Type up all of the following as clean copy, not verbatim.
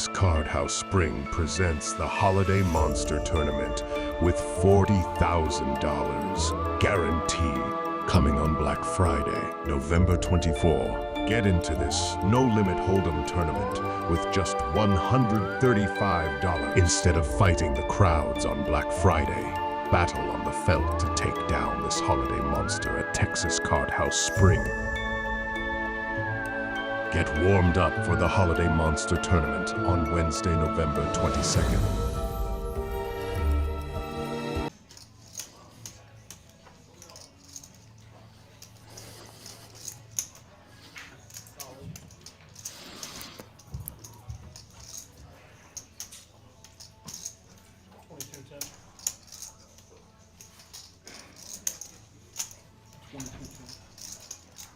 Texas Card House Spring presents the Holiday Monster Tournament with $40,000 guaranteed, coming on Black Friday, November 24. Get into this no-limit hold'em tournament with just $135 instead of fighting the crowds on Black Friday. Battle on the felt to take down this holiday monster at Texas Card House Spring. Get warmed up for the Holiday Monster Tournament on Wednesday, November 22nd.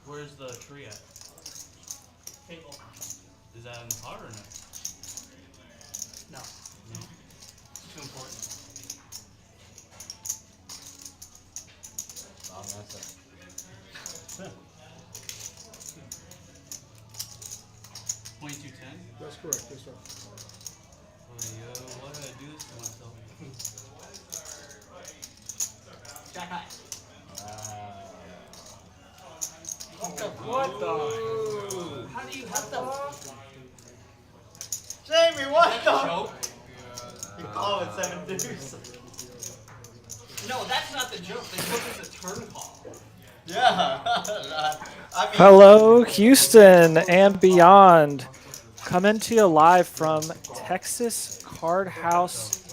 Where's the tree at? Table. Is that in the pot or no? No. No. Too important. Wrong answer. 2210? That's correct, yes sir. Why did I do this to myself? Jack high. What the? How do you have the Jamie, what the? joke? You call it 7 deuce. No, that's not the joke. The joke is a turn call. Yeah. I mean, Hello, Houston and beyond. Coming to you live from Texas Card House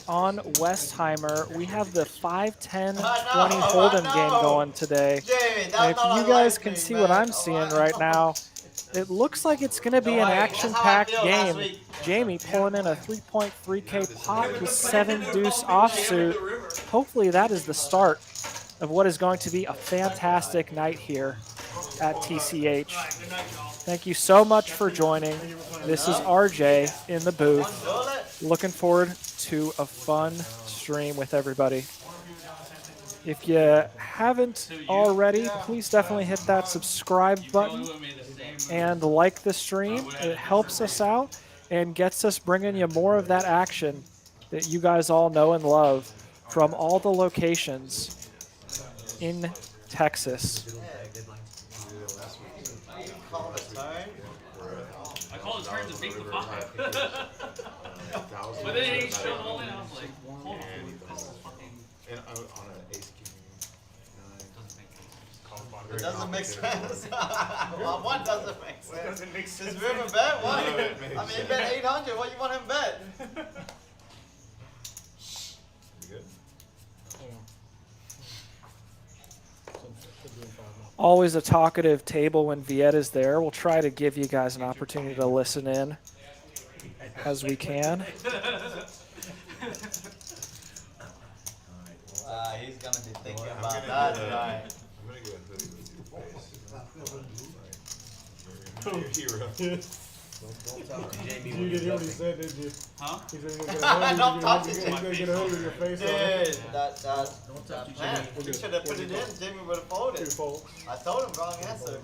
on Westheimer. We have the 5-10-20 Hold'em game going today. Jamie, that's And if not you guys can see what I'm seeing right now, it looks like it's going to be an action-packed game. Jamie pulling in a 3.3K pot with 7 deuce offsuit. Hopefully that is the start of what is going to be a fantastic night here at TCH. Thank you so much for joining. This is RJ in the booth. Looking forward to a fun stream with everybody. If you haven't already, please definitely hit that subscribe button and like the stream. It helps us out and gets us bringing you more of that action that you guys all know and love from all the locations in Texas. I call it turns to beat the 5. But then he showed all in. I was like, hold on. This is fucking. And on an ace king 9. It doesn't make sense. Well, one doesn't make sense. Doesn't make sense. Does River bet? What? I mean, he bet 800. What you want him to bet? You good? Always a talkative table when Vietta's there. We'll try to give you guys an opportunity to listen in as we can. He's gonna be thinking about that tonight. I'm gonna get a hoodie with you, Your hero. You did hear what he said, did you? Huh? He said he's gonna get a hoodie. Don't talk to He's Jamie. gonna get a hoodie with your face on it. Dude, that man, you should have put it in. Jamie would have folded. Two fold. I told him wrong answer.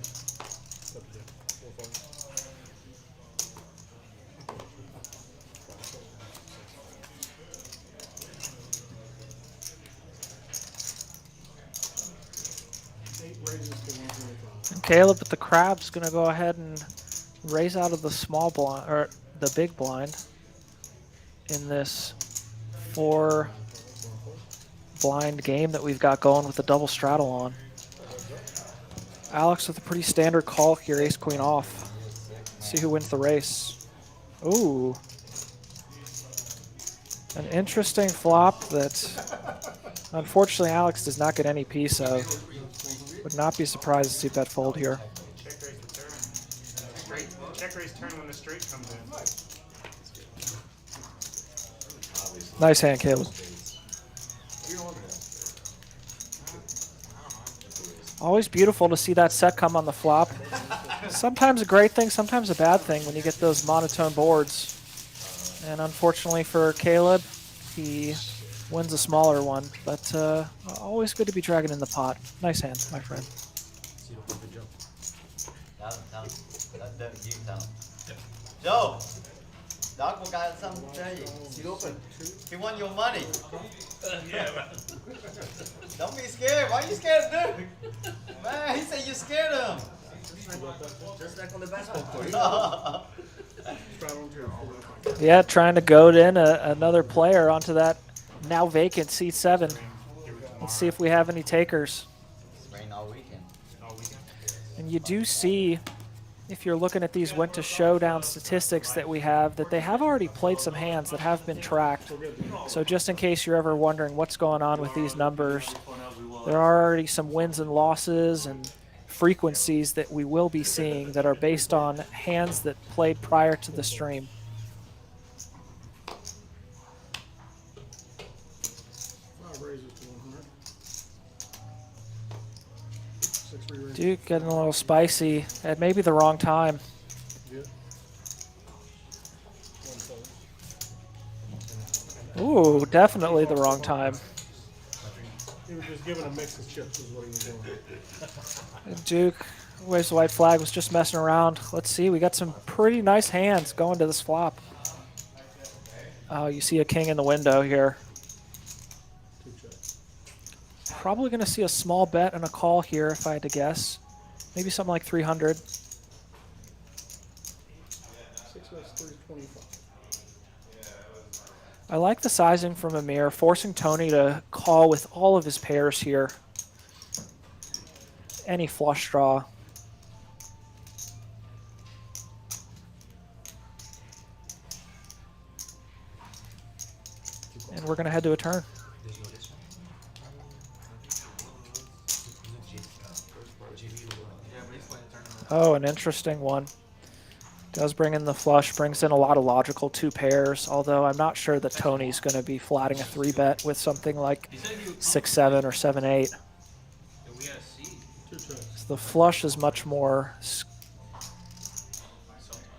And Caleb with the crab's gonna go ahead and raise out of the small blind or the big blind in this 4 blind game that we've got going with the double straddle on. Alex with a pretty standard call here, ace queen off. See who wins the race. Ooh. An interesting flop that unfortunately Alex does not get any piece of. Would not be surprised to see bet fold here. Check raise turn when the straight comes in. Nice hand, Caleb. Always beautiful to see that set come on the flop. Sometimes a great thing, sometimes a bad thing when you get those monotone boards. And unfortunately for Caleb, he wins a smaller one. But always good to be dragging in the pot. Nice hand, my friend. Joe, Doc will got something to tell you. Seat open. He won your money. Don't be scared. Why are you scared of Duke? Man, he said you scared of him. Just like on the basketball court. Yeah, trying to goad in another player onto that now vacant seat 7. Let's see if we have any takers. It's rain all weekend. And you do see, if you're looking at these went to showdown statistics that we have, that they have already played some hands that have been tracked. So just in case you're ever wondering what's going on with these numbers, there are already some wins and losses and frequencies that we will be seeing that are based on hands that played prior to the stream. Duke getting a little spicy at maybe the wrong time. Ooh, definitely the wrong time. He was just giving a mix of chips is what he was doing. And Duke, where's the white flag, was just messing around. Let's see, we got some pretty nice hands going to this flop. Oh, you see a king in the window here. Probably going to see a small bet and a call here if I had to guess. Maybe something like 300. 6 bets, 325. I like the sizing from Amir, forcing Tony to call with all of his pairs here. Any flush draw. And we're going to head to a turn. Oh, an interesting one. Does bring in the flush, brings in a lot of logical 2 pairs, although I'm not sure that Tony's going to be flatting a 3-bet with something like 6-7 or 7-8. So the flush is much more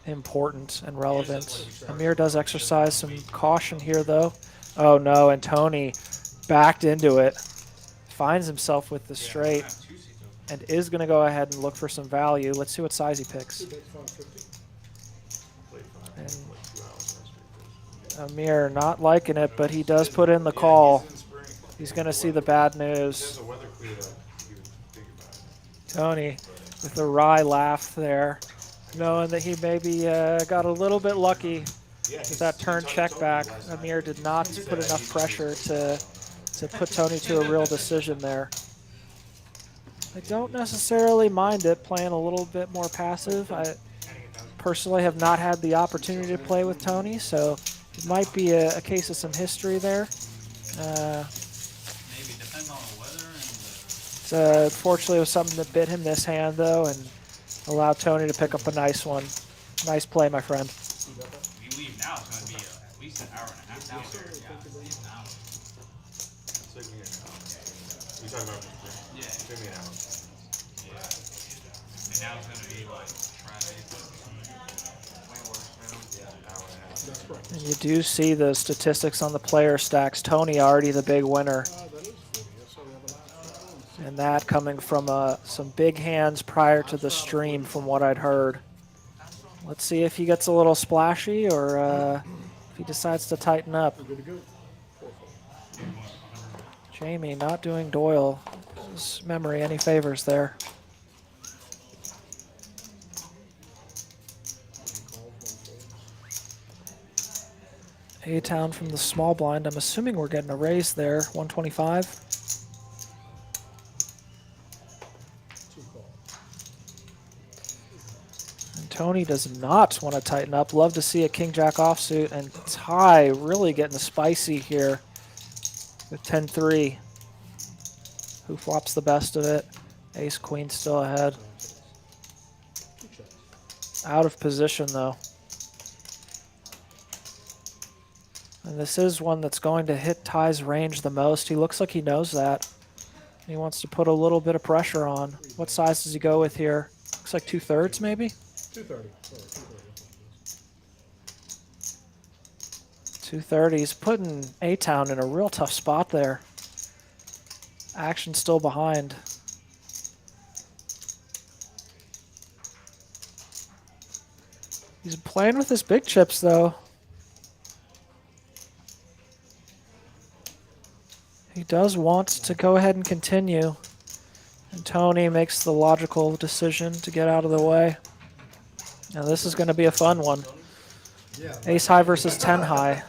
important and relevant. Amir does exercise some caution here, though. Oh, no, and Tony backed into it, finds himself with the straight, and is going to go ahead and look for some value. Let's see what size he picks. And Amir not liking it, but he does put in the call. He's going to see the bad news. Tony with a wry laugh there, knowing that he maybe got a little bit lucky with that turn check back. Amir did not put enough pressure to put Tony to a real decision there. I don't necessarily mind it playing a little bit more passive. I personally have not had the opportunity to play with Tony, so it might be a case of some history there. Maybe depends on the weather and Unfortunately, it was something that bit him this hand, though, and allowed Tony to pick up a nice one. Nice play, my friend. if you leave now, it's going to be at least an hour and a half down there. Yeah, at least an hour. Took me an hour. You talking about? Yeah. Took me an hour. Yeah. And now it's going to be like Friday. Way worse now. Yeah, an hour and a half. And you do see the statistics on the player stacks. Tony already the big winner. And that coming from some big hands prior to the stream from what I'd heard. Let's see if he gets a little splashy or if he decides to tighten up. Jamie not doing Doyle's memory any favors there. A-Town from the small blind. I'm assuming we're getting a raise there, 125. And Tony does not want to tighten up. Love to see a king-jack offsuit, and Ty really getting spicy here with 10-3. Who flops the best of it? Ace-queen still ahead. Out of position, though. And this is one that's going to hit Ty's range the most. He looks like he knows that. He wants to put a little bit of pressure on. What size does he go with here? Looks like 2/3 maybe? 230. 230. He's putting A-Town in a real tough spot there. Action still behind. He's playing with his big chips, though. He does want to go ahead and continue. And Tony makes the logical decision to get out of the way. Now this is going to be a fun one. Ace high versus 10 high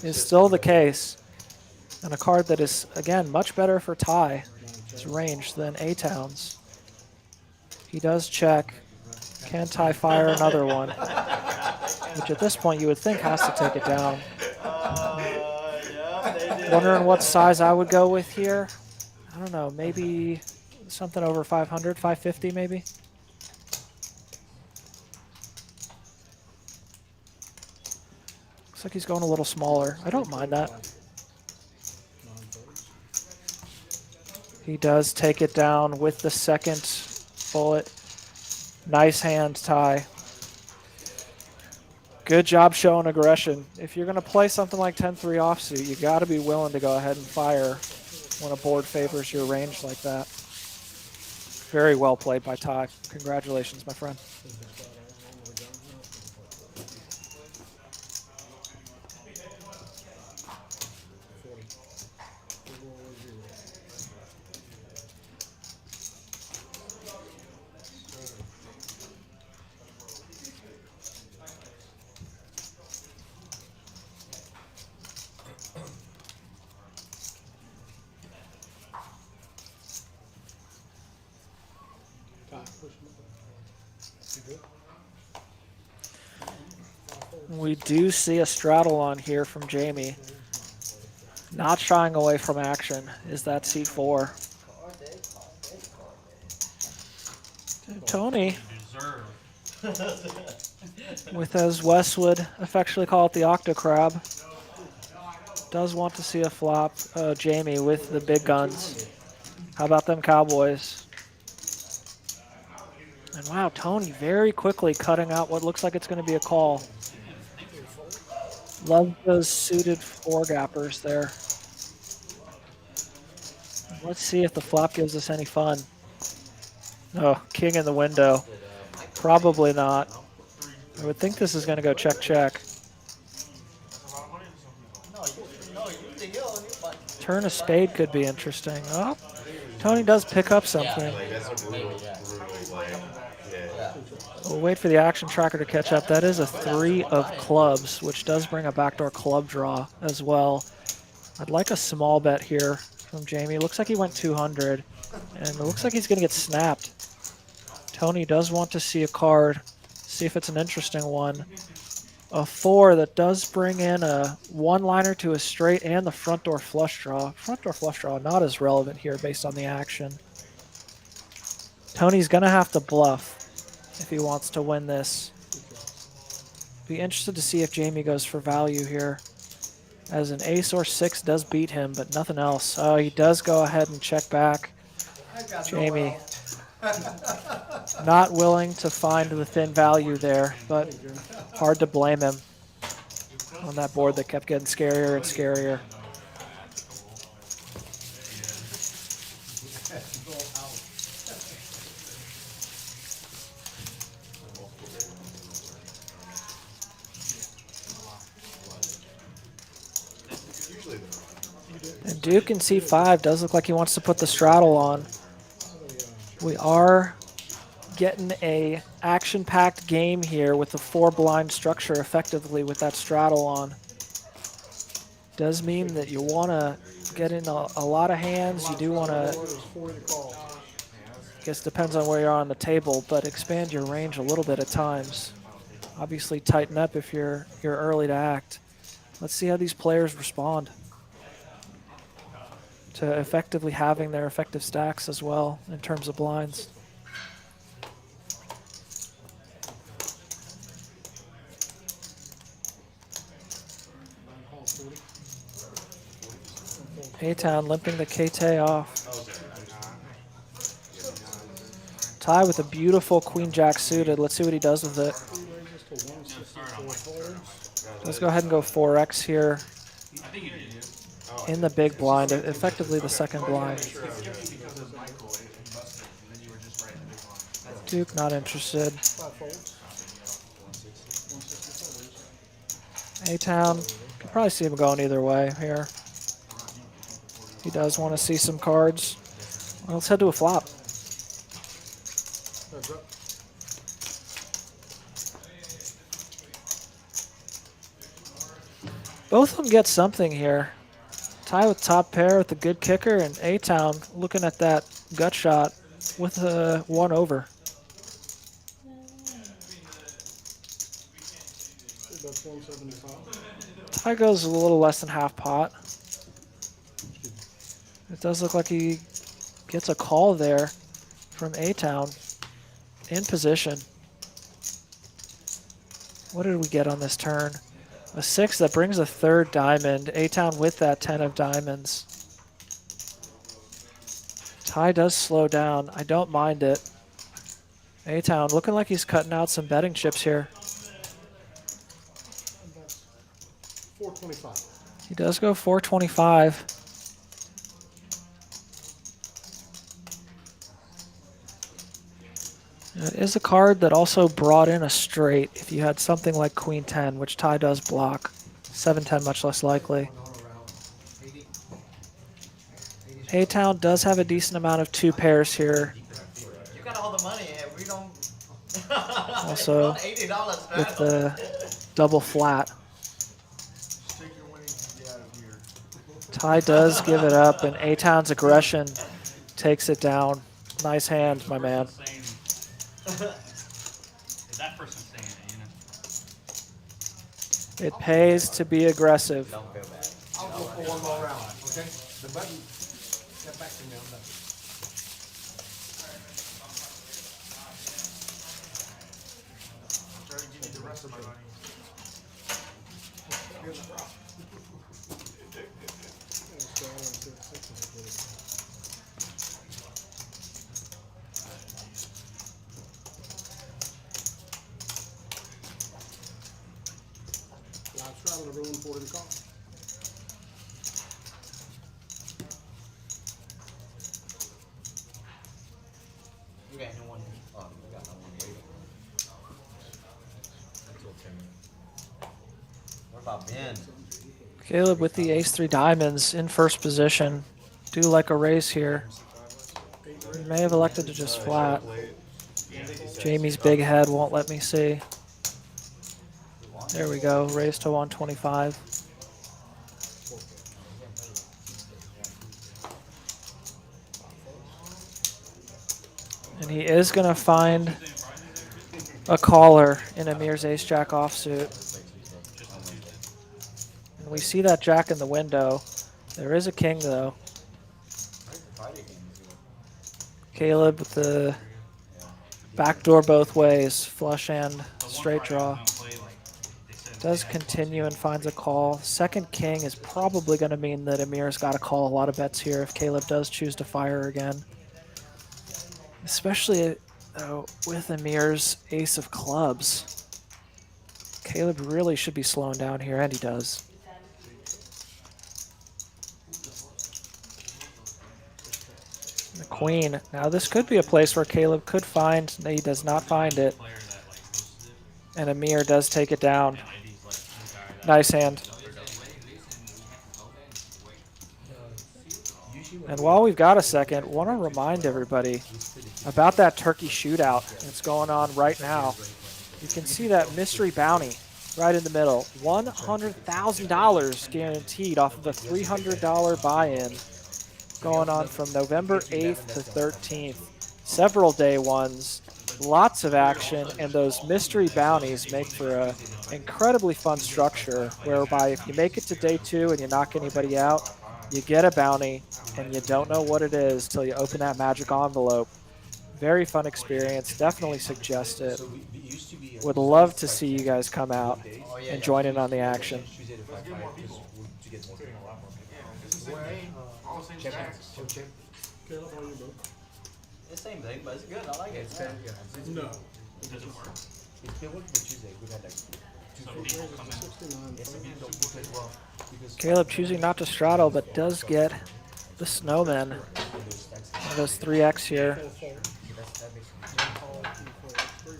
is still the case. And a card that is, again, much better for Ty, its range, than A-Town's. He does check. Can Ty fire another one? Which at this point you would think has to take it down. Yeah, they did. Wondering what size I would go with here. I don't know, maybe something over 500, 550 maybe. Looks like he's going a little smaller. I don't mind that. He does take it down with the second bullet. Nice hand, Ty. Good job showing aggression. If you're going to play something like 10-3 offsuit, you got to be willing to go ahead and fire when a board favors your range like that. Very well played by Ty. Congratulations, my friend. We do see a straddle on here from Jamie. Not shying away from action is that C4. Tony, with, as Wes would affectionately call it, the octocrab, does want to see a flop. Jamie with the big guns. How about them Cowboys? And wow, Tony very quickly cutting out what looks like it's going to be a call. Love those suited four-gappers there. Let's see if the flop gives us any fun. Oh, king in the window. Probably not. I would think this is going to go check-check. Turn of spade could be interesting. Oh, Tony does pick up something. We'll wait for the action tracker to catch up. That is a 3 of clubs, which does bring a backdoor club draw as well. I'd like a small bet here from Jamie. Looks like he went 200, and it looks like he's going to get snapped. Tony does want to see a card, see if it's an interesting one. A 4 that does bring in a one-liner to a straight and the front door flush draw. Front door flush draw not as relevant here based on the action. Tony's going to have to bluff if he wants to win this. Be interested to see if Jamie goes for value here, as an ace or 6 does beat him, but nothing else. Oh, he does go ahead and check back. Jamie not willing to find the thin value there, but hard to blame him on that board that kept getting scarier and scarier. And Duke in C5 does look like he wants to put the straddle on. We are getting a action-packed game here with the 4-blind structure effectively with that straddle on. Does mean that you want to get in a lot of hands. You do want to, I guess depends on where you are on the table, but expand your range a little bit at times. Obviously tighten up if you're early to act. Let's see how these players respond to effectively having their effective stacks as well in terms of blinds. A-Town limping the K-Tay off. Ty with a beautiful Queen-Jack suited. Let's see what he does with it. Let's go ahead and go 4X here in the big blind, effectively the second blind. Duke not interested. A-Town, could probably see him going either way here. He does want to see some cards. Well, let's head to a flop. Heads up. Both of them get something here. Tie with top pair with a good kicker, and A-Town looking at that gut shot with a 1 over. That's 175. Tie goes a little less than half pot. It does look like he gets a call there from A-Town in position. What did we get on this turn? A 6 that brings a 3rd diamond. A-Town with that 10 of diamonds. Tie does slow down. I don't mind it. A-Town looking like he's cutting out some betting chips here. And that's 425. He does go 425. It is a card that also brought in a straight if you had something like Queen 10, which Tie does block. 7-10 much less likely. A-Town does have a decent amount of 2 pairs here. You gotta hold the money, and we don't. Also, $80 with the double flat. Tie does give it up, and A-Town's aggression takes it down. Nice hand, my man. Is that person saying it, you know? It pays to be aggressive. Don't feel bad. I'll go for one more round, okay? The button, get back to me on that. Try to give me the rest of my money. Live straddle, everyone 40 to call. You got no one. Oh, you got no one waiting. Until 10. What about Ben? Caleb with the ace-3 diamonds in first position. Do like a raise here. He may have elected to just flat. Jamie's big head won't let me see. There we go, raise to 125. And he is going to find a caller in Amir's ace-jack offsuit. And we see that jack in the window. There is a king, though. Caleb with the backdoor both ways, flush and straight draw. Does continue and finds a call. Second king is probably going to mean that Amir's got to call a lot of bets here if Caleb does choose to fire again. Especially with Amir's ace of clubs. Caleb really should be slowing down here, and he does. The queen. Now this could be a place where Caleb could find. No, he does not find it. And Amir does take it down. Nice hand. And while we've got a second, want to remind everybody about that turkey shootout that's going on right now. You can see that mystery bounty right in the middle. $100,000 guaranteed off of a $300 buy-in going on from November 8th to 13th. Several day ones, lots of action, and those mystery bounties make for a incredibly fun structure whereby if you make it to day 2 and you knock anybody out, you get a bounty and you don't know what it is till you open that magic envelope. Very fun experience. Definitely suggest it. Would love to see you guys come out and join in on the action. Caleb, how you doing? It's the same thing, but it's good. I like it. No. Does it work? Caleb choosing not to straddle, but does get the snowman. Those 3x here.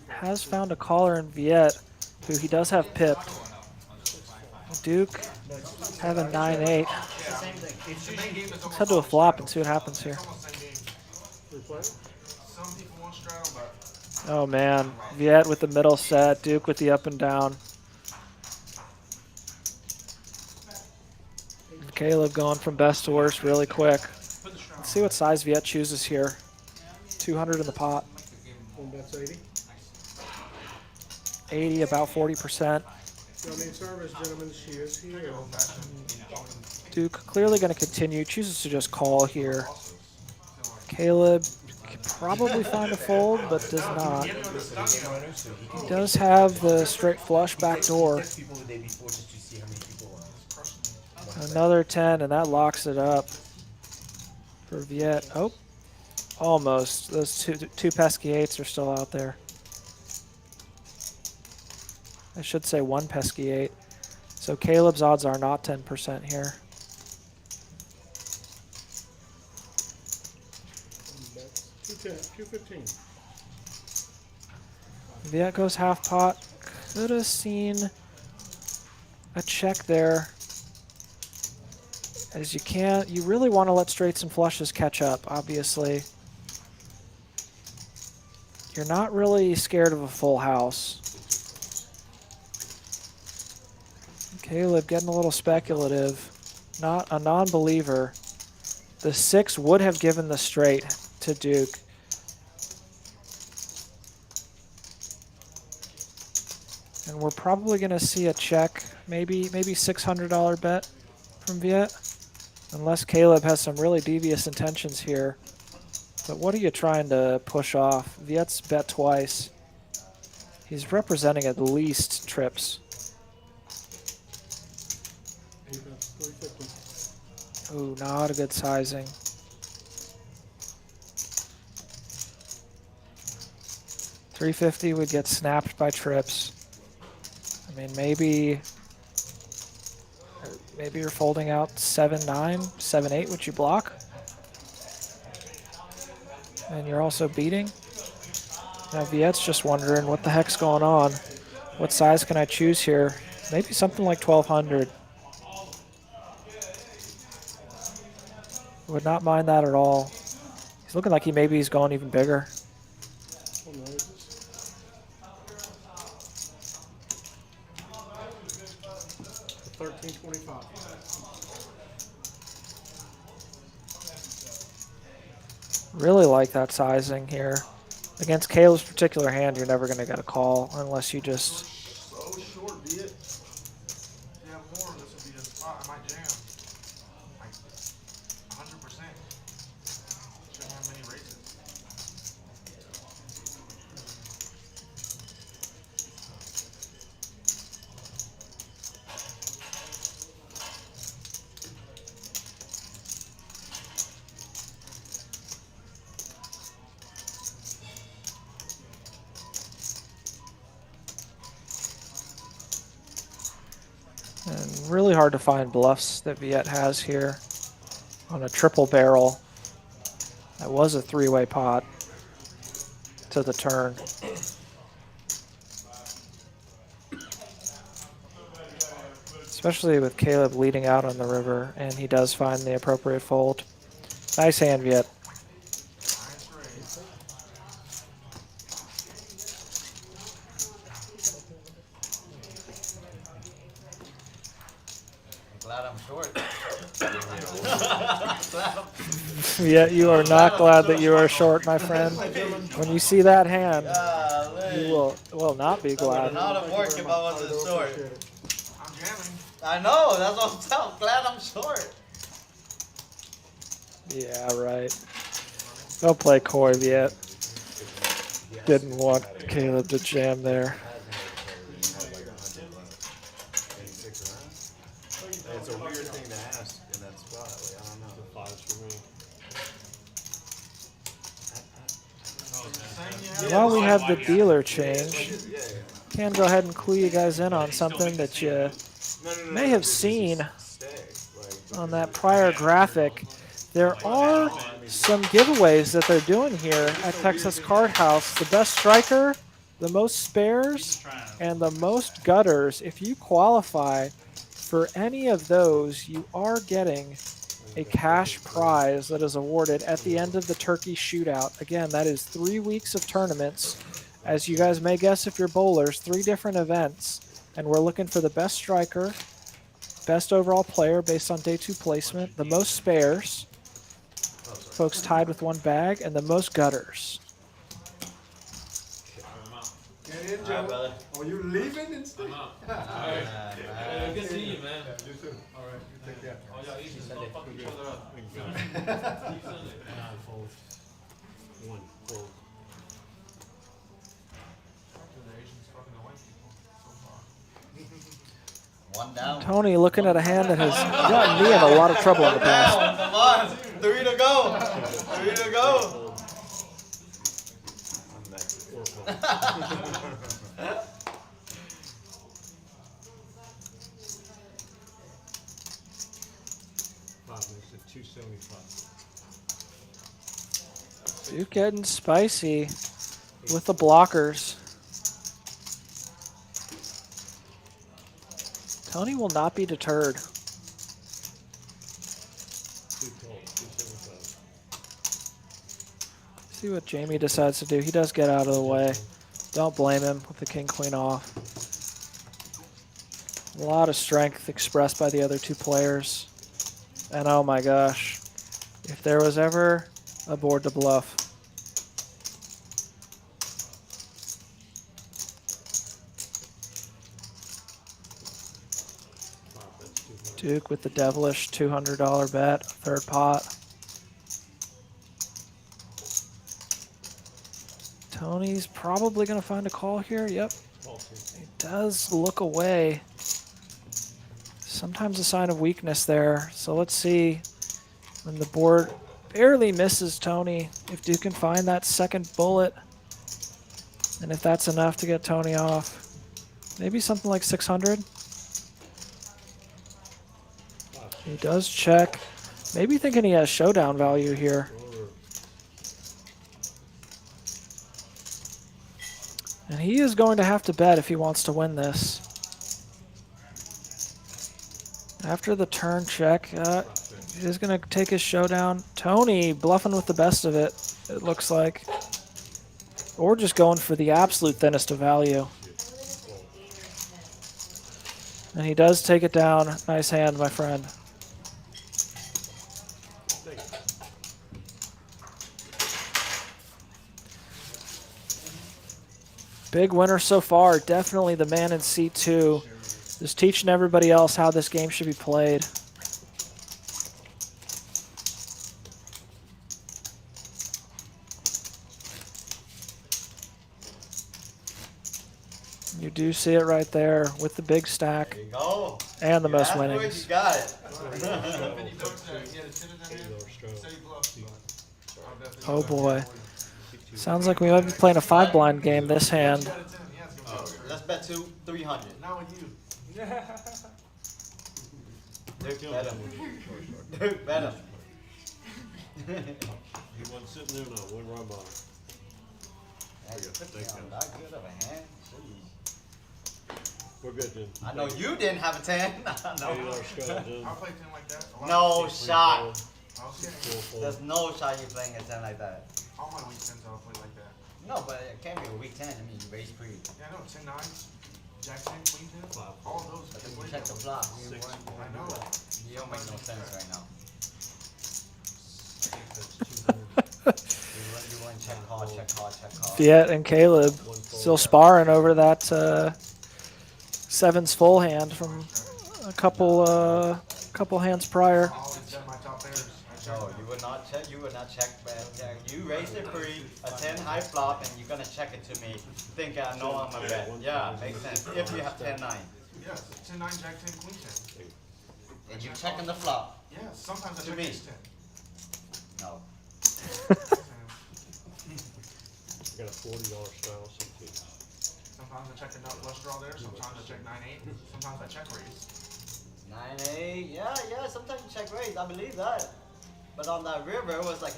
Has found a caller in Viet, who he does have pipped. Duke have a 9-8. It's the same thing. Let's head to a flop and see what happens here. Replay? Some people want straddle, but Oh man, Viet with the middle set, Duke with the up and down. And Caleb going from best to worst really quick. Let's see what size Viet chooses here. 200 in the pot. One bet's 80. 80, about 40%. Y'all need service, gentlemen. She is here. Duke clearly going to continue. Chooses to just call here. Caleb could probably find a fold, but does not. He does have the straight flush back door. Another 10, and that locks it up for Viet. Oh, almost. Those two pesky 8s are still out there. I should say one pesky 8. So Caleb's odds are not 10% here. That's 215. Viet goes half pot. Could have seen a check there. As you really want to let straights and flushes catch up, obviously. You're not really scared of a full house. Caleb getting a little speculative. Not a non-believer. The 6 would have given the straight to Duke. And we're probably going to see a check, maybe $600 bet from Viet. Unless Caleb has some really devious intentions here. But what are you trying to push off? Viet's bet twice. He's representing at least trips. 350. Ooh, not a good sizing. $350 would get snapped by trips. I mean, maybe you're folding out 7-9, 7-8, which you block. And you're also beating. Now Viet's just wondering what the heck's going on. What size can I choose here? Maybe something like 1200. Would not mind that at all. He's looking like he's going even bigger. 1325. Really like that sizing here. Against Caleb's particular hand, you're never going to get a call unless you just... so short, Viet. Yeah, more. This would be a spot. I might jam. Like 100%. Shouldn't have many races. And really hard to find bluffs that Viet has here on a triple barrel. That was a 3-way pot to the turn. Especially with Caleb leading out on the river, and he does find the appropriate fold. Nice hand, Viet. Glad I'm short. Yeah, you are not glad that you are short, my friend. When you see that hand, you will not be glad. Not have worked if I wasn't short. I'm jamming. I know, that's what I'm telling. Glad I'm short. Yeah, right. Don't play coy yet. Didn't want Caleb to jam there. It's a weird thing to ask in that spot. Like, I don't know. The fives for me. While we have the dealer change, can go ahead and clue you guys in on something that you may have seen on that prior graphic. There are some giveaways that they're doing here at Texas Card House. The best striker, the most spares, and the most gutters. If you qualify For any of those, you are getting a cash prize that is awarded at the end of the turkey shootout. Again, that is 3 weeks of tournaments. As you guys may guess if you're bowlers, 3 different events. And we're looking for the best striker, best overall player based on day 2 placement, the most spares, folks tied with 1 bag, and the most gutters. Get in, Alright, Joe. brother. Oh, you leaving instead? Good to see you, man. Yeah, you too. All right, you take care. All y'all Asians don't fuck each other up. One, fold. The Asians fucking the white people so far. One down. Tony looking at a hand that has gotten me in a lot of trouble in the past. Down, come on. 3 to go. 3 to go. It's a 275. Duke getting spicy with the blockers. Tony will not be deterred. 275. See what Jamie decides to do. He does get out of the way. Don't blame him with the king-queen off. A lot of strength expressed by the other 2 players. And oh my gosh, if there was ever a board to bluff. Duke with the devilish $200 bet, 3rd pot. Tony's probably going to find a call here. Yep. He does look away. Sometimes a sign of weakness there. So let's see when the board barely misses Tony, if Duke can find that second bullet. And if that's enough to get Tony off. Maybe something like 600. He does check. Maybe thinking he has showdown value here. And he is going to have to bet if he wants to win this. After the turn check, he is going to take his showdown. Tony bluffing with the best of it, it looks like. Or just going for the absolute thinnest of value. And he does take it down. Nice hand, my friend. Big winner so far. Definitely the man in seat 2. Just teaching everybody else how this game should be played. You do see it right there with the big stack. There you go. And the most That's where winnings. You got it. Oh boy. Sounds like we might be playing a 5-blind game this hand. Let's bet 300. Not with you. Duke, bet him. Duke, bet him. He wasn't sitting there now, went right by. Not good of a hand. Jeez. We're good, Jim. I know you didn't have a 10. $80 sky, Jim. I'll play 10 like that. A lot No of- shot. Okay. There's no shot you playing a 10 like that. All my weak 10s I'll play like that. No, but it can't be a weak 10. I mean, you raise pre. Yeah, I know. 10 9s, Jack 10, Queen 10. All of those. But then can you play check the those. flop. I know. You don't make no sense right now. You want check call, check call, check call. Fiat and Caleb still sparring over that 7's full hand from a couple hands prior. I always check my top pairs. I check No, them. you would not check. You would not check. You raise it free, a 10 high flop, and you're gonna check it to me. Think I know I'm a bet. Yeah, makes sense. If you have 10 9, Yes, 10 9, Jack 10, Queen 10. and you checking the flop. Yeah, sometimes I To check me. ace 10. No. I got a $40 style CT. Sometimes I check a nut flush draw there. Sometimes I check 9 8. Sometimes I check raise. 9 8. Yeah. Sometimes you check raise. I believe that. But on that river, it was like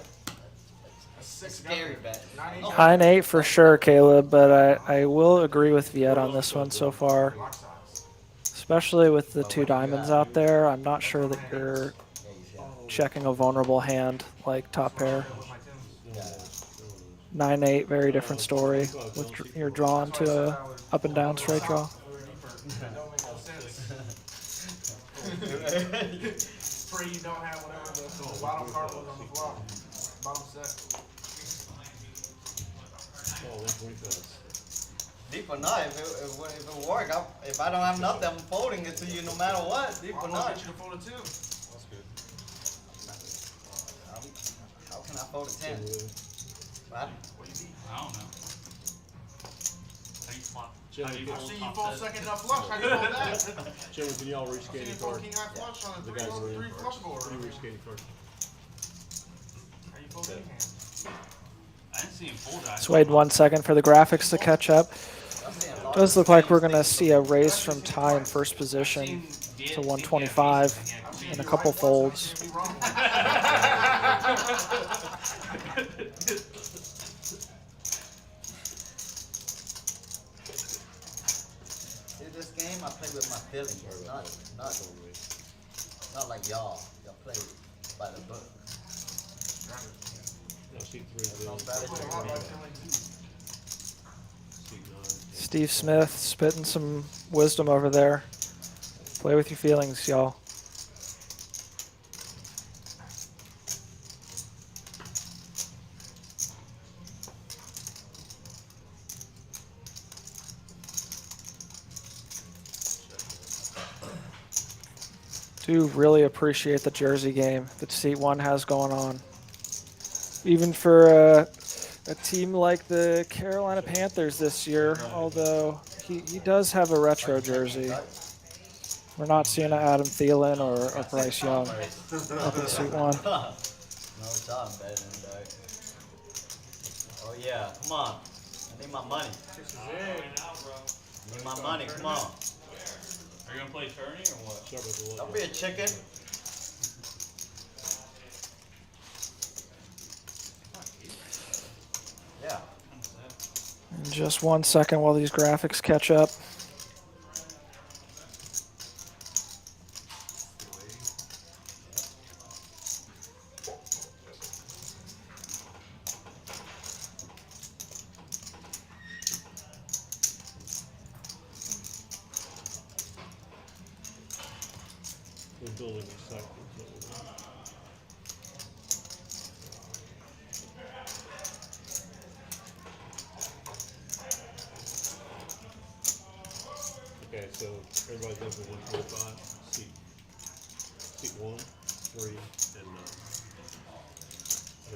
A a 6 scary bet. 9 8. Oh. 9-8 for sure, Caleb, but I will agree with Viet on this one so far. Lock size. As Especially with the 2 diamonds out there, I'm not sure that you're checking a vulnerable hand like top pair. With my tunes. 9-8, very different story. With you're drawn to a up and down straight draw. That don't make no sense. Free, you don't have whatever the bottom card was on the flop. Bottom set. Oh, 125. Deep or not, if it work, if I don't have nothing, I'm folding it to you no matter what. Deep or I'm not. gonna get you to fold it too. That's good. How can I fold a 10? What? What you need? I don't know. How do you flop? Jimmy, How do you I fold see you top fold set? second nut flush. How do you fold that? Jimmy, can y'all I reach see you skating fold card? king high flush on a The guys are in. three flush board. Can you reach skating card? How you fold any hand? I didn't see him fold that. Let's wait 1 second for the graphics to catch up. Does look like we're going to see a race from Ty in first position to 125 and a couple folds. Can't be wrong. See, this game I play with my feelings, not like y'all. Y'all play by the book. No, seat 3 No bills. strategy for me. Seat 9. Steve Smith spitting some wisdom over there. Play with your feelings, y'all. Do really appreciate the Jersey game that Seat 1 has going on. Even for a team like the Carolina Panthers this year, although he does have a retro jersey. We're not seeing an Adam Thielen or a Bryce Young up in Seat 1. No time betting, dog. Oh yeah, come on. I need my money. I need my money, come on. Are you gonna play tourney or what? Start with the low. Don't be a chicken. Yeah. In just 1 second while these graphics catch up. We're building a second. Okay, so everybody's up for 125. Seat 1, 3, and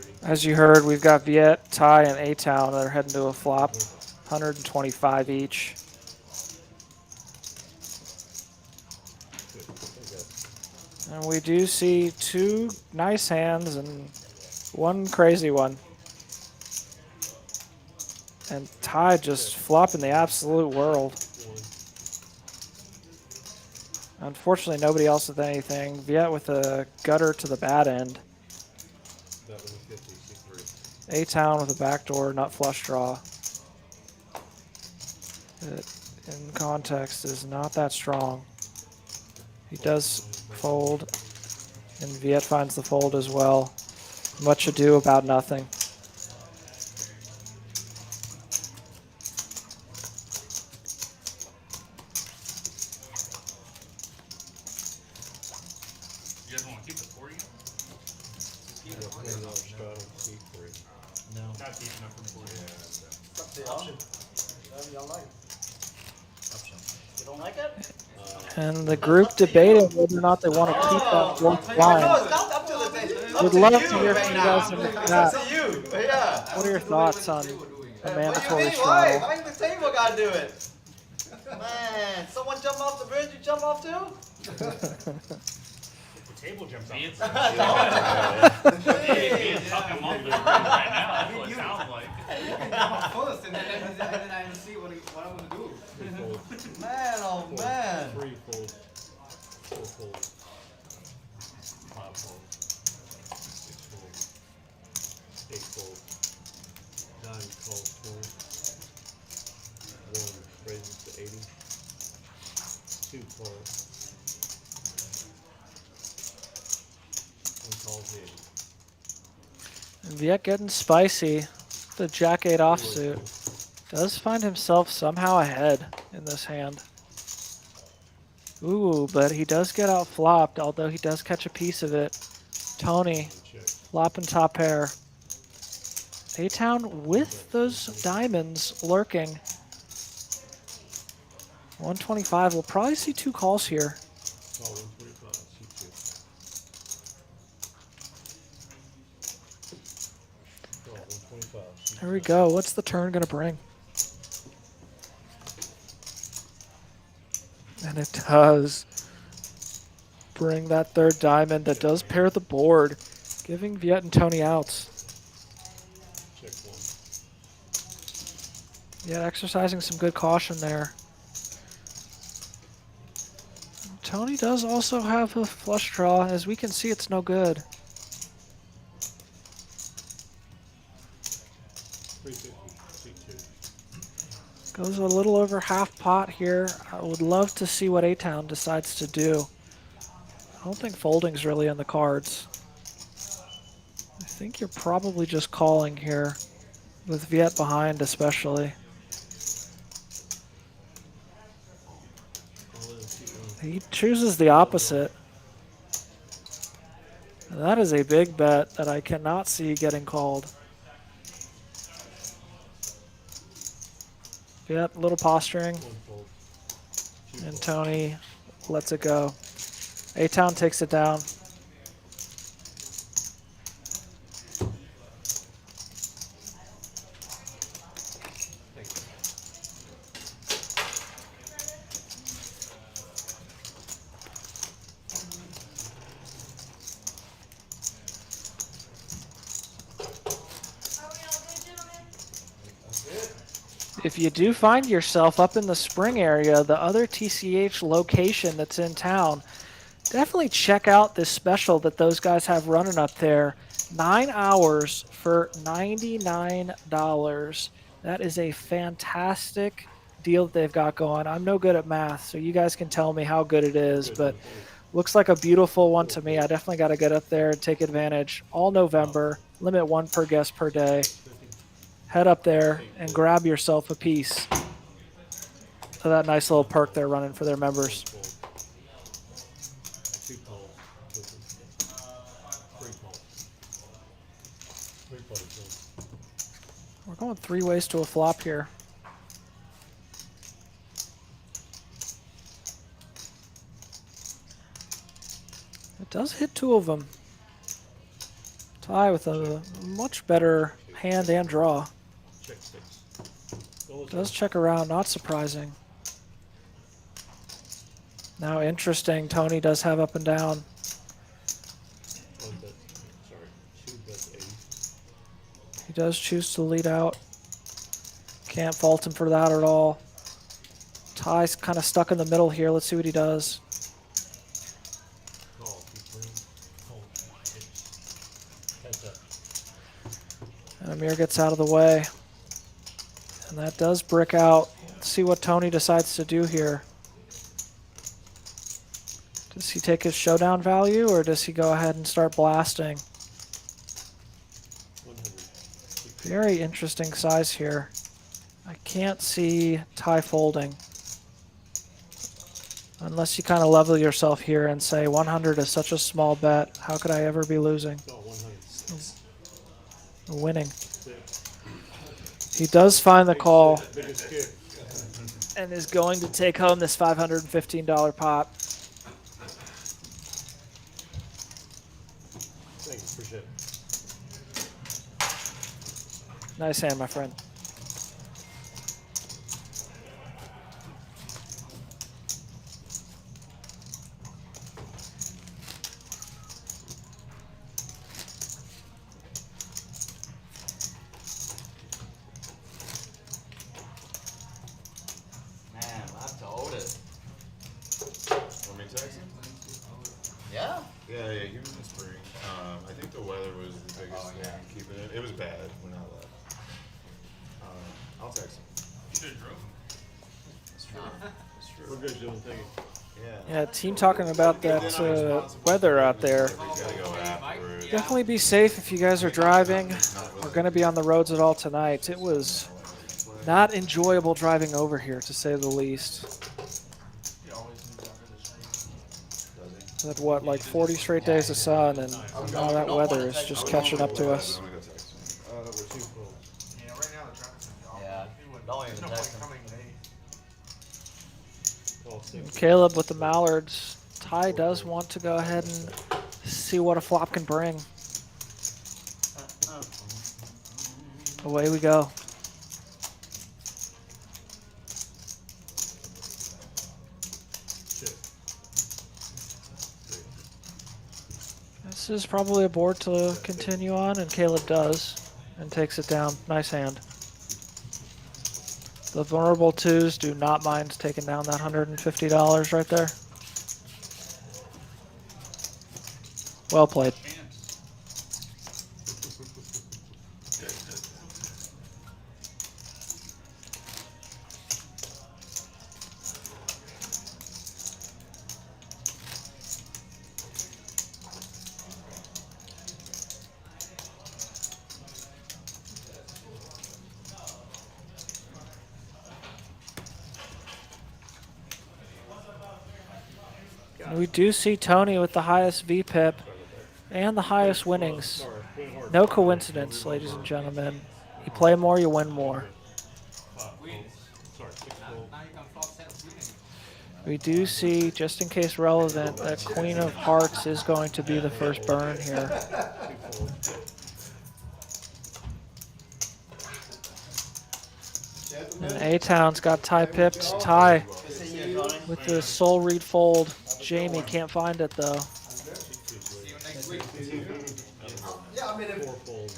3. As you heard, we've got Viet, Ty, and A-Town that are heading to a flop. 125 each. And we do see 2 nice hands and 1 crazy one. And Ty just flopping the absolute world. Unfortunately, nobody else with anything. Viet with a gutter to the bad end. That 150, seat 3. A-Town with a backdoor nut flush draw. It, in context, is not that strong. He does fold, and Viet finds the fold as well. Much ado about nothing. You guys want to keep the 40? $20 straddle, seat 3. Not deep enough for me. Up to y'all. Whatever y'all like. You don't like it? And the group debating whether or not they want to keep that fourth No, line. it's not up to the thing. Up Would to love you to hear right from you now. guys in the It's chat. up to you. Yeah. What are your thoughts on a What do you mandatory mean? Why? straddle? Why the table gotta do it? Man, someone jump off the bridge, you jump off too? The table jumps Me, out. it's It's tucking him off the bridge right now. That's what it sounds like. First, and then I see what I'm gonna do. 3 fold. Man, oh man. 3 fold. 4 fold. 5 fold. 6 fold. 8 fold. 9 calls 20. 1 raises to 80. 2 calls. 1 call's head. And Viet getting spicy. The Jack-8 offsuit. Does find himself somehow ahead in this hand. Ooh, but he does get out flopped, although he does catch a piece of it. Tony, flopping top pair. A-Town with those diamonds lurking. 125. We'll probably see 2 calls here. Call 125, C2. Call 125, C2. There we go. What's the turn going to bring? And it does bring that 3rd diamond that does pair the board, giving Viet and Tony outs. Check 1. Yeah, exercising some good caution there. Tony does also have a flush draw. As we can see, it's no good. 350, C2. Goes a little over half pot here. I would love to see what A-Town decides to do. I don't think folding's really in the cards. I think you're probably just calling here, with Viet behind especially. Call in, C1. He chooses the opposite. And that is a big bet that I cannot see getting called. Viet, a little posturing, 1 fold. 2 and fold. Tony lets it go. A-Town takes it down. If you do find yourself up in the spring area, the other TCH location that's in town, definitely check out this special that those guys have running up there. 9 hours for $99. That is a fantastic deal that they've got going. I'm no good at math, so you guys can tell me how good it is, but looks like a beautiful one to me. I definitely got to get up there and take advantage. All November, limit 1 per guest per day. Head up there and grab yourself a piece of that nice little perk they're running for their members. 2 calls. 3 calls. 3 calls. We're going 3 ways to a flop here. It does hit 2 of them. Tie with a much better hand and draw. Check 6. Does check around, not surprising. Now interesting, Tony does have up and down. 1 bet. Sorry. 2 bet 8. He does choose to lead out. Can't fault him for that at all. Tie's kind of stuck in the middle here. Let's see what he does. Call. Keep green. Call. Heads up. And Amir gets out of the way. And that does brick out. Let's see what Tony decides to do here. Does he take his showdown value, or does he go ahead and start blasting? 100. Very interesting size here. I can't see tie folding. Unless you kind of level yourself here and say 100 is such a small bet. How could I ever be losing? Call 100. Winning. He does find the call Biggest kick. and is going to take home this $515 pot. Thanks. Appreciate it. Nice hand, my friend. Man, I'm told it. Want me to text him? Yeah? Yeah, he was in spring. I think the weather was the biggest thing keeping it. It was bad when I left. I'll text him. You should have drove him. That's true. That's true. We're good, Dylan. Thank you. Yeah. Yeah, team talking about that weather out there. We gotta go afterwards. Definitely be safe if you guys are driving. We're going to be on the roads at all tonight. It was not enjoyable driving over here, to say the least. He always moves out of the stream. Had what, like 40 straight days of sun, and now that weather is just catching up to us. I'm gonna go text him. We're too close. Yeah, right now the traffic's gonna be awful. Yeah, He wouldn't- don't there's even no text point him. coming today. Call 6. Caleb with the Mallards. Ty does want to go ahead and see what a flop can bring. Away we go. Shit. This is probably a board to continue on, and Caleb does, and takes it down. Nice hand. The vulnerable twos do not mind taking down that $150 right there. Well played. We do see Tony with the highest VPIP and the highest winnings. Sorry, went hard. No coincidence, ladies and gentlemen. You play more, you win more. Sorry, 6 full. Now you can flop set winning. We do see, just in case relevant, that Queen of Hearts is going to be the first burn here. 2 full. And A-Town's got Ty pipped. Ty with the soul read fold. Jamie can't find it though. See you next week. Yeah, I mean, 4 folds.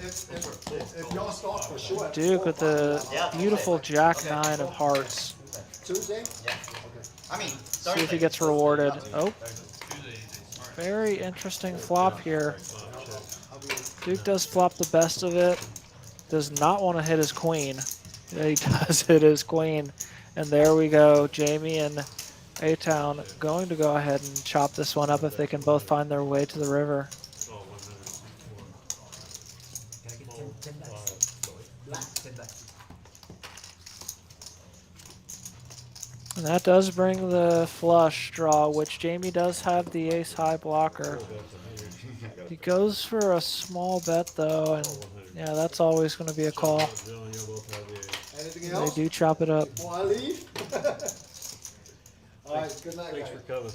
if y'all start for sure. Duke with the beautiful Jack-9 of hearts. Tuesday? Yeah. I mean, See if he gets rewarded. Oh, very interesting flop here. Duke does flop the best of it. Does not want to hit his queen. Yeah, he does hit his queen. And there we go. Jamie and A-Town going to go ahead and chop this one up if they can both find their way to the river. Oh, 100. And that does bring the flush draw, which Jamie does have the ace-high blocker. He goes for a small bet though, and yeah, that's always going to be a call. Dylan, you'll both have the ace. Anything They else do chop it up. before I leave? All right, good night, Thanks guys. for coming.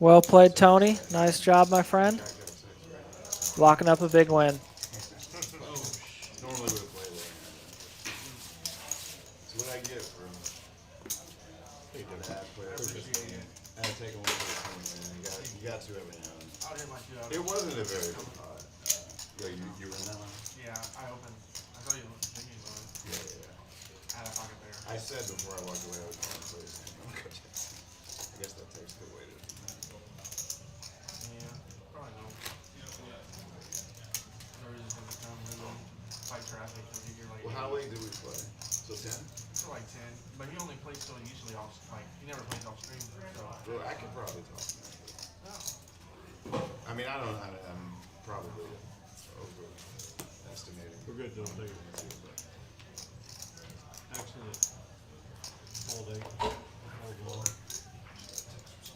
Well played, Tony. Nice job, my friend. Locking up a big win. Normally would have played that. It's what I get for half player. I had to take a one for the team, man. You got to every now and then. I'll hit my two out. It wasn't a very good pot. Yeah, you were in that one? Yeah, I opened. I saw you thinking about it. Yeah. I had a pocket there. I said before I walked away I was going to play this game. I guess that takes the weight of it. Yeah, probably not. No reason for him to come really fight traffic. I think you're like. Well, how late did we play? Till 10? Till like 10. But he only plays till usually off. Like he never plays off stream. So. Well, I can probably talk now. I mean, I'm probably overestimating. We're good, Dylan. Thank you. Excellent. All day. All long.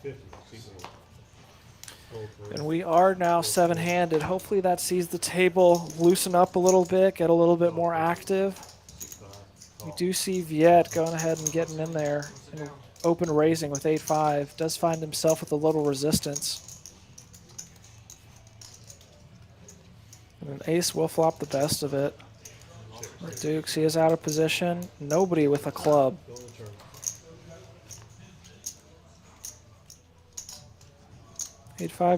50. Keep going. Hold for it. And we are now 7-handed. Hopefully that sees the table loosen up a little bit, get a little bit more active. 6-5. We do see Viet going ahead and getting in there. And open raising with 8-5. Does find himself with a little resistance. And an ace will flop the best of it. For Dukes, he is out of position. Nobody with a club. Go to the turn.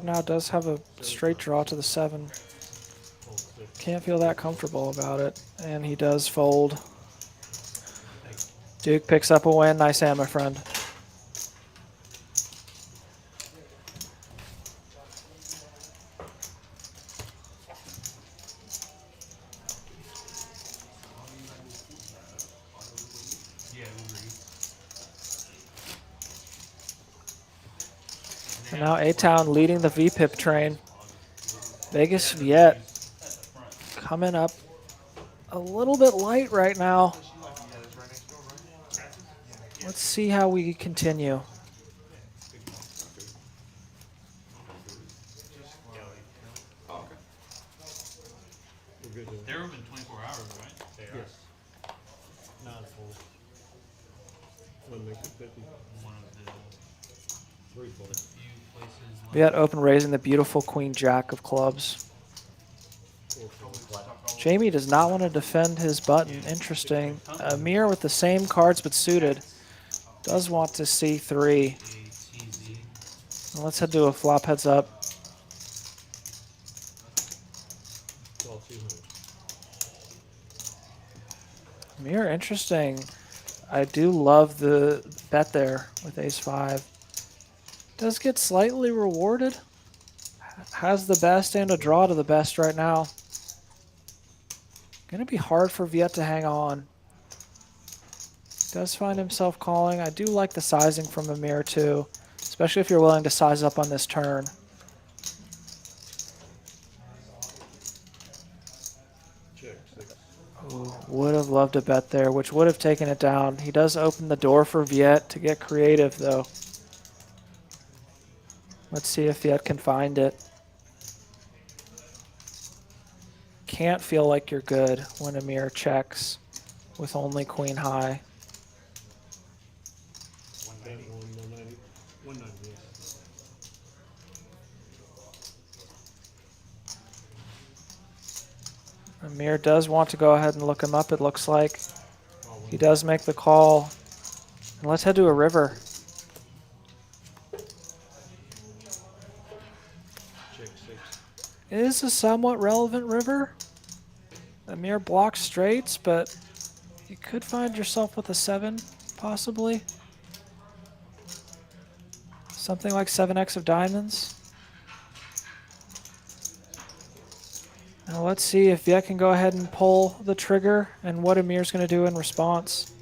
8-5 now does have a straight draw to the 7. Hold 6. Can't feel that comfortable about it. And he does fold. Duke picks up a win. Nice hand, my friend. And now A-Town leading the VPIP train. Vegas Viet coming up a little bit light right now. Let's see how we continue. They're open 24 hours, right? They are. Yes. Not full. One makes it 50. One of the 3 full. Few places. Viet open raising the beautiful Queen Jack of clubs. Jamie does not want to defend his button. Interesting. Amir with the same cards but suited does want to see 3. Let's head to a flop heads up. Amir, interesting. I do love the bet there with ace-5. Does get slightly rewarded. Has the best and a draw to the best right now. Going to be hard for Viet to hang on. Does find himself calling. I do like the sizing from Amir too, especially if you're willing to size up on this turn. Would have loved a bet there, which would have taken it down. He does open the door for Viet to get creative, though. Let's see if Viet can find it. Can't feel like you're good when Amir checks with only queen high. 190. 190. Amir does want to go ahead and look him up, it looks like. He does make the call. And let's head to a river. It is a somewhat relevant river. Amir blocks straights, but you could find yourself with a 7, possibly. Something like 7x of diamonds. Now let's see if Viet can go ahead and pull the trigger and what Amir's going to do in response.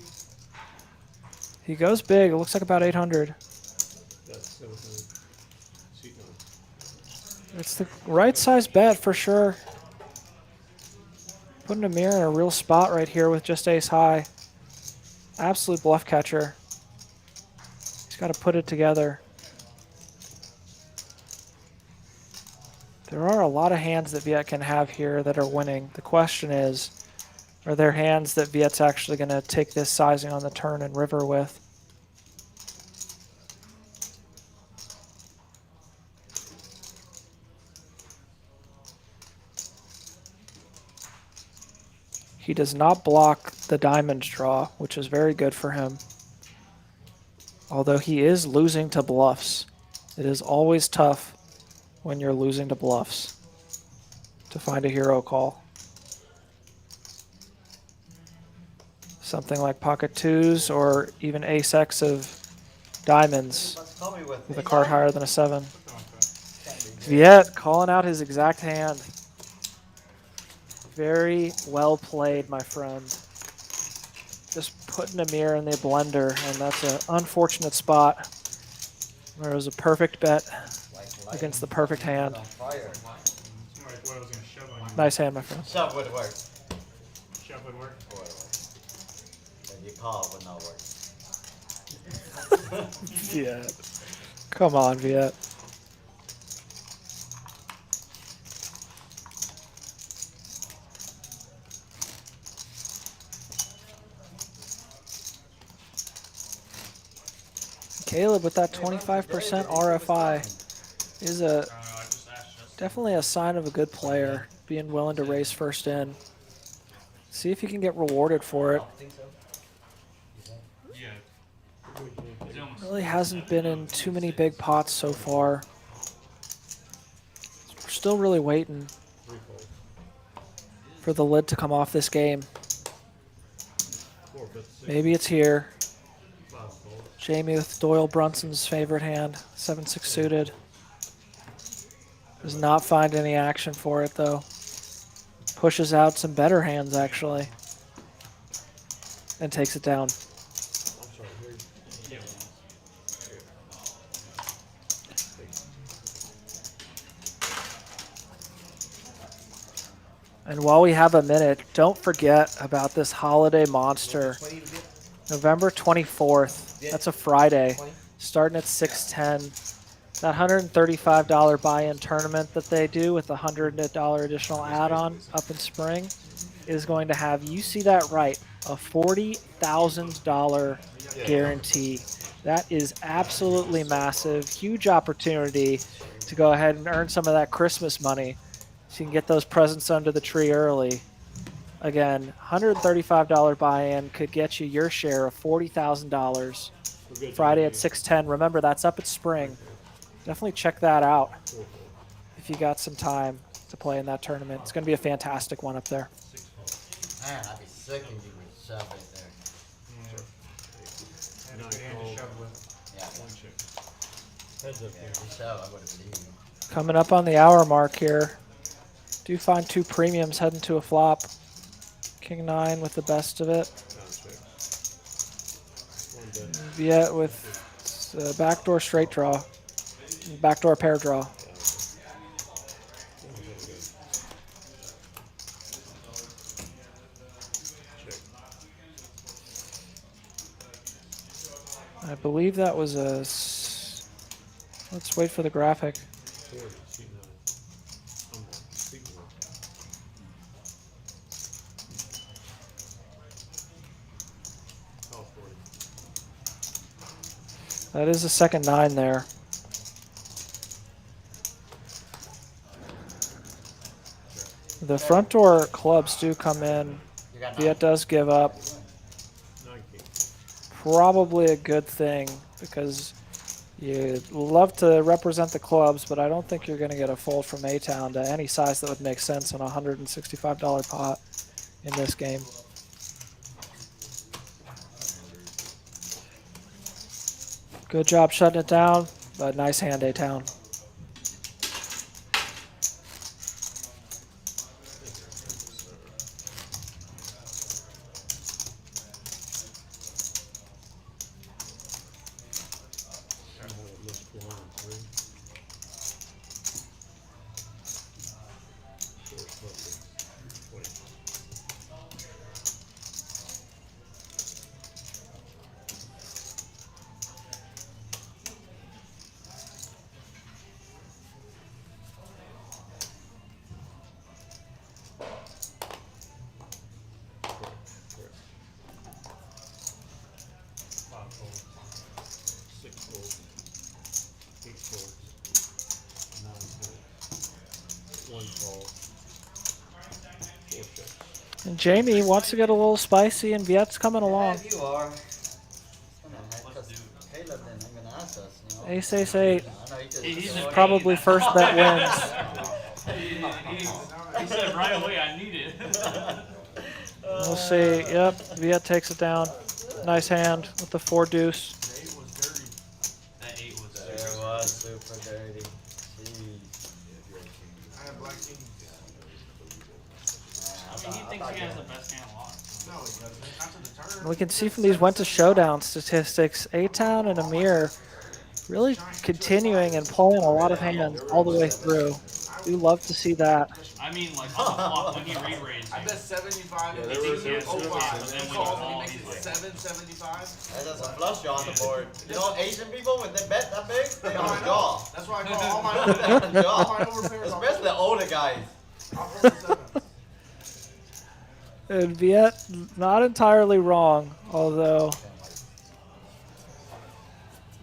He goes big. It looks like about 800. It's the right size bet for sure. Putting Amir in a real spot right here with just ace high. Absolute bluff catcher. He's got to put it together. There are a lot of hands that Viet can have here that are winning. The question is, are there hands that Viet's actually going to take this sizing on the turn and river with? He does not block the diamond draw, which is very good for him. Although he is losing to bluffs. It is always tough when you're losing to bluffs to find a hero call. Something like pocket 2s or even ace-x of diamonds with a card higher than a 7. Viet calling out his exact hand. Very well played, my friend. Just putting Amir in the blender, and that's an unfortunate spot. There was a perfect bet against the perfect hand. Nice hand, my friend. Shove would work. Shove would work. And you call would not work. Viet. Come on, Viet. Caleb with that 25% RFI is definitely a sign of a good player, being willing to race first in. See if you can get rewarded for it. Really hasn't been in too many big pots so far. We're still really waiting for the lid to come off this game. Maybe it's here. Jamie with Doyle Brunson's favorite hand, 7-6 suited. Does not find any action for it though. Pushes out some better hands actually. And takes it down. And while we have a minute, don't forget about this holiday monster. November 24th. That's a Friday. Starting at 6:10. That $135 buy-in tournament that they do with the $100 additional add-on up in spring is going to have, you see that right, a $40,000 guarantee. That is absolutely massive. Huge opportunity to go ahead and earn some of that Christmas money so you can get those presents under the tree early. Again, $135 buy-in could get you your share of $40,000 Friday at 6:10. Remember, that's up at spring. Definitely check that out if you got some time to play in that tournament. It's going to be a fantastic one up there. Man, I'd be sick if you would shove it there. Yeah. Heads up here. Shove, I would have believed you. Coming up on the hour mark here. Do find two premiums heading to a flop. King 9 with the best of it. Viet with backdoor straight draw. Backdoor pair draw. I believe that was a... Let's wait for the graphic. That is a second 9 there. The front door clubs do come in. Viet does give up. Probably a good thing because you'd love to represent the clubs, but I don't think you're going to get a fold from A-Town to any size that would make sense on a $165 pot in this game. Good job shutting it down, but nice hand, A-Town. And Jamie wants to get a little spicy, and Viet's coming along. Yeah, you are. Caleb didn't even ask us, you know. Ace, ace, 8. He's This is probably first bet wins. He said right away, I need it. We'll see. Yep, Viet takes it down. Nice hand with the 4 deuce. That 8 was It was super dirty. Jeez. I have black king. I mean, he thinks he has the best hand locked. No, he doesn't. Not to the turn. We can see from these went to showdown statistics, A-Town and Amir really continuing and pulling a lot of hands all the way through. Do love to see that. I mean, like on the flop when he re-raised. I bet 75 and Yeah, he there thinks were- he's there was- 05. but then He when calls you and he call, makes he's it like- 775. That's a flush on the board. You know, Asian people, when they bet that big, they on the jaw. That's why I call all my They're on the all my jaw. overpairs. Especially the older guys. I'll fold the 7. And Viet, not entirely wrong, although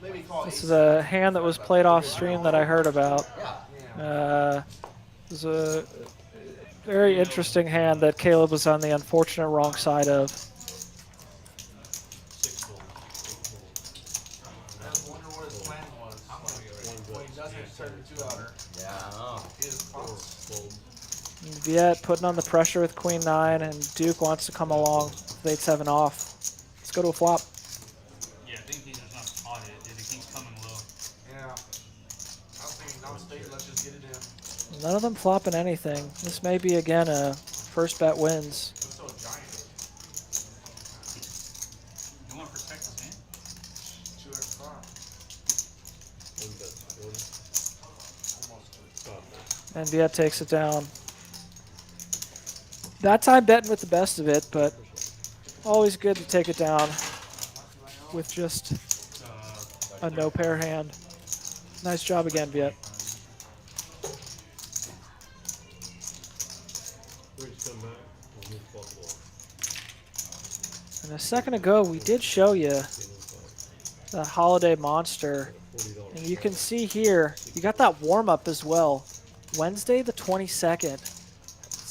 Maybe call this ace. is a hand that was played off stream that I heard about. Yeah. It was a very interesting hand that Caleb was on the unfortunate wrong side of. I just wonder what his plan was. When he doesn't turn the 2-outer. Yeah, I know. He is close. Viet putting on the pressure with Queen 9, and Duke wants to come along with 8-7 off. Let's go to a flop. Yeah, I think he's just not caught it. The king's coming low. Yeah. I was thinking non-state, let's just get it in. None of them flopping anything. This may be, again, a first bet wins. It's so giant. You want to protect his hand? 2x5. Almost. And Viet takes it down. That time betting with the best of it, but always good to take it down with just a no pair hand. Nice job again, Viet. And a second ago, we did show you the holiday monster. And you can see here, you got that warm-up as well. Wednesday the 22nd.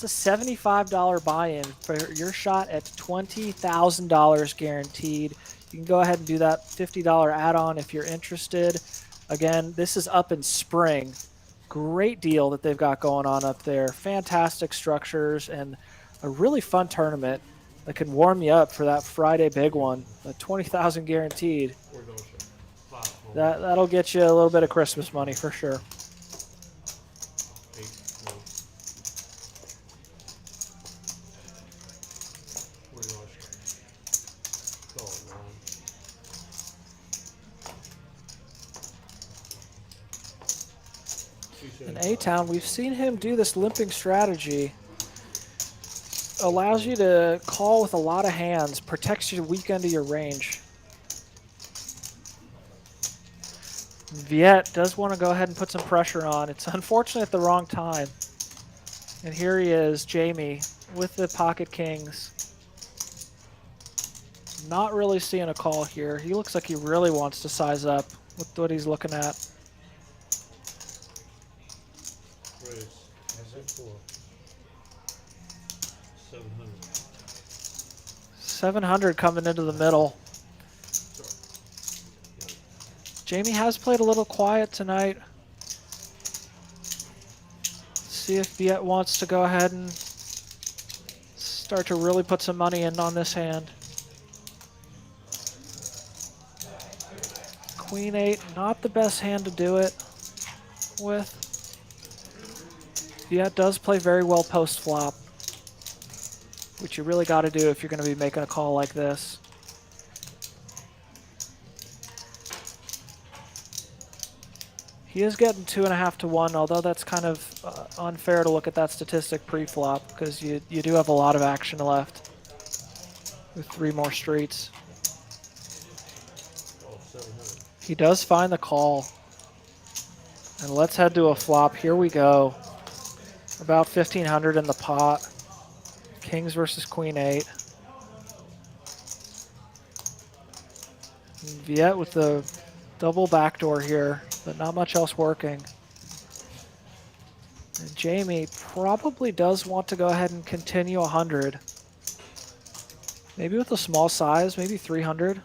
It's a $75 buy-in for your shot at $20,000 guaranteed. You can go ahead and do that $50 add-on if you're interested. Again, this is up in spring. Great deal that they've got going on up there. Fantastic structures and a really fun tournament that can warm you up for that Friday big one. The 20,000 guaranteed. That'll get you a little bit of Christmas money for sure. In A-Town, we've seen him do this limping strategy. Allows you to call with a lot of hands, protects your weak end of your range. Viet does want to go ahead and put some pressure on. It's unfortunate at the wrong time. And here he is, Jamie, with the pocket kings. Not really seeing a call here. He looks like he really wants to size up with what he's looking at. 700 coming into the middle. Jamie has played a little quiet tonight. See if Viet wants to go ahead and start to really put some money in on this hand. Queen 8, not the best hand to do it with. Viet does play very well post flop, which you really got to do if you're going to be making a call like this. He is getting 2.5 to 1, although that's kind of unfair to look at that statistic pre-flop because you do have a lot of action left with 3 more streets. He does find the call. And let's head to a flop. Here we go. About 1,500 in the pot. Kings versus Queen 8. And Viet with the double backdoor here, but not much else working. And Jamie probably does want to go ahead and continue 100. Maybe with a small size, maybe 300.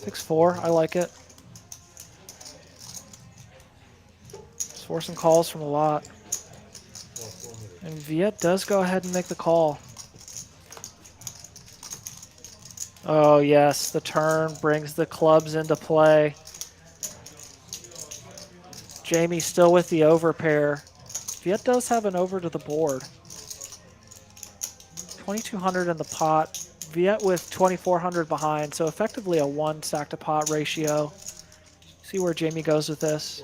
Picks 4, I like it. Just forcing calls from a lot. And Viet does go ahead and make the call. Oh yes, the turn brings the clubs into play. Jamie still with the overpair. Viet does have an over to the board. 2,200 in the pot. Viet with 2,400 behind, so effectively a 1 stack to pot ratio. See where Jamie goes with this.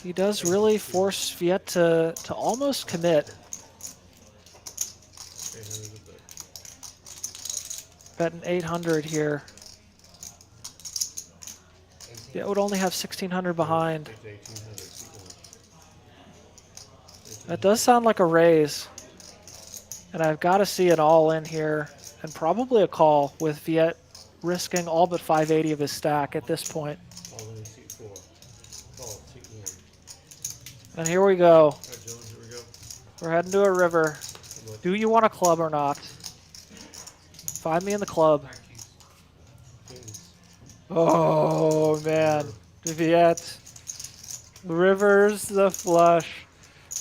He does really force Viet to almost commit. Betting 800 here. Viet would only have 1,600 behind. That does sound like a raise. And I've got to see it all in here. And probably a call with Viet risking all but 580 of his stack at this point. And here we go. We're heading to a river. Do you want a club or not? Find me in the club. Oh, man. Viet. Rivers the flush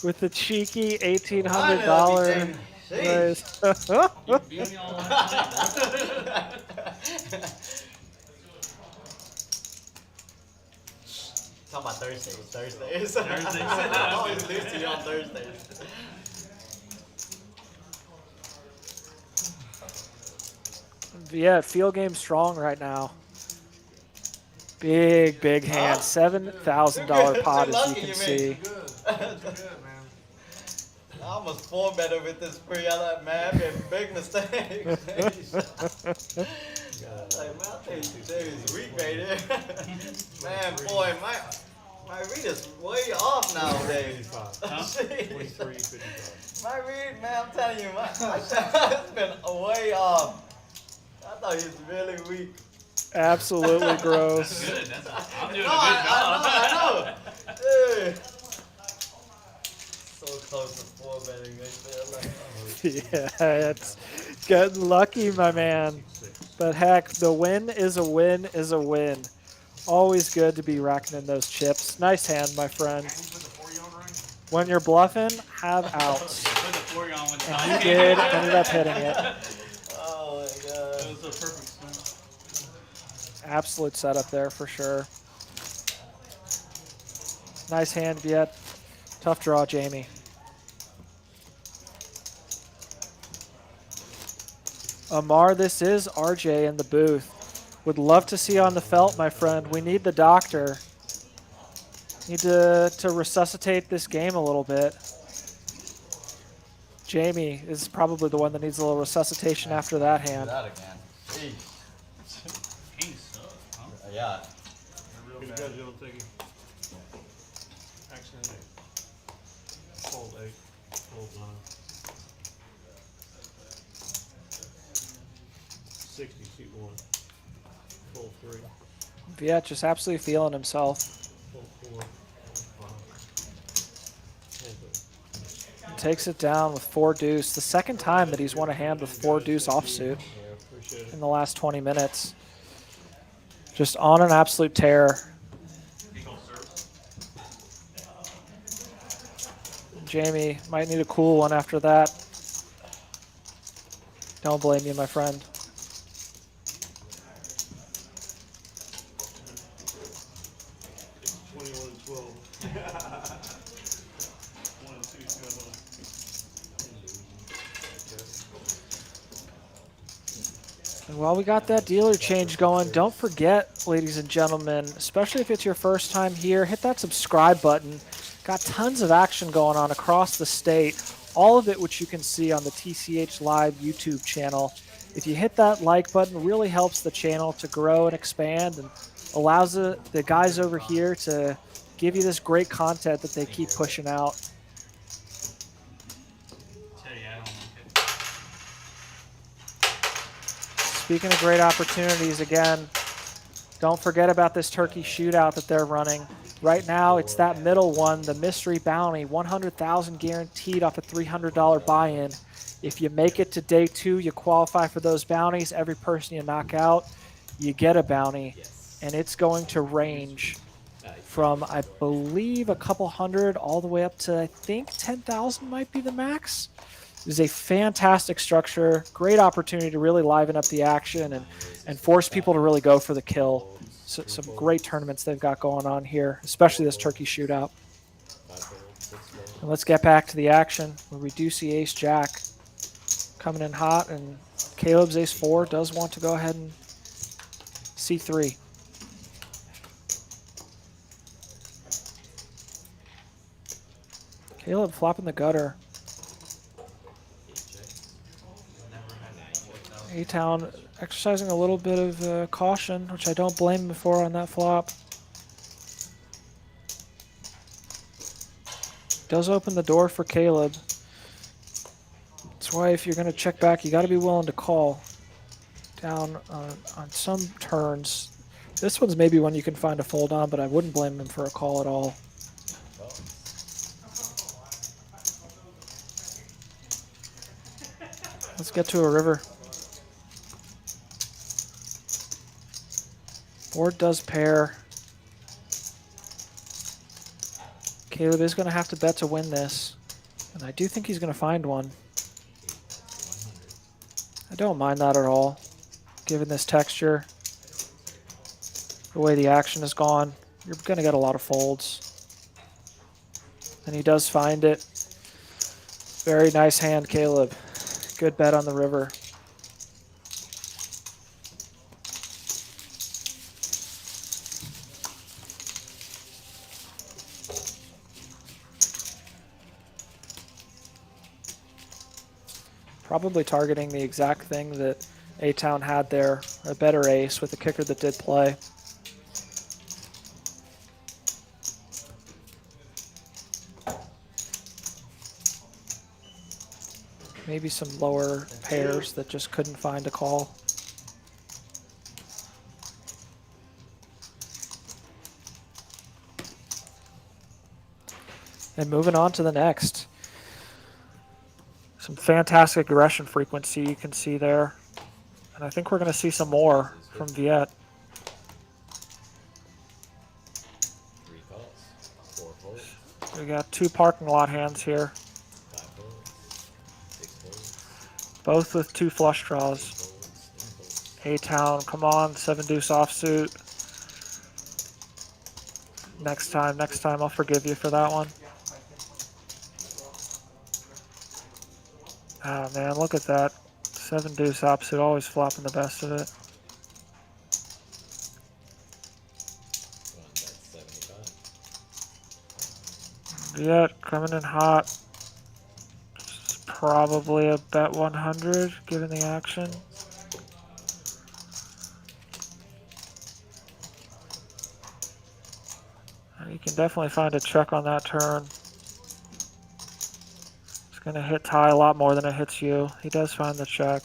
with the cheeky $1,800 raise. You beat me all the time. Talking about Thursdays. I always lose to you on Thursdays. Yeah, field game strong right now. Big, big hand. $7,000 pot, as you Lucky can you see. made. Good. Good, man. I almost 4-betted with this spree. I like, man, I made big mistakes. Like, man, I think today is weak right here. Man, boy, my read is way off nowadays. Jeez. 23, 55. My read, man, I'm telling you, my it's been way off. I thought he was really weak. Absolutely gross. Good. I'm doing a good No, job. I know. Dude. So close to 4-betting right there. Like, Yeah, it's getting lucky, my man. But heck, the win is a win is a win. Always good to be racking in those chips. Nice hand, my friend. And you put the 40 on ring? When you're bluffing, have outs. Put the 40 on with And he did, ended up hitting it. oh my That god. was a perfect swing. Absolute setup there for sure. Nice hand, Viet. Tough draw, Jamie. Amar, this is RJ in the booth. Would love to see you on the felt, my friend. We need the doctor. Need to resuscitate this game a little bit. Jamie is probably the one that needs a little resuscitation after that Do hand. that again. Jeez. King sucks, huh? Yeah. Good guys, you don't take it. Action 8. Fold 8. Fold 9. 60, seat 1. Fold 3. Viet just absolutely feeling himself. Fold 4. Fold 5. Hand up. Takes it down with 4 deuce. The second time that he's won a hand with 4 deuce offsuit Yeah, appreciate it. in the last 20 minutes. Just on an absolute tear. Jamie might need a cool one after that. Don't blame you, my friend. And while we got that dealer change going, don't forget, ladies and gentlemen, especially if it's your first time here, hit that subscribe button. Got tons of action going on across the state, all of it which you can see on the TCH Live YouTube channel. If you hit that like button, it really helps the channel to grow and expand and allows the guys over here to give you this great content that they keep pushing out. Tell you, I don't like it. Speaking of great opportunities, again, don't forget about this turkey shootout that they're running. Right now, it's that middle one, the mystery bounty, $100,000 guaranteed off a $300 buy-in. If you make it to day 2, you qualify for those bounties. Every person you knock out, you get a bounty, and it's going to range from, I believe, a couple hundred all the way up to, I think, 10,000 might be the max. It is a fantastic structure, great opportunity to really liven up the action and force people to really go for the kill. So, some great tournaments they've got going on here, especially this turkey shootout. And let's get back to the action. We reduce the ace-jack coming in hot, and Caleb's ace-4 does want to go ahead and c3. Caleb flopping the gutter. A-Town exercising a little bit of caution, which I don't blame him for on that flop. Does open the door for Caleb. That's why if you're going to check back, you got to be willing to call down on some turns. This one's maybe one you can find a fold on, but I wouldn't blame him for a call at all. Let's get to a river. Board does pair. Caleb is going to have to bet to win this, and I do think he's going to find one. I don't mind that at all, given this texture. The way the action has gone, you're going to get a lot of folds. And he does find it. Very nice hand, Caleb. Good bet on the river. Probably targeting the exact thing that A-Town had there, a better ace with a kicker that did play. Maybe some lower pairs that just couldn't find a call. And moving on to the next. Some fantastic aggression frequency you can see there. And I think we're going to see some more from Viet. 3 calls, 4 folds, We got 2 parking lot hands here, 5 folds, 6 folds, both with 2 flush draws. 8 folds, 10 folds. A-Town, come on, 7 deuce offsuit. Next time, I'll forgive you for that one. Oh man, look at that. 7 deuce offsuit, always flopping the best of it. One, that's 75. Viet coming in hot. This is probably a bet 100 given the action. You can definitely find a check on that turn. It's going to hit Ty a lot more than it hits you. He does find the check.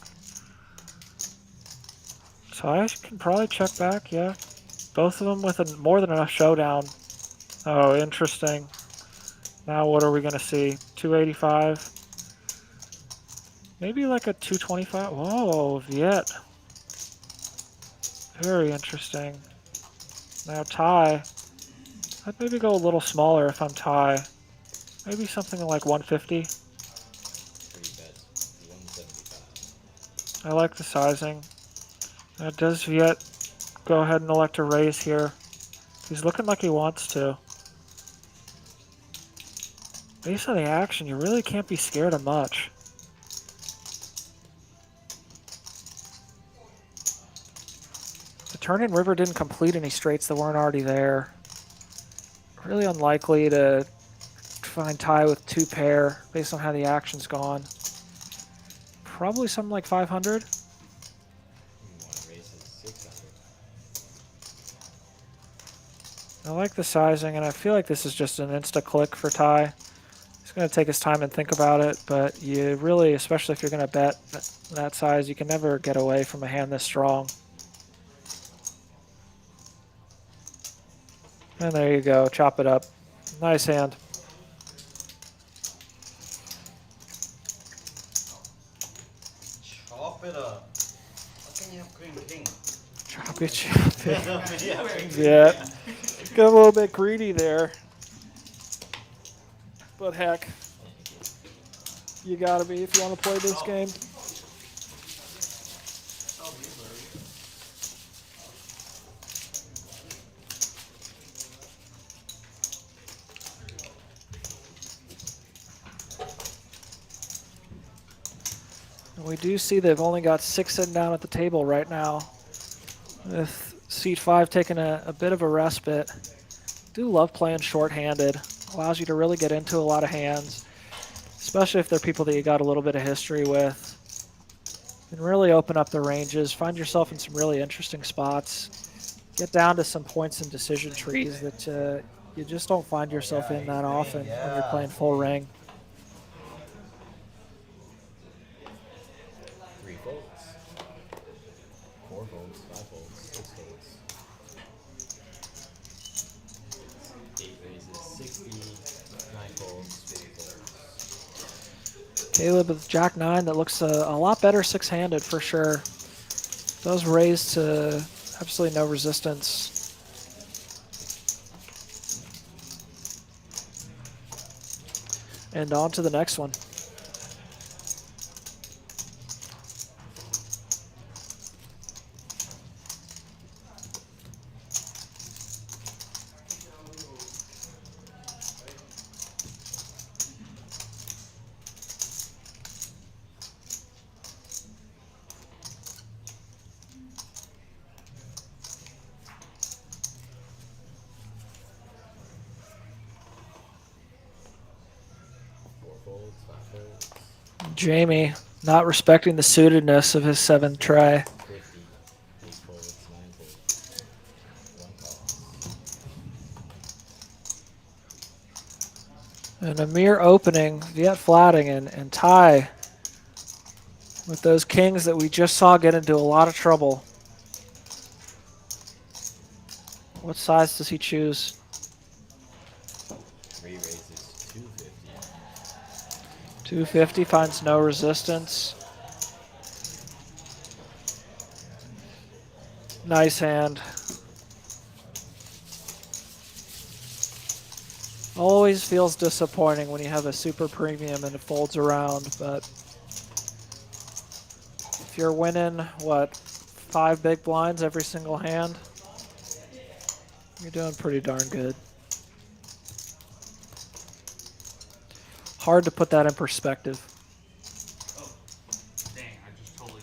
So I can probably check back, yeah. Both of them with more than enough showdown. Oh, interesting. Now what are we going to see? 285? Maybe like a 225? Whoa, Viet. Very interesting. Now Ty. I'd maybe go a little smaller if I'm Ty. Maybe something like 150. 3 bets, 175. I like the sizing. Now does Viet go ahead and elect a raise here? He's looking like he wants to. Based on the action, you really can't be scared of much. The turn-in river didn't complete any straights that weren't already there. Really unlikely to find Ty with 2 pair based on how the action's gone. Probably something like 500. You want to raise it 600. I like the sizing, and I feel like this is just an insta-click for Ty. He's going to take his time and think about it, but you really, especially if you're going to bet that size, you can never get away from a hand this strong. And there you go, chop it up. Nice hand. Chop it up. How can you have queen king? Chop it, chop it. Yeah, queen king. Yeah, got a little bit greedy there. But heck, you gotta be if you want to play this game. We do see they've only got 6 sitting down at the table right now, with seat 5 taking a bit of a respite. Do love playing short-handed. Allows you to really get into a lot of hands, especially if they're people that you got a little bit of history with. And really open up the ranges, find yourself in some really interesting spots. Get down to some points and decision trees that you just don't find yourself in that often when you're playing full ring. 3 folds, 4 folds, 5 folds, 6 folds. 8 raises 60, 9 folds, 4 folds. Caleb with Jack-9 that looks a lot better six-handed for sure. Does raise to absolutely no resistance. And on to the next one. Jamie, Not respecting the suitedness of his 7th try. 50. 8 folds, 9 folds. 1 call. And Amir opening, Viet flatting, and Ty with those kings that we just saw get into a lot of trouble. What size does he choose? 3 raises 250. 250 finds no resistance. Nice hand. Always feels disappointing when you have a super premium and it folds around, but if you're winning, what, 5 big blinds every single hand, you're doing pretty darn good. Hard to put that in perspective. Oh, dang! I just totally.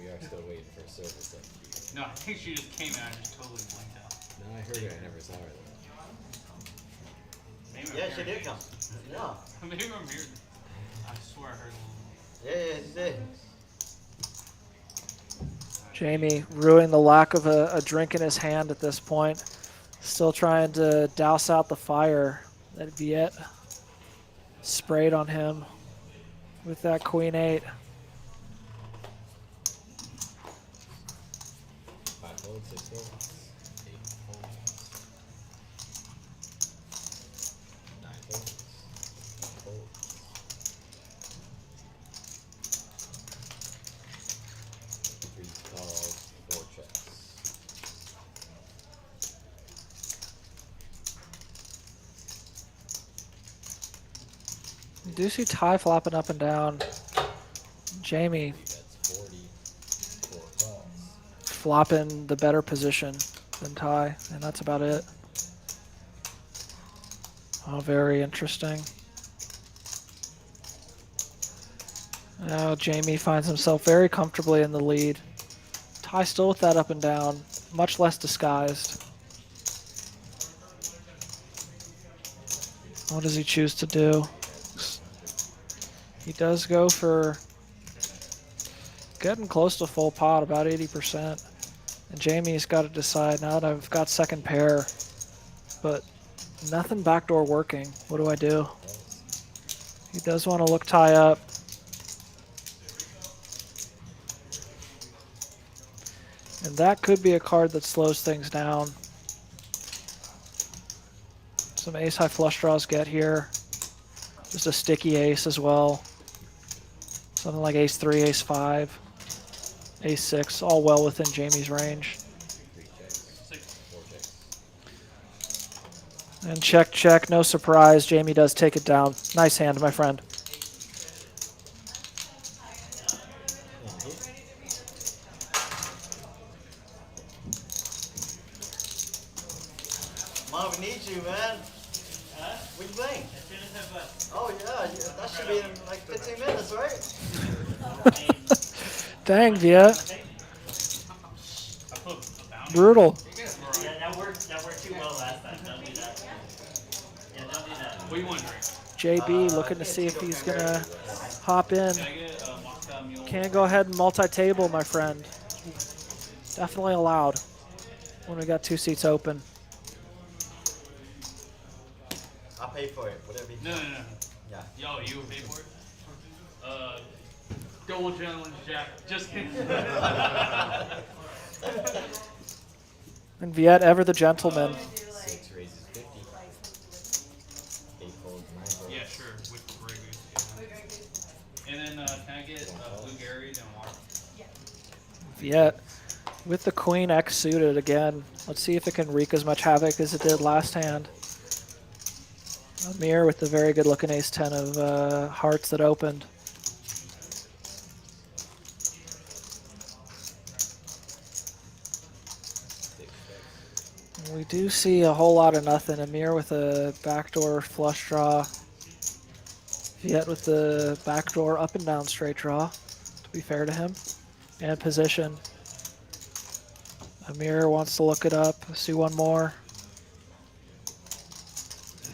We are still waiting for service up here. No, I think she just came and I just totally blanked out. No, I heard her. I never saw her though. Maybe I'm Yeah, she hearing did come. Yeah. Maybe I'm weird. I swear I heard a little. Yeah, she did. Jamie ruining the lack of a drink in his hand at this point. Still trying to douse out the fire that Viet sprayed on him with that queen 8. 5 folds, 6 folds. 8 folds. 9 folds. 1 fold. Three calls, 4 checks. You do see Ty flopping up and down. Jamie That's 40. 4 calls. flopping the better position than Ty, and that's about it. Oh, very interesting. Now Jamie finds himself very comfortably in the lead. Ty still with that up and down, much less disguised. What does he choose to do? He does go for getting close to full pot, about 80%. And Jamie's got to decide, now that I've got second pair, but nothing backdoor working, what do I do? He does want to look Ty up. And that could be a card that slows things down. Some ace-high flush draws get here. Just a sticky ace as well. Something like ace-3, ace-5, ace-6, all well within Jamie's range. 3 checks. 4 checks. And check, check, no surprise. Jamie does take it down. Nice hand, my friend. Mom, we need you, man. Huh? What you playing? As soon as I put. Oh yeah, that should be in like 15 minutes, right? Dang, Via. I put a bounty. Brutal. Yeah, that worked too well last time. Don't do that. Yeah, don't do that. What do you want to drink? JB looking to see if he's going to hop in. Can I get a Moscow Mule? Can go ahead and multi-table, my friend. Definitely allowed when we got 2 seats open. I'll pay for it, whatever you No. Yeah. Yo, you would pay for it? Double gentleman's jack. Just kidding. And Viet, ever the gentleman. 6 raises 50. 8 folds, 9 folds. Yeah, sure. With the Grey Goose. Yeah. And then, can I get Blue Gary and water? Viet with the queen X suited again. Let's see if it can wreak as much havoc as it did last hand. Amir with the very good looking ace-10 of hearts that opened. We do see a whole lot of nothing. Amir with a backdoor flush draw. Viet with the backdoor up and down straight draw, to be fair to him. And position. Amir wants to look it up, see one more.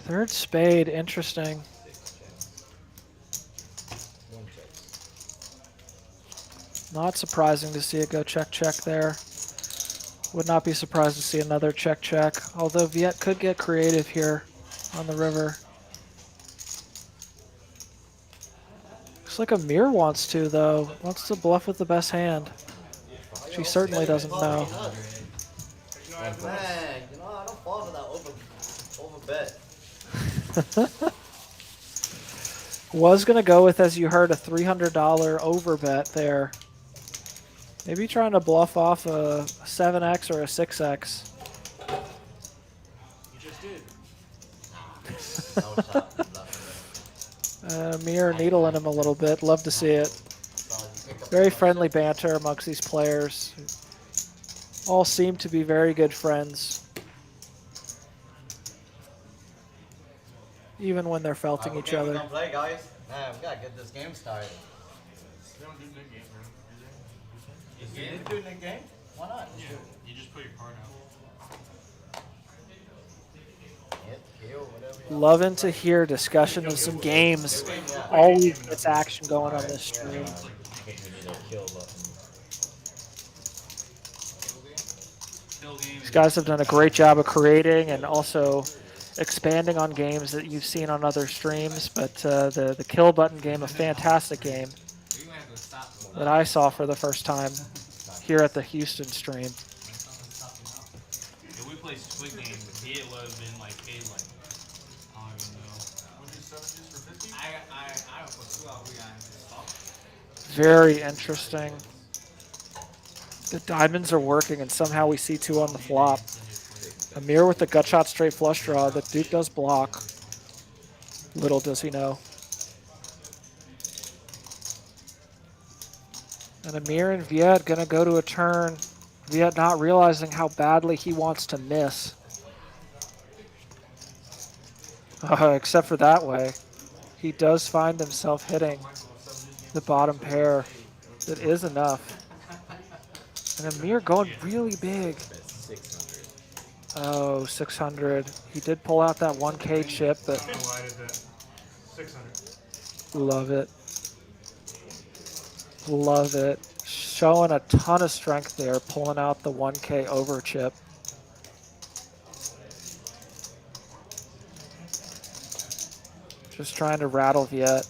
Third spade, interesting. 1 check. Not surprising to see it go check there. Would not be surprised to see another check. Although Viet could get creative here on the river. Looks like Amir wants to, though. Wants to bluff with the best hand. She certainly doesn't know. Man, you know, I don't fall for that over bet. Was going to go with, as you heard, a $300 over bet there. Maybe trying to bluff off a 7x or a 6x. You just did. Amir needling him a little bit. Love to see it. Very friendly banter amongst these players. All seem to be very good friends. Even when they're felting each other. We're gonna play, guys. Man, we gotta get this game started. They don't do good games, man. You didn't do the game? Why not? Yeah, you just put your card out. Hit, kill, whatever you Loving to hear discussion of some games. Always gets action going on this stream. We need a kill button. These guys have done a great job of creating and also expanding on games that you've seen on other streams. But the kill button game, a fantastic game that I saw for the first time here at the Houston stream. If we played Squid Game, it would have been like paid like, I don't even know. Would you 7 juice for 50? I don't put 2 out. We got Very interesting. The diamonds are working, and somehow we see 2 on the flop. Amir with the gut shot straight flush draw. The Duke does block. Little does he know. And Amir and Viet gonna go to a turn. Viet not realizing how badly he wants to miss. Except for that way. He does find himself hitting the bottom pair. That is enough. And Amir going really big. 600. Oh, 600. He did pull out that 1K chip, but Why did that? 600. love it. Love it. Showing a ton of strength there, pulling out the 1K over chip. Just trying to rattle Viet.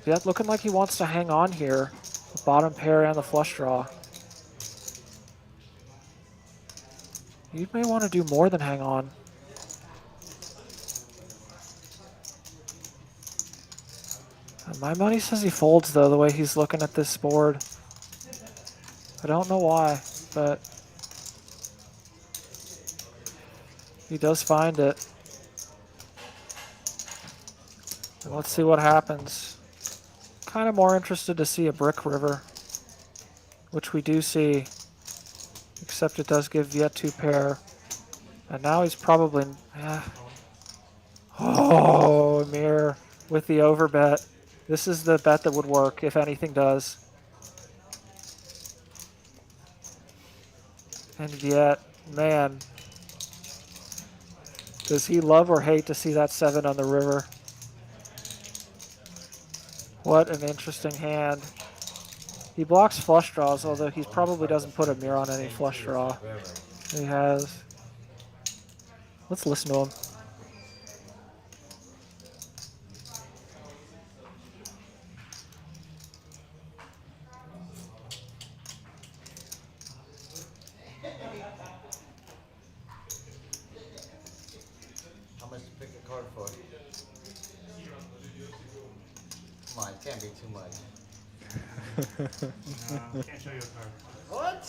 Viet looking like he wants to hang on here. The bottom pair and the flush draw. You may want to do more than hang on. My money says he folds, though, the way he's looking at this board. I don't know why, but he does find it. And let's see what happens. Kind of more interested to see a brick river, which we do see, except it does give Viet 2 pair. And now he's probably... Oh, Amir with the overbet. This is the bet that would work, if anything does. And Viet, man, does he love or hate to see that 7 on the river? What an interesting hand. He blocks flush draws, although he probably doesn't put Amir on any flush draw. He has. Let's listen to him. How much to pick a card for? Come on, it can't be too much. Can't show you a card. What?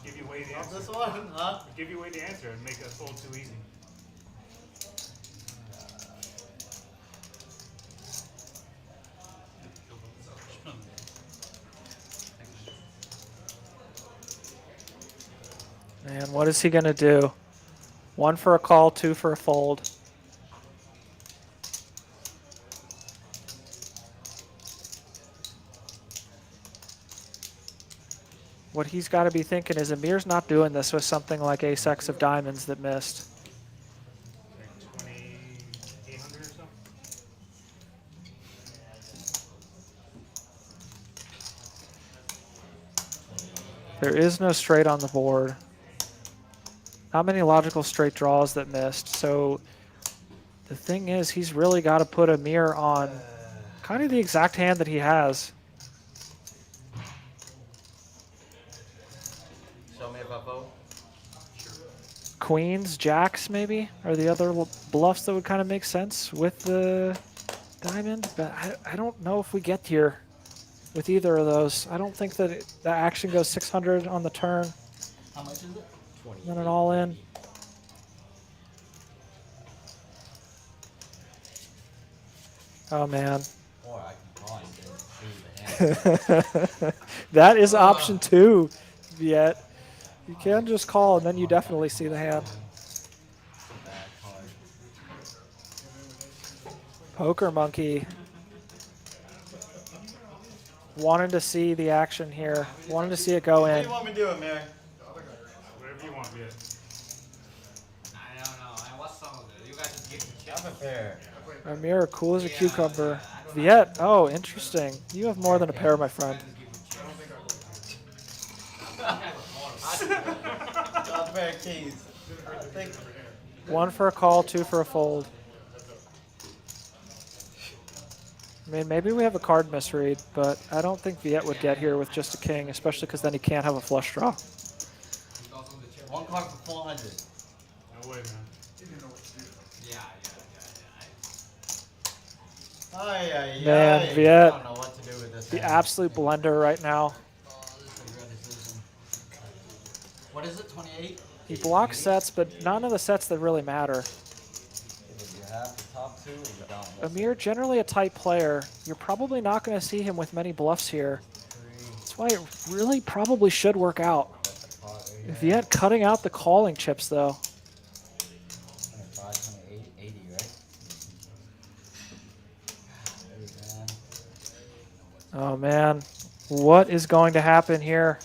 Give you away the Not answer. this one, huh? Give you away the answer and make it fold too easy. And what is he going to do? 1 for a call, 2 for a fold. What he's got to be thinking is Amir's not doing this with something like ace-x of diamonds that missed. Like 2,800 or something? There is no straight on the board. Not many logical straight draws that missed. So the thing is, he's really got to put Amir on kind of the exact hand that he has. Show me a bubble. Queens, jacks, maybe, are the other bluffs that would kind of make sense with the diamond. But I don't know if we get here with either of those. I don't think that the action goes 600 on the turn. How much is it? 20. Then an all in. Oh man. Or I can call and see the hand. That is option 2 yet. You can just call and then you definitely see the hand. Bad card. Poker monkey. Wanted to see the action here. Wanted to see it go What do in. you want me to do, Amir? Whatever you want, Viet. I don't know. I watched some of it. You guys just give me I'm prepared. Amir, cool as a cucumber. Viet, oh, interesting. You have more than a pair, my friend. Got a pair of keys. I think 1 for a call, 2 for a fold. I mean, maybe we have a card misread, but I don't think Viet would get here with just a king, especially because then he can't have a flush draw. 1 card for 400. No way, man. Ay, ay, Man, ay. Viet, I don't know what to do with this the hand. absolute blender right now. What is it? 28? He blocks sets, but none of the sets that really matter. Either you have the top 2 or you don't. Amir, generally a tight player. You're probably not going to see him with many bluffs here. That's why it really probably should work out. Viet cutting out the calling chips, though. 25, 28, 80, right? Oh, man. What is going to happen here?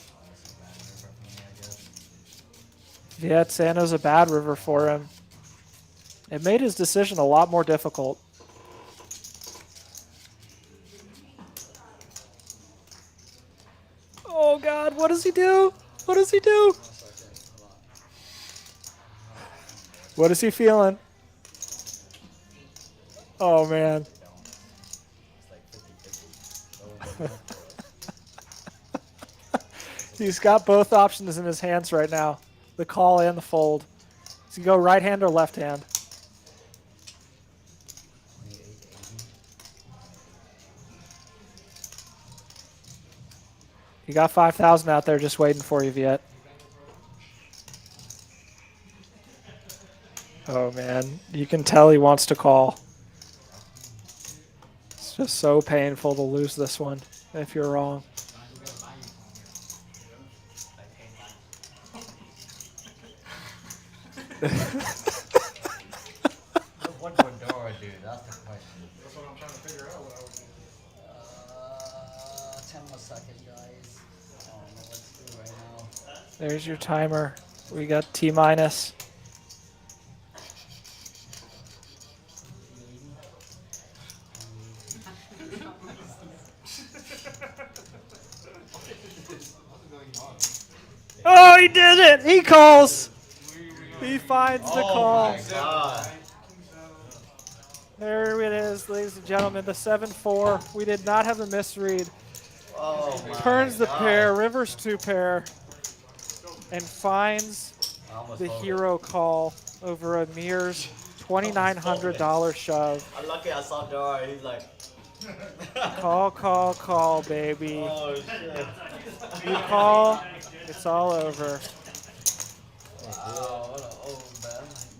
Viet Sano's a bad river for him. It made his decision a lot more difficult. Oh, God. What does he do? What does he do? What is he feeling? Oh, man. He's got both options in his hands right now. The call and the fold. Does he go right hand or left hand? You got 5,000 out there just waiting for you, Viet. Oh, man. You can tell he wants to call. It's just so painful to lose this one if you're wrong. What would Dora do? That's the question. That's what I'm trying to figure out what I would do. 10 more seconds, guys. I don't know what to do right now. There's your timer. We got T minus. Oh, he did it! He calls! He finds the call. My God. There it is, ladies and gentlemen, the 7-4. We did not have a misread. Oh my Turns the God. pair, rivers 2 pair, and finds I almost the folded. hero call over Amir's $2,900 shove. I'm lucky I saw Dora. He's like, Call, call, call, baby. oh shit. You call, it's all over. Wow, what an old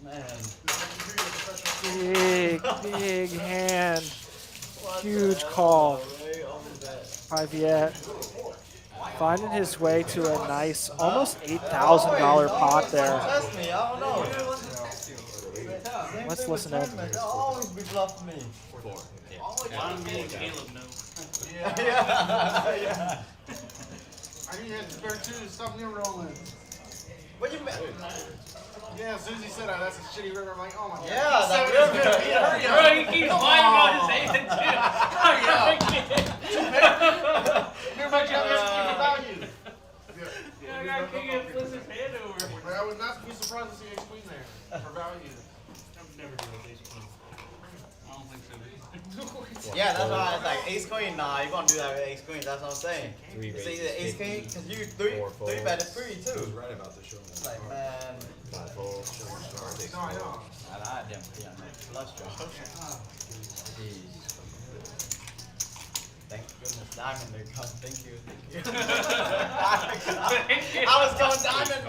man. Big, big hand. What Huge the hell? call Way over that. by Viet. Finding his way to a nice, almost $8,000 pot there. Test me, I don't know. Let's listen in. They'll always be bluffing me. John, me, and Caleb know. Yeah. I need to hit the pair 2 to stop me rolling. What you mean? Yeah, as soon as he said that, that's a shitty river. I'm like, oh my god. Yeah, that Seven river, is yeah. good. Bro, he keeps lying about his hand, too. You're much younger than value. not be surprised to see ace queen there for value. I've never do with ace queen. I don't think so. Yeah, that's why I was like ace queen. Nah, you gonna do that with ace queen? That's what I'm saying. Three You see raises, the ace 50, queen, cause you three four bet it folds. free He was too. right about the showdown. Like man, 5 folds. No, I know. I didn't yeah, flush draw. Jeez. Thank goodness diamond did come. Thank you. I was going diamond.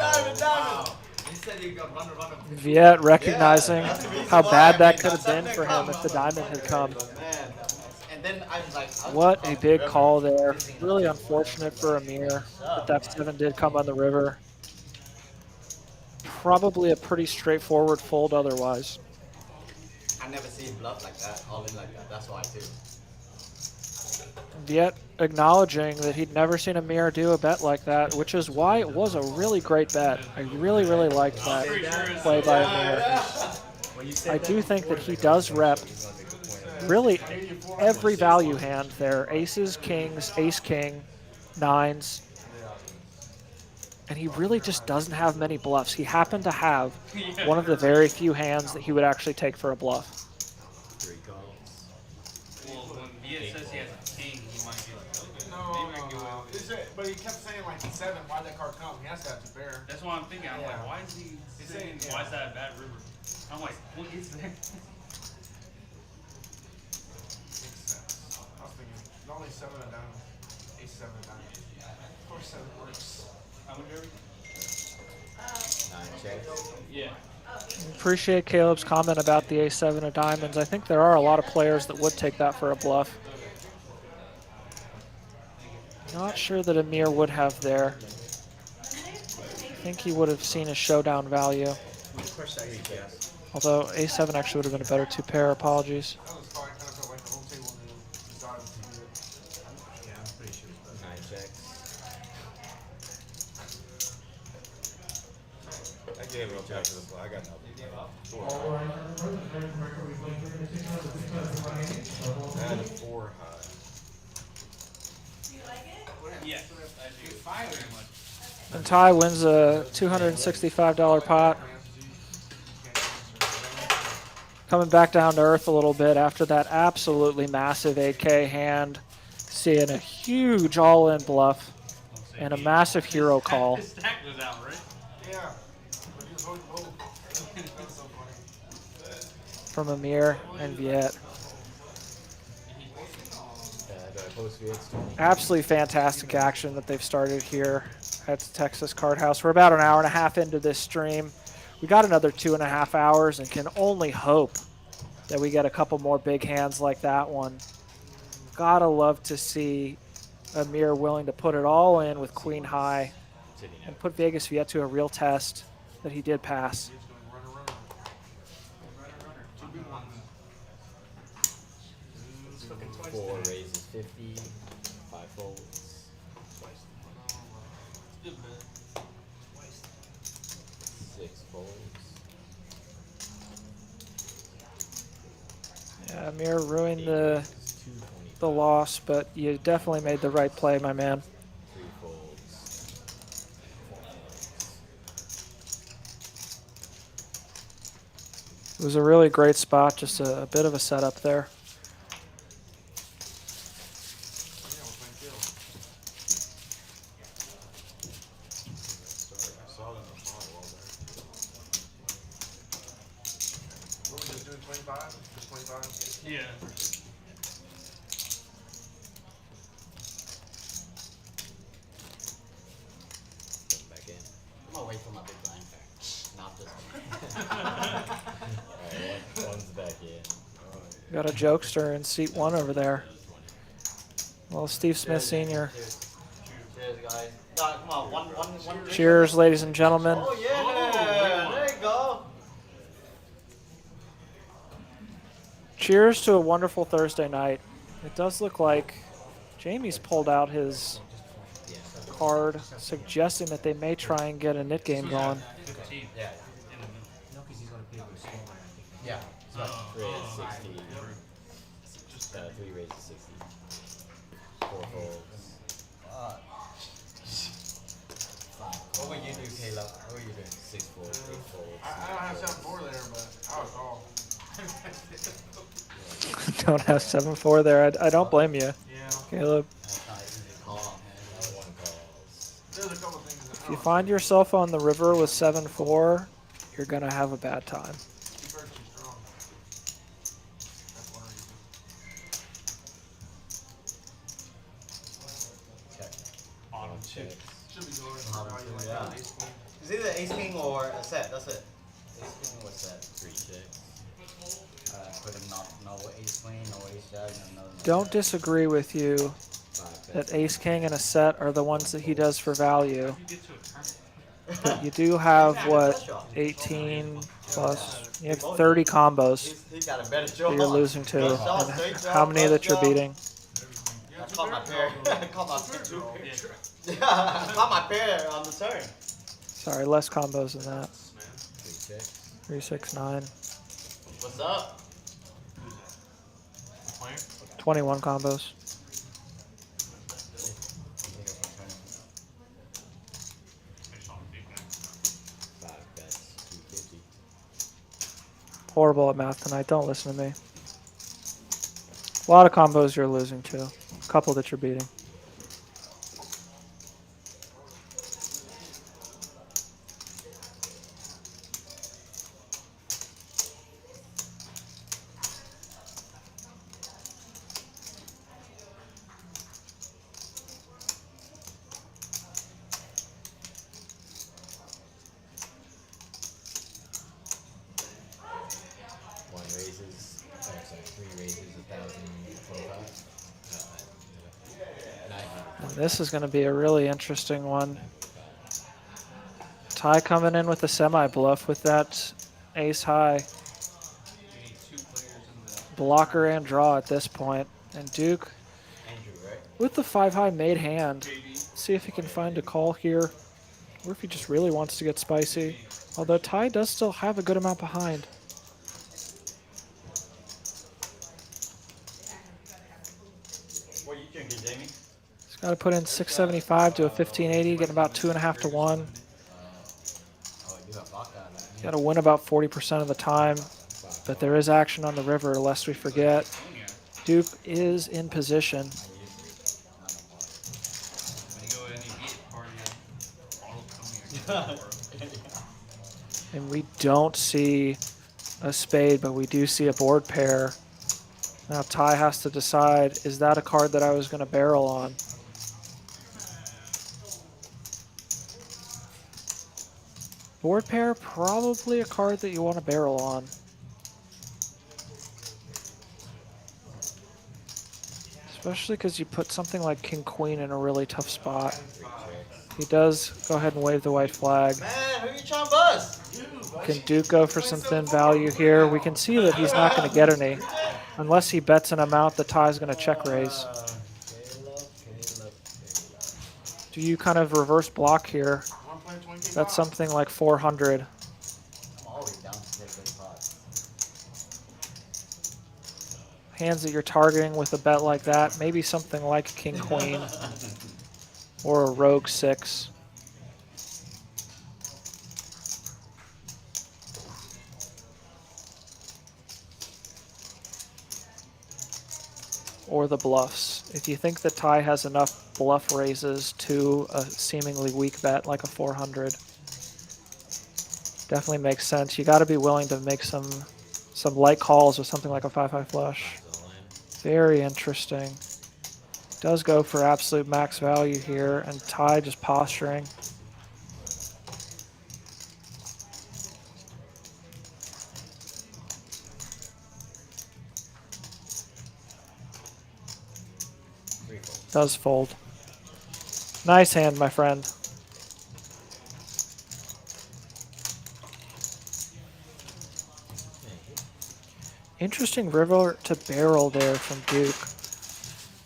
He said you got run. Viet recognizing Yeah, that's the reason how why bad I that mean, could have that's been the for him if the comment. diamond had come. Man, and then I was like, What a big call there. Really unfortunate for Amir that that 7 did come on the river. Probably a pretty straightforward fold otherwise. I never see him bluff like that, all in like that. That's why too. Yet acknowledging that he'd never seen Amir do a bet like that, which is why it was a really great bet. I really, really liked that play by Amir. I do think that he does rep really every value hand there. Aces, kings, ace, king, nines. And he really just doesn't have many bluffs. He happened to have one of the very few hands that he would actually take for a bluff. 3 calls. Well, when Viet says he has a king, he might be like, okay, No, maybe I can go with Is it, but he kept saying like 7. Why'd that card come? He has to have 2 pair. That's what I'm thinking. I'm like, why is he saying, saying, why is that a bad river? I'm like, what is that? Makes sense. I was thinking not only 7 and down, ace 7 and down. Of course 7 works. How much are we? 9 checks. Yeah. Appreciate Caleb's comment about the ace-7 of diamonds. I think there are a lot of players that would take that for a bluff. Not sure that Amir would have there. I think he would have seen a showdown value. Although ace-7 actually would have been a better 2-pair. Apologies. That was fine. Kind of felt like the whole table knew. Decided to do it. Yeah, I'm pretty sure. 9 checks. I gave it up back to the play. I got nothing. I had a 4 high. Yeah, I do. Fire very much. And Ty wins a $265 pot. Coming back down to earth a little bit after that absolutely massive 8K hand. Seeing a huge all-in bluff and a massive hero call His stack was out, right? Yeah. But he was holding both. That's so funny. from Amir and Viet. Post Viet's 20. Absolutely fantastic action that they've started here at the Texas Card House. We're about an hour and a half into this stream. We got another 2.5 hours and can only hope that we get a couple more big hands like that one. Gotta love to see Amir willing to put it all in with queen high and put Vegas Viet to a real test that he did pass. 4 raises 50, 5 folds. 6 folds. Yeah, Amir ruined the loss, but you definitely made the right play, my man. 3 folds. 4 folds. It was a really great spot, just a bit of a setup there. Yeah. Back in. I'm gonna wait for my big blind pair. Not this one. Alright, one's back in. Got a jokester in seat 1 over there. Well, Steve Smith Sr. Cheers, guys. Come on, one drink. Cheers, ladies and gentlemen. Oh yeah, there you go. Cheers to a wonderful Thursday night. It does look like Jamie's pulled out his card, suggesting that they may try and get a knit game going. 15. Yeah. In the middle. No, because he's going to pay with small man, I think. Yeah. Raise 60. 3 raises 60. 4 folds. 5 What would you do, Caleb? What would you do? 6 folds, 8 folds. I don't have 7-4 there, but I would call. Don't have 7-4 there. I don't blame you, Yeah. Caleb. That's not easy to call, man. 1 calls. There's a couple things that If you find yourself on the river with 7-4, you're gonna have a bad time. Keep her too strong. That's one reason. Check. Bottom two. Checks. Should be going Bottom for value two, like yeah. that. Ace queen. It's either ace king or a set. That's it. Ace king or set. 3 checks. Put him no ace queen, no ace jack, no nothing. Don't disagree with you 5 that bets. ace king and a set are the ones that he does for value. You get to a turn. But you do have what, 18 plus? You have 30 combos He got a better draw. that you're losing to. Good shot, And straight draw, how many flush that you're draw. beating? I caught my pair. I caught my pair. Yeah. Yeah, I caught my pair on the turn. Sorry, less combos than that. 3 checks. 3, 6, 9. What's up? Player? 21 combos. Finish on big guy. 5 bets. 250. Horrible at math tonight. Don't listen to me. A lot of combos you're losing to. A couple that you're beating. One raises. Oh, sorry. 3 raises 1,025. 900. And this is going to be a really interesting one. Ty coming in with a semi-bluff with that ace high. You need 2 players in the. Blocker and draw at this point. And Duke Andrew, right? with the 5-high made hand. See if he can find a call here. Or if he just really wants to get spicy. Although Ty does still have a good amount behind. What are you drinking, Jamie? He's got to put in 675 to a 1580, getting about 2.5 to 1. Oh, you got vodka on that. Got to win about 40% of the time. But there is action on the river, lest we forget. Duke is in position. When you go and you beat it, party, all of Tony. And we don't see a spade, but we do see a board pair. Now Ty has to decide, is that a card that I was going to barrel on? Board pair, probably a card that you want to barrel on. Especially because you put something like King Queen in a really tough spot. He does go ahead and wave the white flag. Man, who you trying to buzz? Can Duke go for some thin value here? We can see that he's not going to get any. Unless he bets an amount that Ty's going to check raise. Do you kind of reverse block here? I'm playing 20K That's pop. something like 400. I'm always down to take big pots. Hands that you're targeting with a bet like that, maybe something like King Queen or a Rogue 6. Or the bluffs. If you think that Ty has enough bluff raises to a seemingly weak bet like a 400, definitely makes sense. You got to be willing to make some light calls with something like a 5-high flush. Very interesting. Does go for absolute max value here, and Ty just posturing. Does fold. Nice hand, my friend. Interesting river to barrel there from Duke.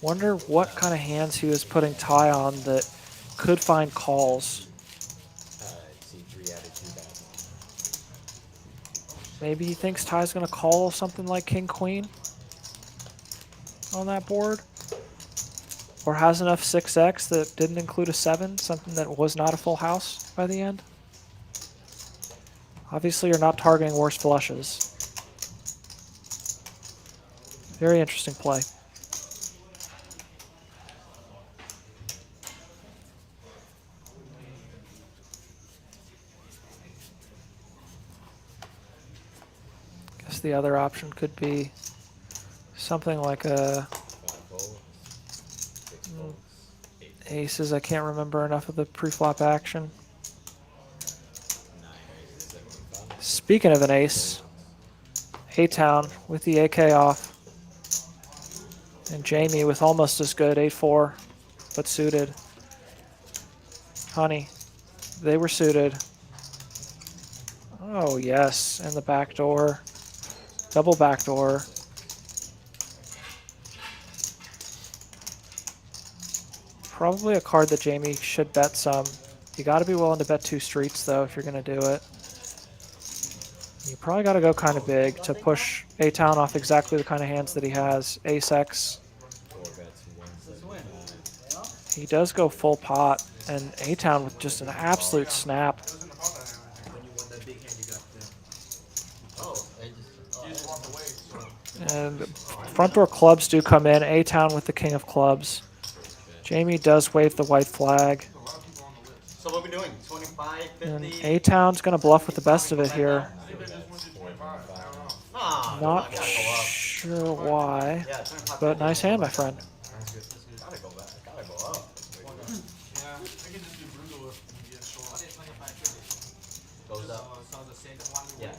Wonder what kind of hands he was putting Ty on that could find calls. See 3 out of 2,000. Maybe he thinks Ty's going to call something like King Queen on that board. or has enough 6x that didn't include a 7, something that was not a full house by the end. Obviously, you're not targeting worse flushes. Very interesting play. Guess the other option could be something like a aces. I can't remember enough of the pre-flop action. Speaking of an ace, A-Town with the AK off. And Jamie with almost as good, 8-4, but suited. Honey, they were suited. Oh, yes, and the back door. Double back door. Probably a card that Jamie should bet some. You got to be willing to bet 2 streets, though, if you're going to do it. You probably got to go kind of big to push A-Town off exactly the kind of hands that he has. Ace-X. He does go full pot, and A-Town with just an absolute snap. And front door clubs do come in. A-Town with the king of clubs. Jamie does wave the white flag. So what are we doing? 25, 50? And A-Town's going to bluff with the best of it here. Not sure why, but nice hand, my friend. Gotta go back. Gotta go up. Yeah, I can just do brutal if you get short. Goes up. Yeah,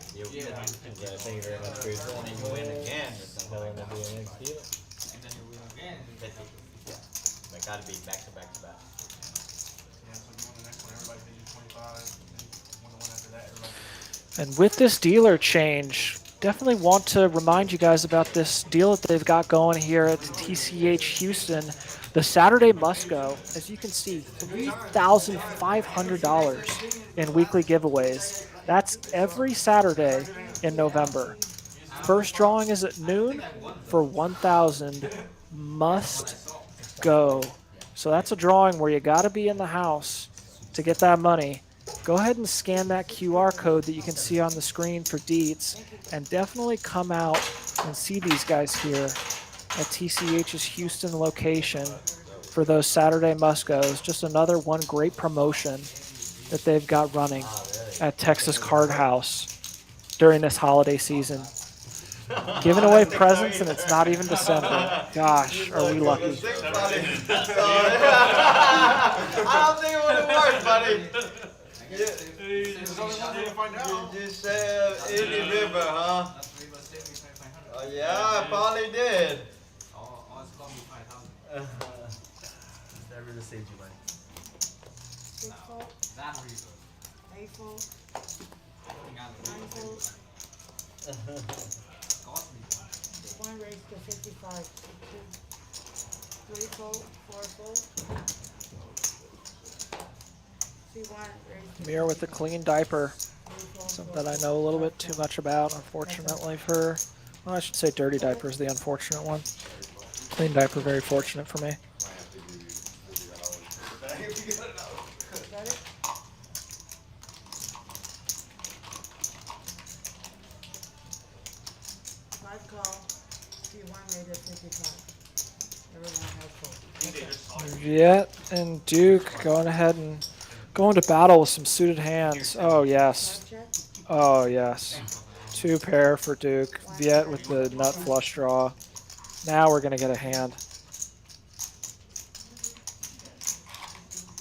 thank you very much, Bruce. And then you win again or something like that. And then you win again. 50. Yeah. But gotta be back to back to back. Yeah, so if you win the next one, everybody pays you 25. And then win the one after that, everybody. And with this dealer change, definitely want to remind you guys about this deal that they've got going here at TCH Houston. The Saturday must-go, as you can see, $3,500 in weekly giveaways. That's every Saturday in November. First drawing is at noon for 1,000 must go. So that's a drawing where you got to be in the house to get that money. Go ahead and scan that QR code that you can see on the screen for deets, and definitely come out and see these guys here at TCH's Houston location for those Saturday must-goes. Just another one great promotion that they've got running at Texas Card House during this holiday season. Giving away presents, and it's not even December. Gosh, are we lucky. I don't think it would have worked, buddy. You said Indian River, huh? Oh, yeah, probably did. It's gonna be 5,000. That really saved you money. That river. Cost me. One raised to 55. 3 fold, 4 fold. C1 raised to Amir with the clean diaper. Something that I know a little bit too much about, unfortunately for, well, I should say dirty diaper is the unfortunate one. Clean diaper, very fortunate for me. Got it? Five call. C1 raised to 55. Everyone has fold. Viet and Duke going ahead and going to battle with some suited hands. Oh, yes. Check. Oh, yes. 2 pair for Duke. Viet with the nut flush draw. Now we're going to get a hand.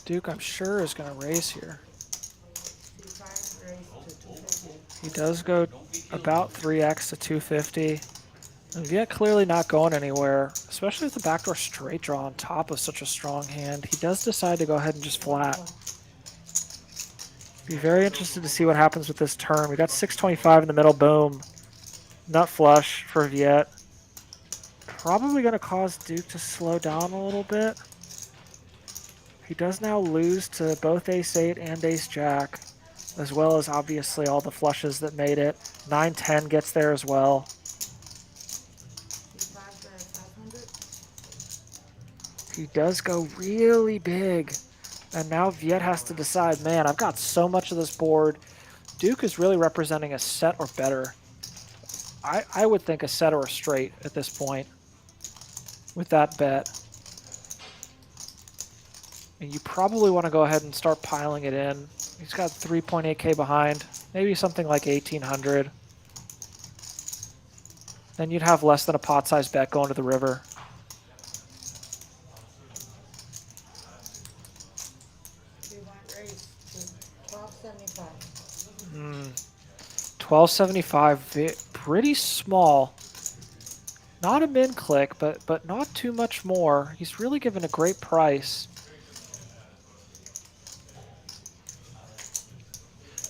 Duke, I'm sure, is going to raise here. C5 raised to 250. He does go about 3x to 250. And Viet clearly not going anywhere, especially with the backdoor straight draw on top of such a strong hand. He does decide to go ahead and just flat. Be very interested to see what happens with this turn. We got 625 in the middle, boom. Nut flush for Viet. Probably going to cause Duke to slow down a little bit. He does now lose to both ace-8 and ace-jack, as well as obviously all the flushes that made it. 9-10 gets there as well. C5 500. He He does go really big. And now Viet has to decide, man, I've got so much of this board. Duke is really representing a set or better. I would think a set or a straight at this point with that bet. And you probably want to go ahead and start piling it in. He's got 3.8K behind, maybe something like 1,800. Then you'd have less than a pot size bet going to the river. We want raise to 1275. 1275, pretty small. Not a min click, but not too much more. He's really given a great price.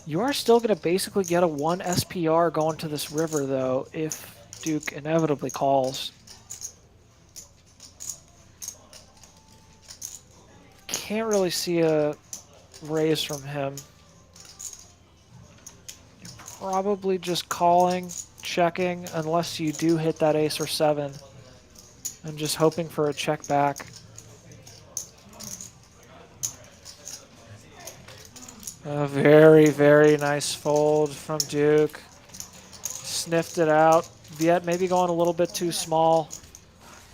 You are still going to basically get a 1 SPR going to this river, though, if Duke inevitably calls. Can't really see a raise from him. You're probably just calling, checking, unless you do hit that ace or 7. And just hoping for a check back. A very, very nice fold from Duke. Sniffed it out. Viet maybe going a little bit too small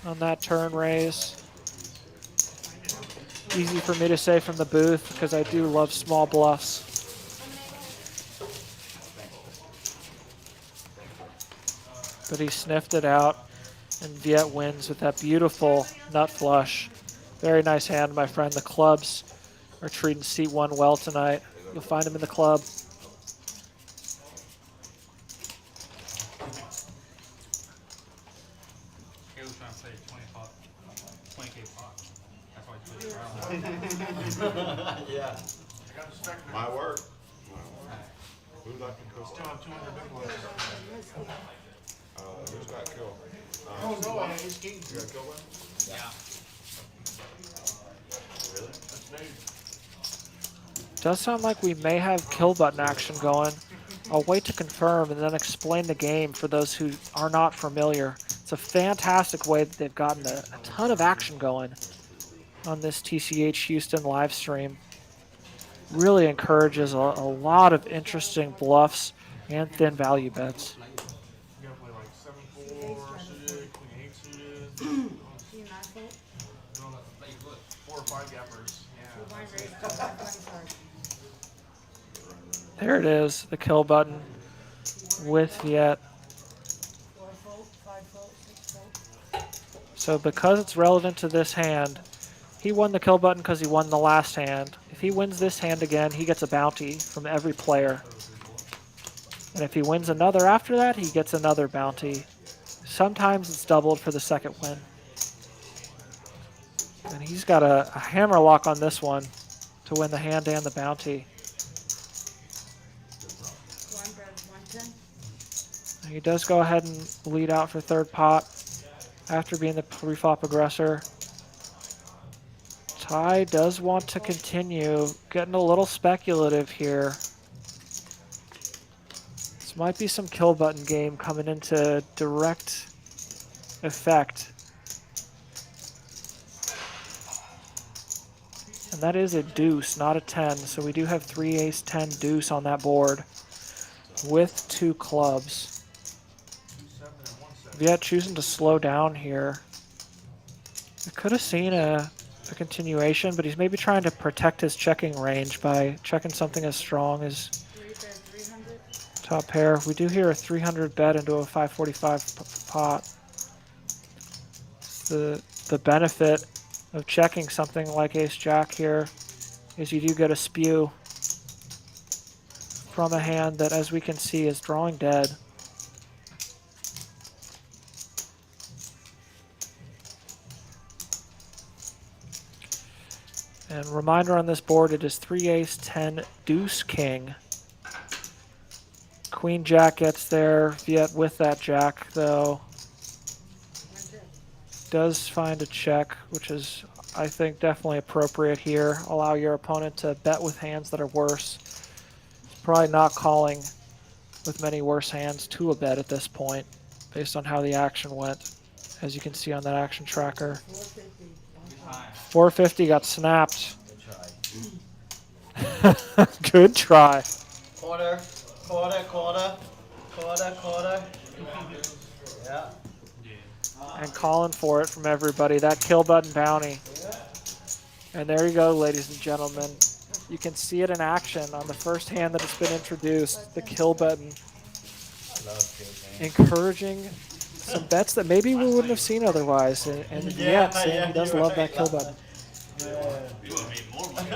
on that turn raise. Easy for me to say from the booth because I do love small bluffs. But he sniffed it out, and Viet wins with that beautiful nut flush. Very nice hand, my friend. The clubs are treating seat 1 well tonight. You'll find him in the club. He was trying to say 20K pot. That's why he put it around. Yeah. I got the spec. My work. Who's got kill? Still have 200 big ones. Who's got kill? Oh, no, I hate king. You got kill one? Yeah. Really? That's big. Does sound like we may have kill button action going. I'll wait to confirm and then explain the game for those who are not familiar. It's a fantastic way that they've gotten a ton of action going on this TCH Houston live stream. Really encourages a lot of interesting bluffs and thin value bets. You gotta play like 7-4 suited, queen 8 suited. See a 9 fold? No, like 4 or 5 gappers. We Yeah. want raise to 125. There it is, the kill button with Viet. 4 fold, 5 fold, 6 fold. So because it's relevant to this hand, he won the kill button because he won the last hand. If he wins this hand again, he gets a bounty from every player. And if he wins another after that, he gets another bounty. Sometimes it's doubled for the second win. And he's got a hammer lock on this one to win the hand and the bounty. 1 bet 110. And he does go ahead and lead out for third pot after being the pre-flop aggressor. Ty does want to continue, getting a little speculative here. This might be some kill button game coming into direct effect. And that is a deuce, not a 10, so we do have 3 ace 10 deuce on that board with 2 clubs. 2-7 and 1-7. Viet choosing to slow down here. I could have seen a continuation, but he's maybe trying to protect his checking range by checking something as strong as 3 bet 300. top pair. We do hear a 300 bet into a 545 pot. The benefit of checking something like ace jack here is you do get a spew from a hand that, as we can see, is drawing dead. And reminder on this board, it is 3 ace 10 deuce king. Queen jack gets there, Viet with that jack though. Does find a check, which is, I think, definitely appropriate here. Allow your opponent to bet with hands that are worse. He's probably not calling with many worse hands to a bet at this point, based on how the action went, as you can see on that action tracker. 450. 450 got snapped. Good try. Good try. Quarter, quarter, quarter, quarter, quarter. Yeah. And calling for it from everybody. That kill button bounty. And there you go, ladies and gentlemen. You can see it in action on the first hand that it's been introduced. The kill button. I love kill games. Encouraging some bets that maybe we wouldn't have seen otherwise. And yet, Sam, he does you're love right, that kill Lana. button. You would have made more money.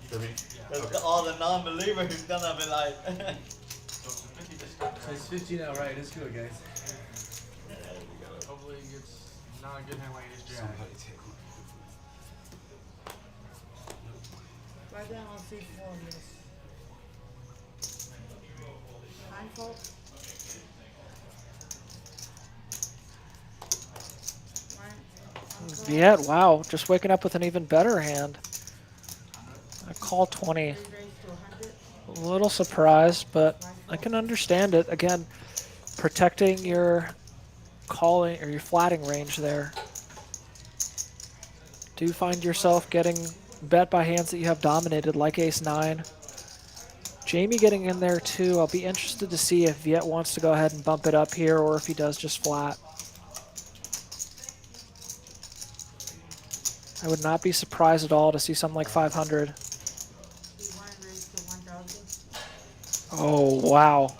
For me? That's all the non-believers who's gonna be like. So it's 50 now, right? Let's go, guys. Hopefully he gets not a good hand like ace jack. Right down on C4, yes. Nine fold. Right. Yet, wow, just waking up with an even better hand. I call 20. Three raised to 100. A little surprised, but I can understand it. Again, protecting your calling or your flatting range there. Do you find yourself getting bet by hands that you have dominated, like ace-9? Jamie getting in there too. I'll be interested to see if Viet wants to go ahead and bump it up here or if he does just flat. I would not be surprised at all to see something like 500. C1 raised to 1,000. Oh, wow.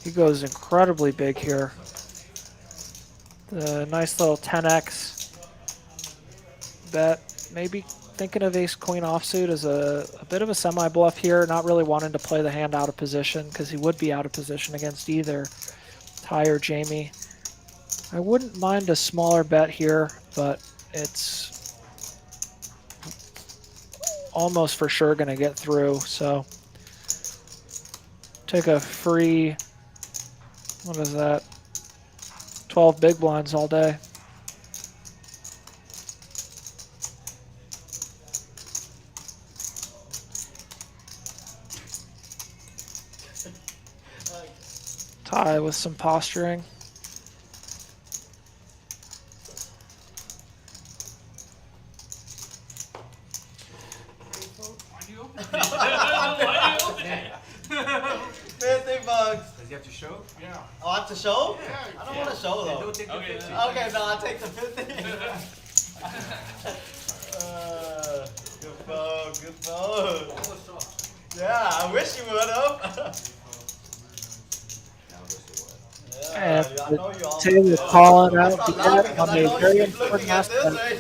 He goes incredibly big here. The nice little 10x bet. Maybe thinking of ace-queen offsuit as a bit of a semi-bluff here, not really wanting to play the hand out of position because he would be out of position against either Ty or Jamie. I wouldn't mind a smaller bet here, but it's almost for sure going to get through, so take a free, what is that, 12 big blinds all day. Ty with some posturing. Why do you open it? 50 bucks. Does he have to show? Yeah. Oh, I have to show? Yeah. I don't want to show though. Don't take the Okay. 50. Okay, no, I'll take the 50. Good phone, good phone. Yeah, I wish you would have. And I know you all. Taylor calling out I'm to laughing get 'cause on I a know very you keep looking important at this aspect right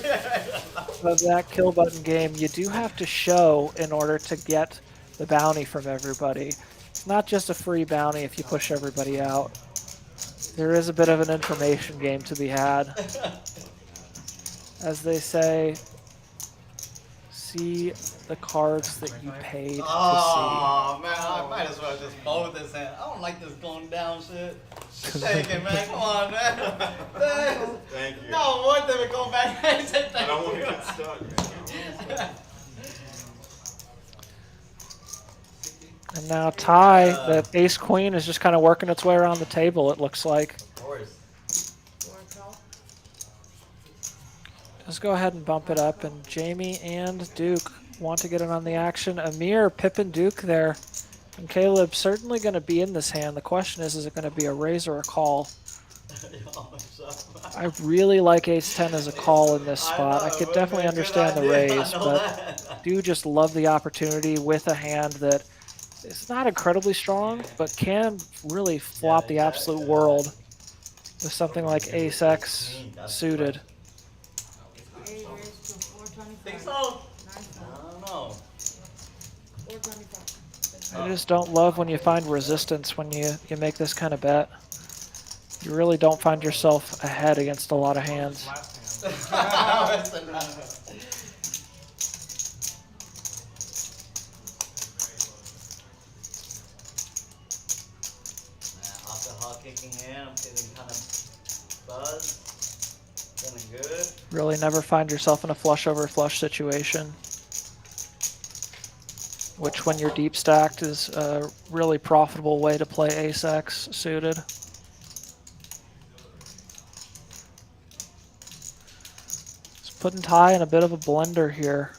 here. of that kill button game. You do have to show in order to get the bounty from everybody. It's not just a free bounty if you push everybody out. There is a bit of an information game to be had. As they say, see the cards that you paid to see. Oh man, I might as well just fold this hand. I don't like this going down shit. Take it, man. Come on, man. Thank you. No, what did we go back and say thank I don't want you? to get stuck. And now Ty, the ace queen is just kind of working its way around the table, it looks like. Of course. Let's go ahead and bump it up. And Jamie and Duke want to get in on the action. Amir, Pip, and Duke there. And Caleb certainly going to be in this hand. The question is it going to be a raise or a call? I really like ace-10 as a call in this spot. I could definitely understand the raise, but do just love the opportunity with a hand that is not incredibly strong, but can really flop the absolute world with something like ace-X suited. A raised to 425. Think so? Nice I one. don't know. 425. I just don't love when you find resistance when you make this kind of bet. You really don't find yourself ahead against a lot of hands. After hard kicking hand, I'm feeling kind of buzzed. Feeling good. Really never find yourself in a flush over flush situation, which when you're deep stacked is a really profitable way to play ace-X suited. Putting Ty in a bit of a blender here.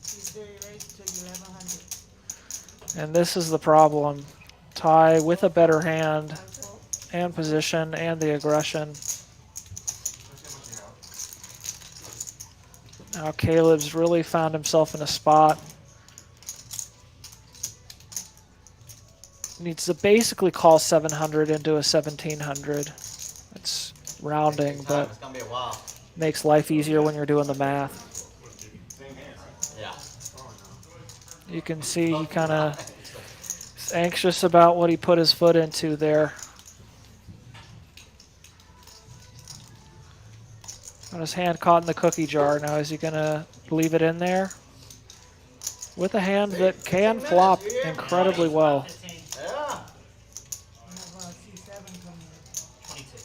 He's raised to 1100. And this is the problem. Ty with a better hand and position and the aggression. Now Caleb's really found himself in a spot. Needs to basically call 700 into a 1700. It's rounding, but It's gonna be a while. makes life easier when you're doing the math. Yeah. You can see he kind of is anxious about what he put his foot into there. Got his hand caught in the cookie jar. Now is he gonna leave it in there? With a hand that can flop incredibly well. Yeah. We have C7 coming in. 22.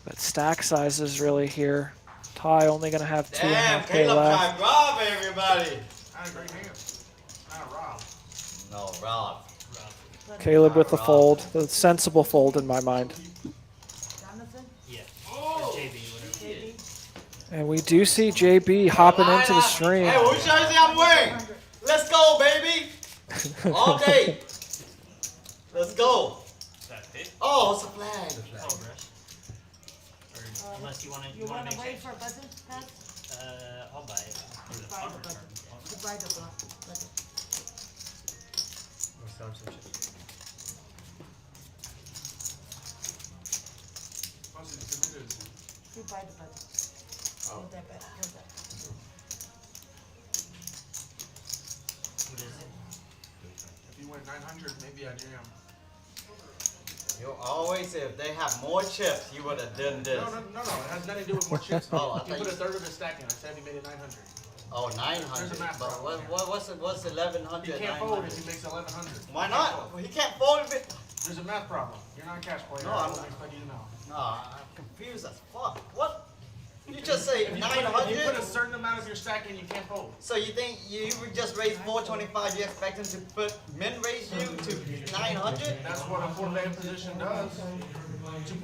But stack size is really here. Ty only gonna have Damn, 2.5K Caleb left. tried rob everybody. Not a great hand. Not a rob. No, rob. Caleb with the fold, the sensible fold in my mind. Jonathan? Yeah. Or JB, whatever. JB? And we do see JB hopping into the stream. Hey, whose jersey I'm wearing? Let's go, baby. All day. Let's go. Is that it? Oh, it's a flag. Oh, brush. Or unless you want to, You want make to wait change. for a button pass? I'll buy it. For the Buy fun the return. button. You buy the button. Plus it's committed. You buy the button. Hold that back. Hold that. What is it? If you went 900, maybe I jam. You always say if they have more chips, you would have done this. No. It has nothing to do with more chips. Oh, I You thought put a you- third of the stack in. I said he made it 900. Oh, 900. There's a math But problem what's 1100? He can't fold if he makes 1100. Why not? He can't fold if it. There's a math problem. You're not a cash player. No, I I'm don't not. expect you to know. No, I'm confused as fuck. What? You just say If you put 900? a certain amount of your stack in, you can't fold. So you think you would just raise 425? You expect him to put min raise you to 900? That's what a 4-man position does. 2.2,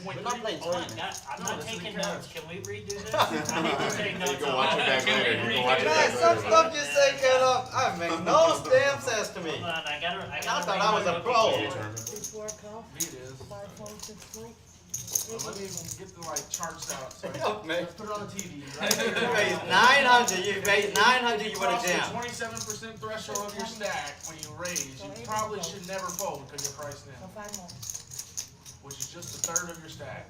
We're not 2.3. playing Hold on, tournament. I'm No, not this is taking cash. notes. Can we redo this? I need to take notes. You can watch it back later. You can watch it Man, back some later. stuff you say, Caleb, I make no damn sense to me. Hold on, I gotta I read thought I was my a rookie pro. card. 4 call. Me it is. 5 fold, 6 fold. Let me get the charts out. So Oh, man. let's put it on the TV. You Right here. raised 900. You raised 900. You would have Cross the jammed. 27% threshold of your stack when you raise. You probably should never fold because you're priced So in, 5 more. which is just a third of your stack.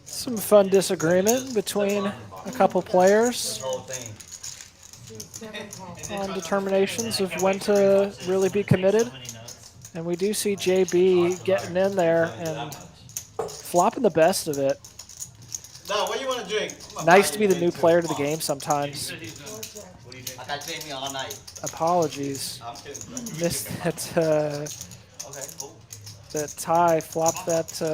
Some fun disagreement between a couple players Whole thing. 7 call. on determinations of when to really be committed. So many notes. And we do see JB getting in there and flopping the best of it. No, what do you want to drink? Nice to be the new player to the game sometimes. I got Jamie all night. Apologies. I'm kidding. Missed that, Okay, cool. that Ty flopped that 3 You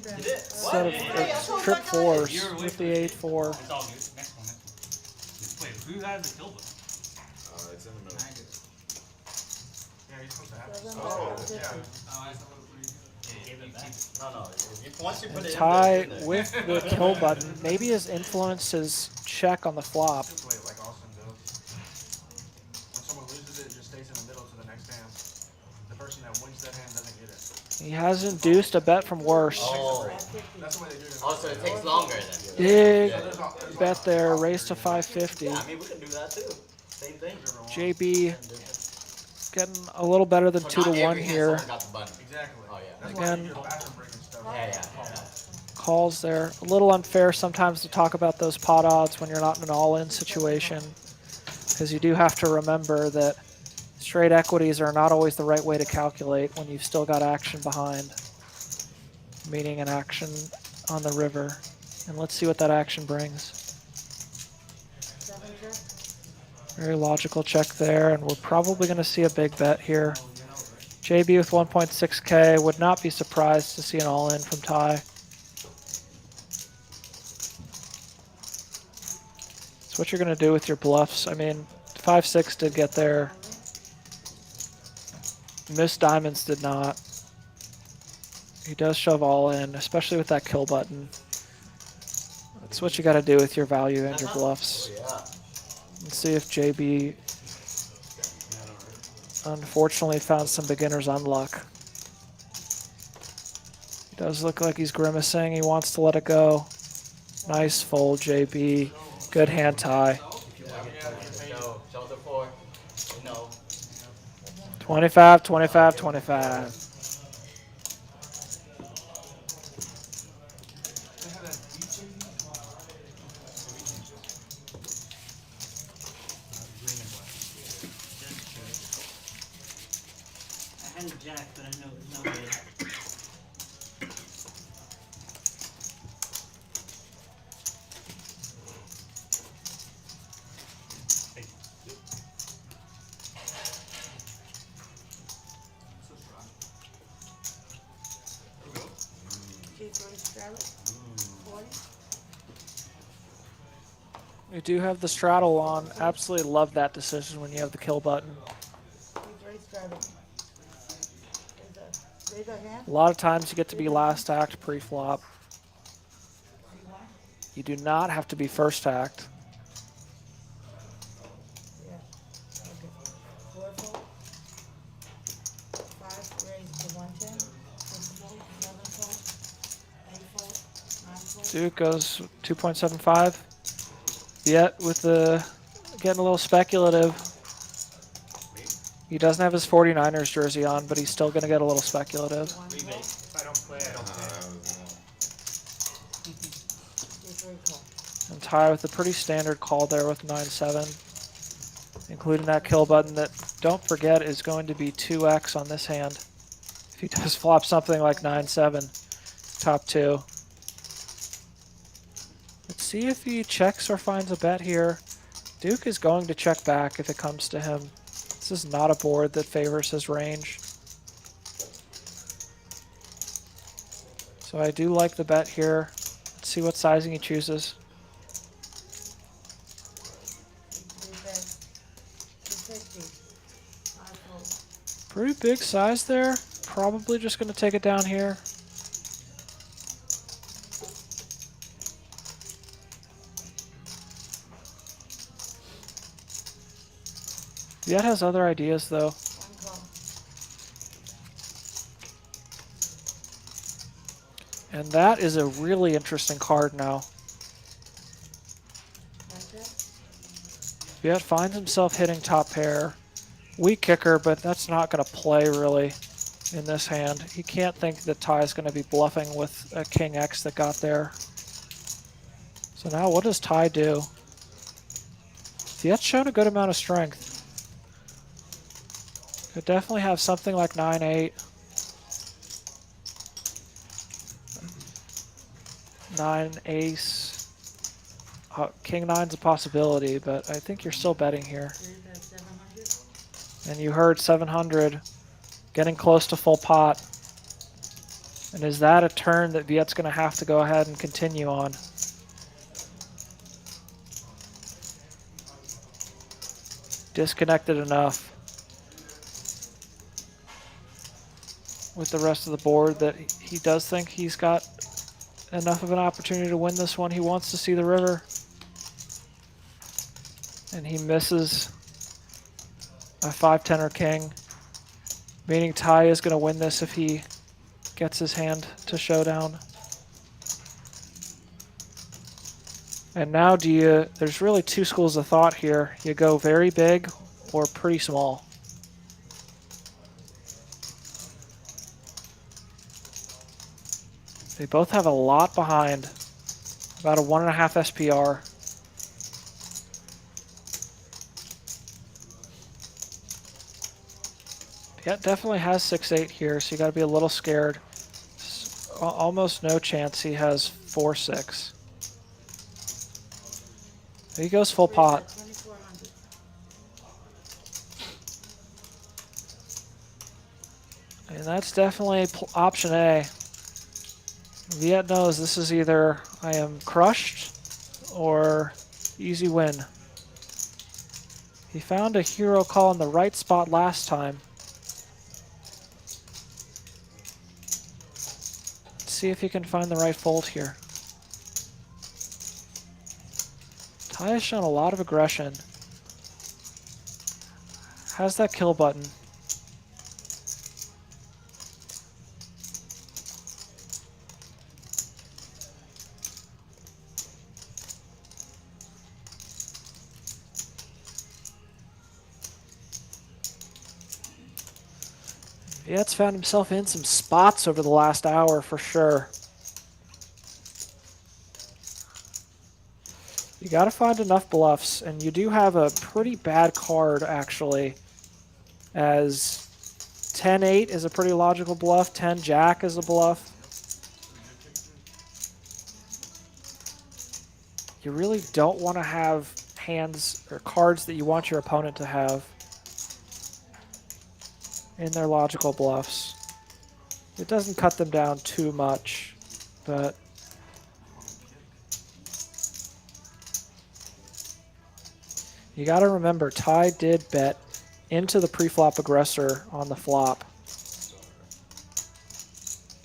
bet. did? set of Hey, I told trip you I got it. fours You're away with from the it. 8-4. It's all good. Next one. Wait, who has the kill button? It's in the middle. Yeah, you're supposed to have it. 7 Oh, bet. 50. Yeah. Oh, I thought Yeah, give it back. No. Once you put it Ty in there, with the kill button maybe has influenced his check on the flop. Just play it like Austin does. When someone loses it, it just stays in the middle to the next hand. The person that wins that hand doesn't get it. He has induced a bet from worse. Oh, That's the way they do it. also it takes longer then. Big bet there, raise to 550. I mean, we can do that too. Same thing. JB getting a little better than So 2 to not 1 every hand here. someone got the button. Exactly. Oh, yeah. That's why Again. you do the bathroom breaking stuff. Yeah. Calls there. A little unfair sometimes to talk about those pot odds when you're not in an all-in situation, because you do have to remember that straight equities are not always the right way to calculate when you've still got action behind, meaning an action on the river. And let's see what that action brings. 7 check. Very logical check there, and we're probably going to see a big bet here. JB with 1.6K, would not be surprised to see an all-in from Ty. So what you're going to do with your bluffs, I mean, 5-6 did get there. Miss diamonds did not. He does shove all in, especially with that kill button. That's what you got to do with your value and your bluffs. Let's see if JB unfortunately found some beginner's unluck. He does look like he's grimacing. He wants to let it go. Nice fold, JB. Good hand tie. 25, 25, 25. I had a jack, but I know it's no good. We do have the straddle on. Absolutely love that decision when you have the kill button. A lot of times you get to be last act pre-flop. You do not have to be first act. Duke goes 2.75. Yet with the getting a little speculative. He doesn't have his 49ers jersey on, but he's still going to get a little speculative. If I don't play, I don't pay. And tie with a pretty standard call there with 9-7, including that kill button that, don't forget, is going to be 2x on this hand. If he does flop something like 9-7, top two. Let's see if he checks or finds a bet here. Duke is going to check back if it comes to him. This is not a board that favors his range. So I do like the bet here. Let's see what sizing he chooses. Pretty big size there. Probably just going to take it down here. Viet has other ideas though. And that is a really interesting card now. Viet finds himself hitting top pair. Weak kicker, but that's not going to play really in this hand. He can't think that Ty is going to be bluffing with a King X that got there. So now what does Ty do? Viet's shown a good amount of strength. Could definitely have something like 9-8. 9 ace. King 9's a possibility, but I think you're still betting here. And you heard 700, getting close to full pot. And is that a turn that Viet's going to have to go ahead and continue on? Disconnected enough with the rest of the board that he does think he's got enough of an opportunity to win this one. He wants to see the river. And he misses a 5-10 or king, meaning Ty is going to win this if he gets his hand to showdown. And now there's really two schools of thought here. You go very big or pretty small. They both have a lot behind, about a 1.5 SPR. Yeah, definitely has 6-8 here, so you got to be a little scared. Almost no chance he has 4-6. He goes full pot. And that's definitely option A. Viet knows this is either I am crushed or easy win. He found a hero call in the right spot last time. see if he can find the right fold here. Ty has shown a lot of aggression. Has that kill button. Viet's found himself in some spots over the last hour for sure. You got to find enough bluffs, and you do have a pretty bad card actually, as 10-8 is a pretty logical bluff, 10-Jack is a bluff. You really don't want to have hands or cards that you want your opponent to have in their logical bluffs. It doesn't cut them down too much, but you got to remember, Ty did bet into the pre-flop aggressor on the flop,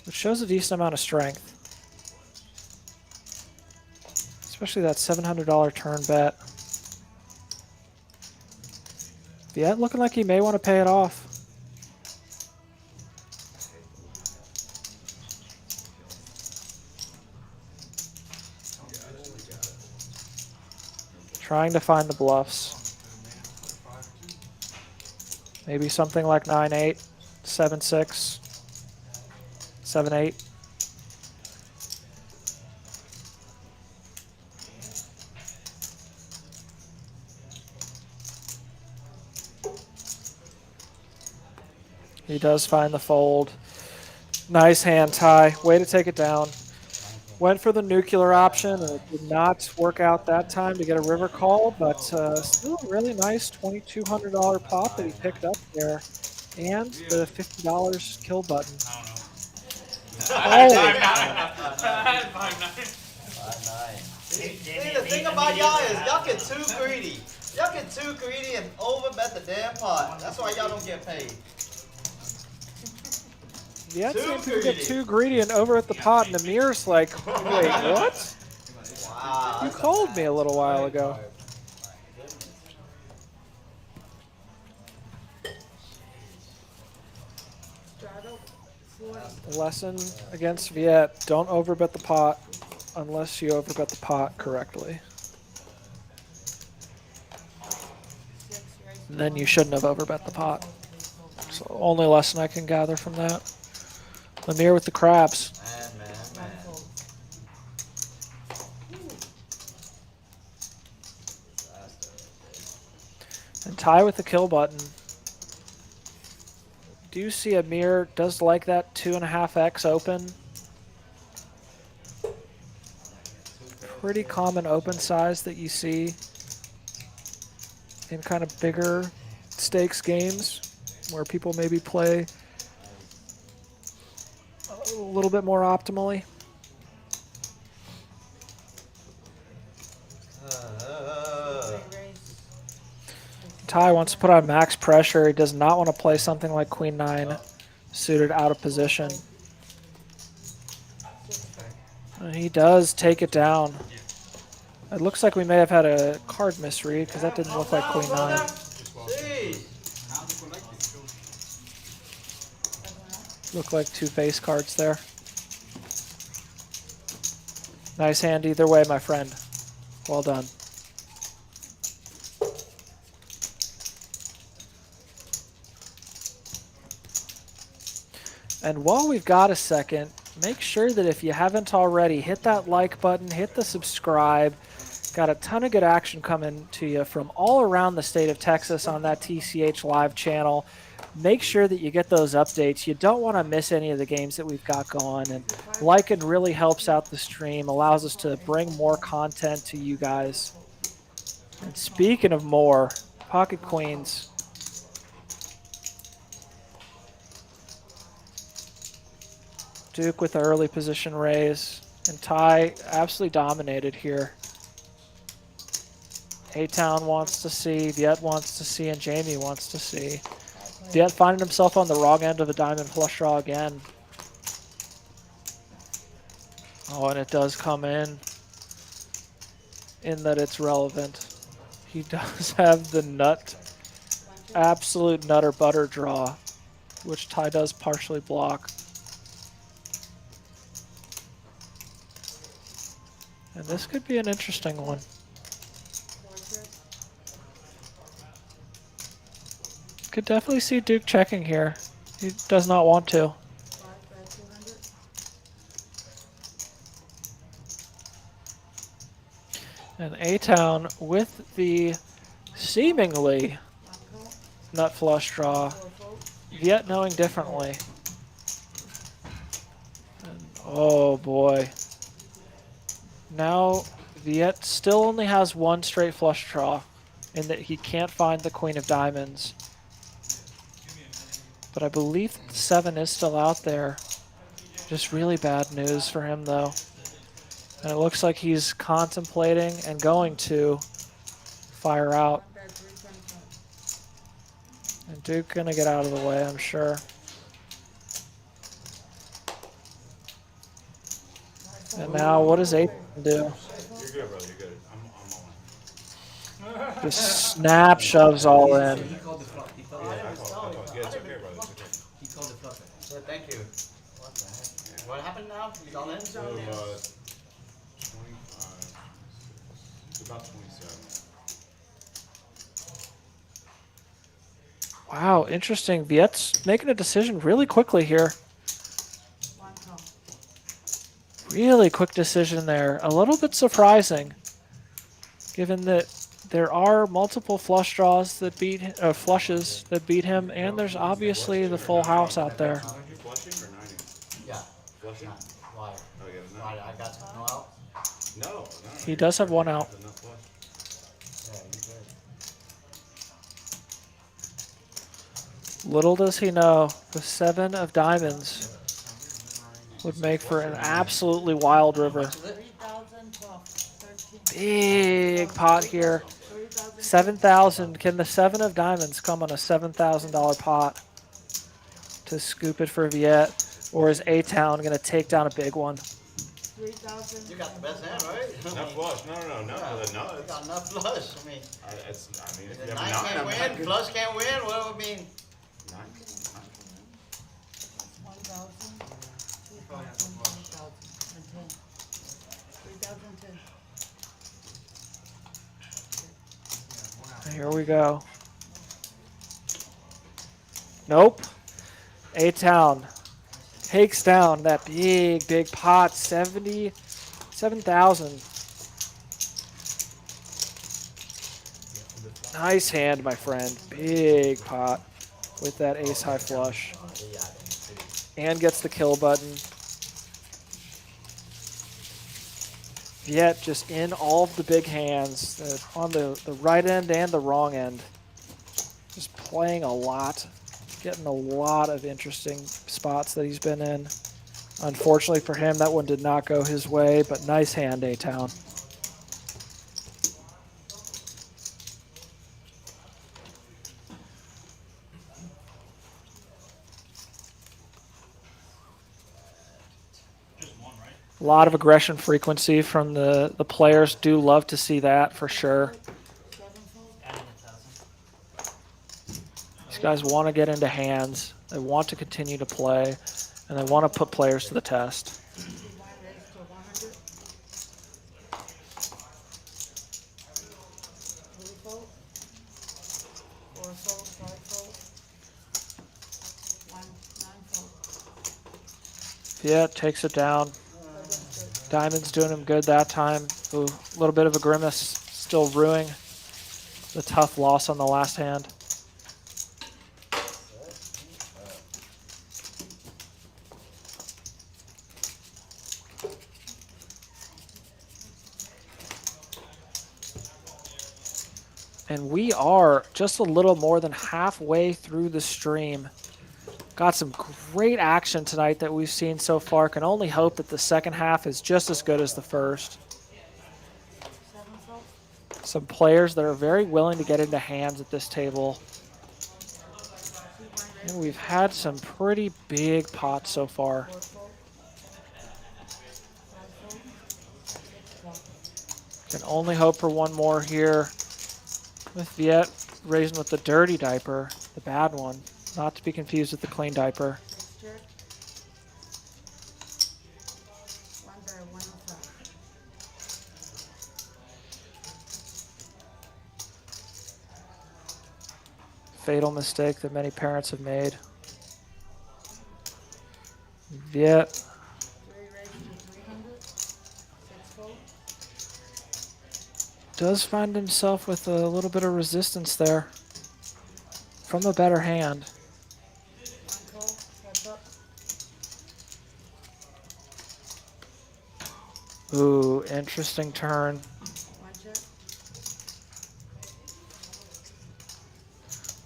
which shows a decent amount of strength, especially that $700 turn bet. Viet looking like he may want to pay it off. Trying to find the bluffs. Maybe something like 9-8, 7-6, 7-8. He does find the fold. Nice hand, Ty. Way to take it down. Went for the nuclear option, and it did not work out that time to get a river call, but still a really nice $2,200 pop that he picked up there, and the $50 kill button. I don't know. See, the thing about y'all is y'all get too greedy. Y'all get too greedy and overbet the damn pot. That's why y'all don't get paid. Yeah, seems to get too greedy and over at the pot, and Amir's like, wait, what? Wow. You called me a little while ago. Lesson against Viet, don't overbet the pot unless you overbet the pot correctly. And then you shouldn't have overbet the pot. So only lesson I can gather from that. Amir with the crabs. Man. And Ty with the kill button. Do you see Amir does like that 2.5x open? Pretty common open size that you see in kind of bigger stakes games where people maybe play a little bit more optimally. Ty wants to put on max pressure. He does not want to play something like Queen 9 suited out of position. And he does take it down. It looks like we may have had a card misread because that didn't look like Queen 9. Look like two face cards there. Nice hand either way, my friend. Well done. And while we've got a second, make sure that if you haven't already, hit that like button, hit the subscribe. Got a ton of good action coming to you from all around the state of Texas on that TCH Live channel. Make sure that you get those updates. You don't want to miss any of the games that we've got going. And liking really helps out the stream, allows us to bring more content to you guys. And speaking of more, Pocket Queens. Duke with the early position raise. And Ty absolutely dominated here. A-Town wants to see, Viet wants to see, and Jamie wants to see. Viet finding himself on the wrong end of a diamond flush draw again. Oh, and it does come in that it's relevant. He does have the absolute nutter butter draw, which Ty does partially block. And this could be an interesting one. Could definitely see Duke checking here. He does not want to. And A-Town with the seemingly nut flush draw, yet knowing differently. And oh boy. Now Viet still only has one straight flush draw in that he can't find the Queen of Diamonds. But I believe the 7 is still out there. Just really bad news for him though. And it looks like he's contemplating and going to fire out. And Duke gonna get out of the way, I'm sure. And now what does A do? You're good, brother. You're good. I'm all in. Just snap shoves all in. He called the flop. He called Yeah, it's okay, brother. It's okay. He called the flop. Yeah, thank you. What the heck? What happened now? He's all in? So, 25. It's about 27. Wow, interesting. Viet's making a decision really quickly here. Really quick decision there. A little bit surprising, given that there are multiple flush draws that beat flushes that beat him, and there's obviously the full house out there. Are you flushing or nining? Yeah. Flushing? Why? Oh, yeah, no. Why? I got no out? No. He does have one out. The nut flush. Yeah, you good. Little does he know, the 7 of diamonds would make for an absolutely wild river. Big pot here. 7,000. Can the 7 of diamonds come on a $7,000 pot to scoop it for Viet? Or is A-Town going to take down a big one? You got the best hand, right? Nut flush. No. Nut for the You nuts. got nut flush. I mean, If you the have a 9 9, can't I'm win, not good. flush can't win. What would mean? 9 can Here we go. Nope. A-Town takes down that big pot, 77,000. Nice hand, my friend. Big pot with that ace high flush. And gets the kill button. Viet just in all of the big hands on the right end and the wrong end. Just playing a lot. Getting a lot of interesting spots that he's been in. Unfortunately for him, that one did not go his way, but nice hand, A-Town. A lot of aggression frequency from the players. Do love to see that for sure. These guys want to get into hands. They want to continue to play, and they want to put players to the test. Yeah, takes it down. Diamond's doing him good that time. Ooh, a little bit of a grimace, still ruining the tough loss on the last hand. And we are just a little more than halfway through the stream. Got some great action tonight that we've seen so far. Can only hope that the second half is just as good as the first. Some players that are very willing to get into hands at this table. And we've had some pretty big pots so far. Can only hope for one more here with Viet raising with the dirty diaper, the bad one. Not to be confused with the clean diaper. Check. 1/105. Fatal mistake that many parents have made. Viet 3 raised to 300. 6 fold. does find himself with a little bit of resistance there from a better hand. 1 call. Heads up. Ooh, interesting turn. 1 check.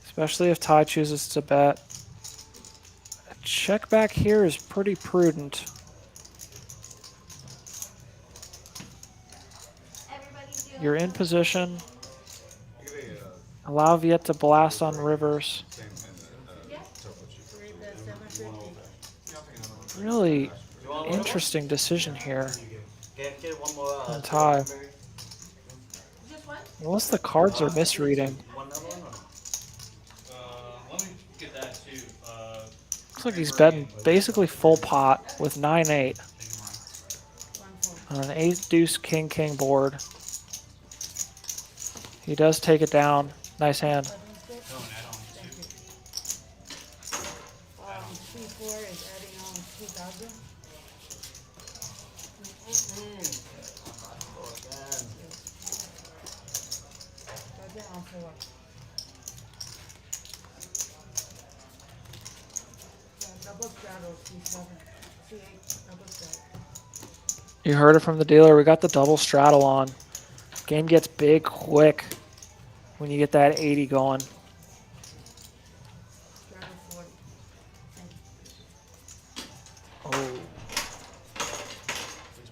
Especially if Ty chooses to bet. A check back here is pretty prudent. You're in position. Allow Viet to blast on rivers. 3 bet 750. Really interesting decision here. Get one more. On Ty. Just what? Unless the cards are misreading. One other one or? Let me get that too. Looks like he's betting basically full pot with 9-8 1 fold. on an 8 deuce king king board. He does take it down. Nice hand. Thank you. 3-4 is adding on 2,000. Go down 4. Double straddle C7. C8 double straddle. You heard it from the dealer. We got the double straddle on. Game gets big quick when you get that 80 going. Straddle 40. Oh.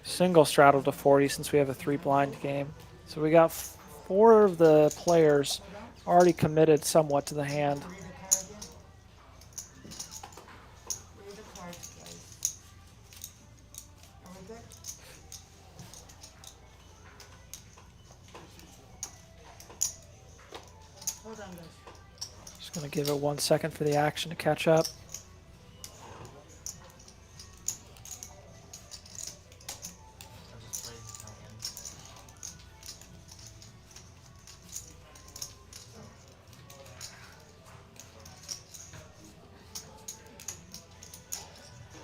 Single straddle to 40 since we have a 3 blind game. So we got 4 of the players already committed somewhat to the hand. Read the card again. Read the cards, please. Are we good? Hold on, guys. Just going to give it 1 second for the action to catch up.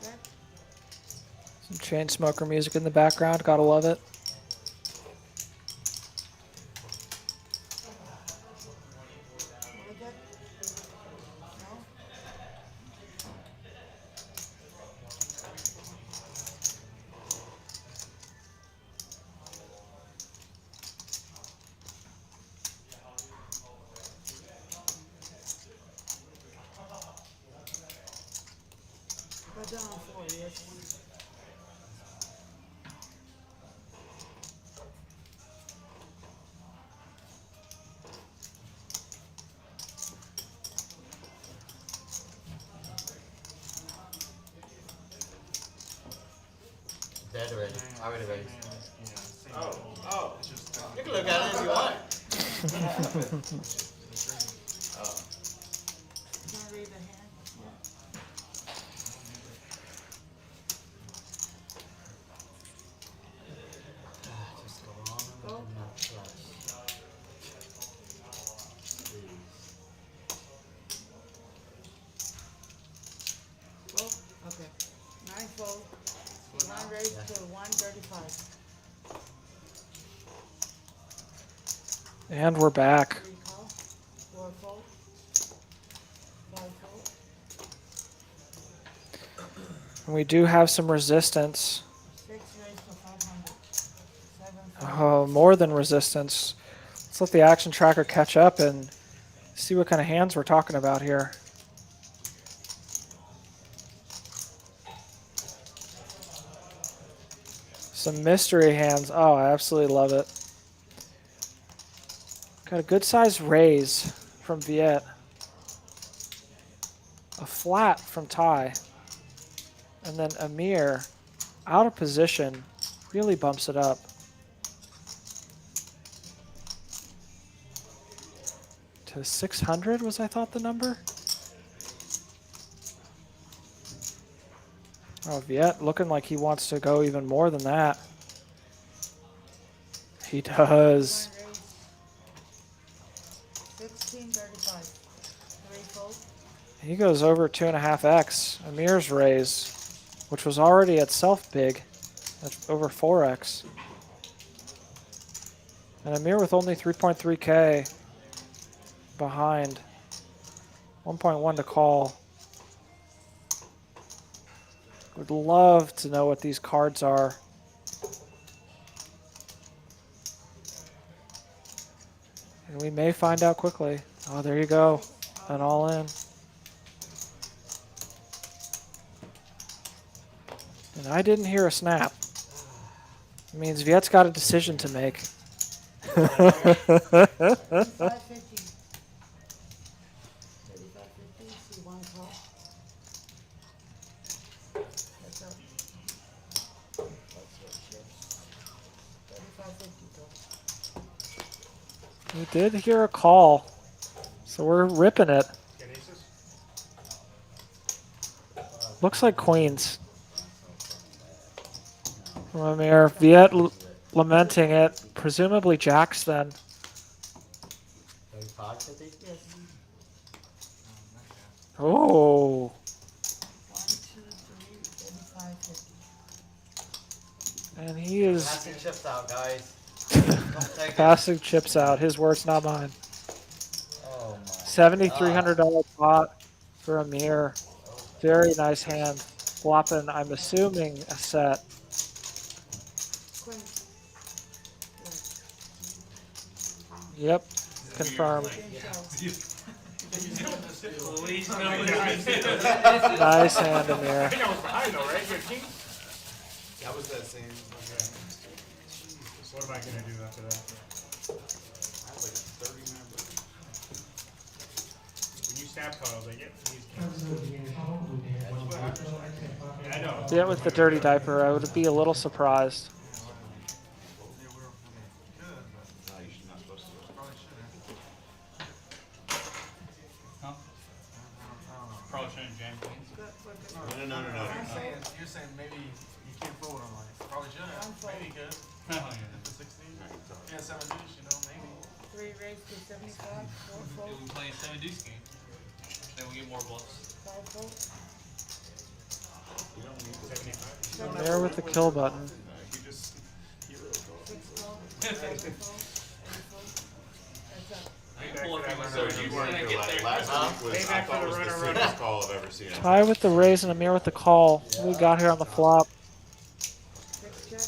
Okay. Some chain smoker music in the background. Gotta love it. Are we good? No? Go down 4, yes. Dead already. Already ready. Oh. You can look at it if you want. Can I read the hand? Just go on Go. and not flush. Go. Okay. 9 fold. 1 raised to 135. And we're back. 3 call. 4 fold. 5 fold. And we do have some resistance. 6 raised to 500. 7 fold. Oh, more than resistance. Let's let the action tracker catch up and see what kind of hands we're talking about here. Some mystery hands. Oh, I absolutely love it. Got a good sized raise from Viet. A flat from Ty. And then Amir, out of position, really bumps it up. to 600 was, I thought, the number. Oh, Viet looking like he wants to go even more than that. He does. 1635. 3 fold. He goes over 2.5x. Amir's raise, which was already itself big. That's over 4x. And Amir with only 3.3k behind. 1.1 to call. Would love to know what these cards are. And we may find out quickly. Oh, there you go. An all in. And I didn't hear a snap. It means Viet's got a decision to make. 3550. 3550. See one call. That's up. That's what chips. 3550 though. We did hear a call, so we're ripping it. Get aces? Looks like queens. From Amir. Viet lamenting it. Presumably jacks then. 3550? Yes. Oh. 1, 2, 3, 3550. And he is Passing chips out, guys. Don't take it. passing chips out. His words, not mine. Oh my. $7,300 pot for Amir. Very nice hand. Flopping, I'm assuming, a set. Queen. Yep. Confirmed. Nice hand, Amir. I think I was behind though, right? You had king? That was that same. What am I gonna do after that? I have like 30 members. When you snap call, I was like, yep, he's king. Yeah, I know. Yeah, with the dirty diaper, I would be a little surprised. Huh? Probably shouldn't jam queens. No. You're saying maybe you can't fold. I'm like, probably should have. Maybe you could. Oh, yeah. The 16. Yeah, 7 deuce, you know, maybe. 3 raised to 75. 4 fold. We play a 7 deuce game. Then we get more bluffs. 5 fold. You don't need to. 75. Amir with the kill button. You just. You really 6 fold. 7 fold. 8 fold. That's up. So you weren't here last week was, I thought was the safest call I've ever seen. Ty with the raise and Amir with the call. We got here on the flop. 6 check.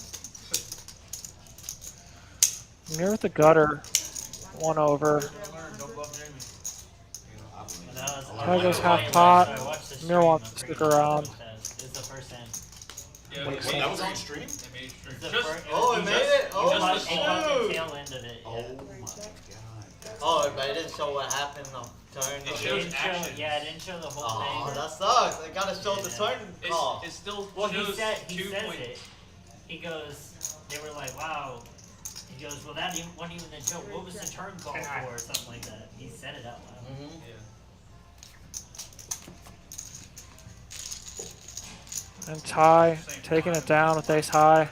Amir with the gutter. 1 over. Don't bluff Jamie. Ty goes half pot. Amir wants to stick around. It's the first hand. Yeah, Wait, they so- made That was on stream? They made it stream. It's the Just- first, Oh, it made it? It Oh, caught the shoot. tail end of it. Yeah. Oh my god. Oh, but it didn't show what happened on turn. It It shows didn't show, actions. yeah, it didn't show the whole Oh, thing. that sucks. It gotta show the turn call. It still Well, he shows said he 2 says points. it. He goes. They were like, "Wow." He goes, "Well, that wasn't even the joke. What was the turn call for?" Or something like that. He said it out loud. Mm-hmm. Yeah. And Ty taking it down with ace high.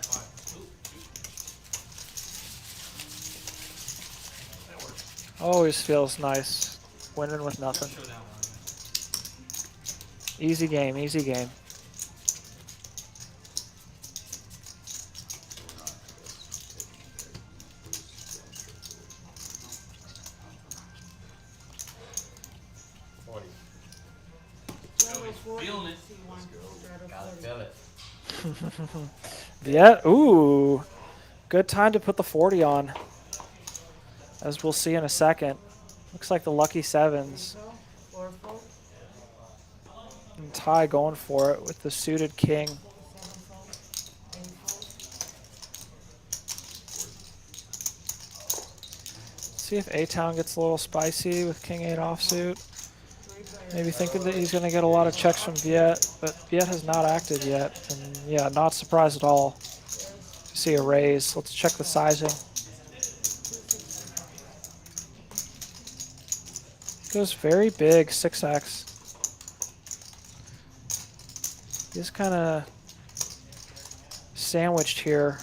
Always feels nice winning with nothing. Showdown. Easy game, easy game. Feeling it. Gotta feel it. Yeah, ooh. Good time to put the 40 on. As we'll see in a second. Looks like the lucky sevens. 4 fold. And Ty going for it with the suited king. 7 fold. 8 fold. See if A-Town gets a little spicy with king 8 offsuit. 3 players. Maybe thinking that he's going to get a lot of checks from Viet, but Viet has not acted yet. And yeah, not surprised at all to see a raise. Let's check the sizing. Goes very big, 6x. He's kind of sandwiched here,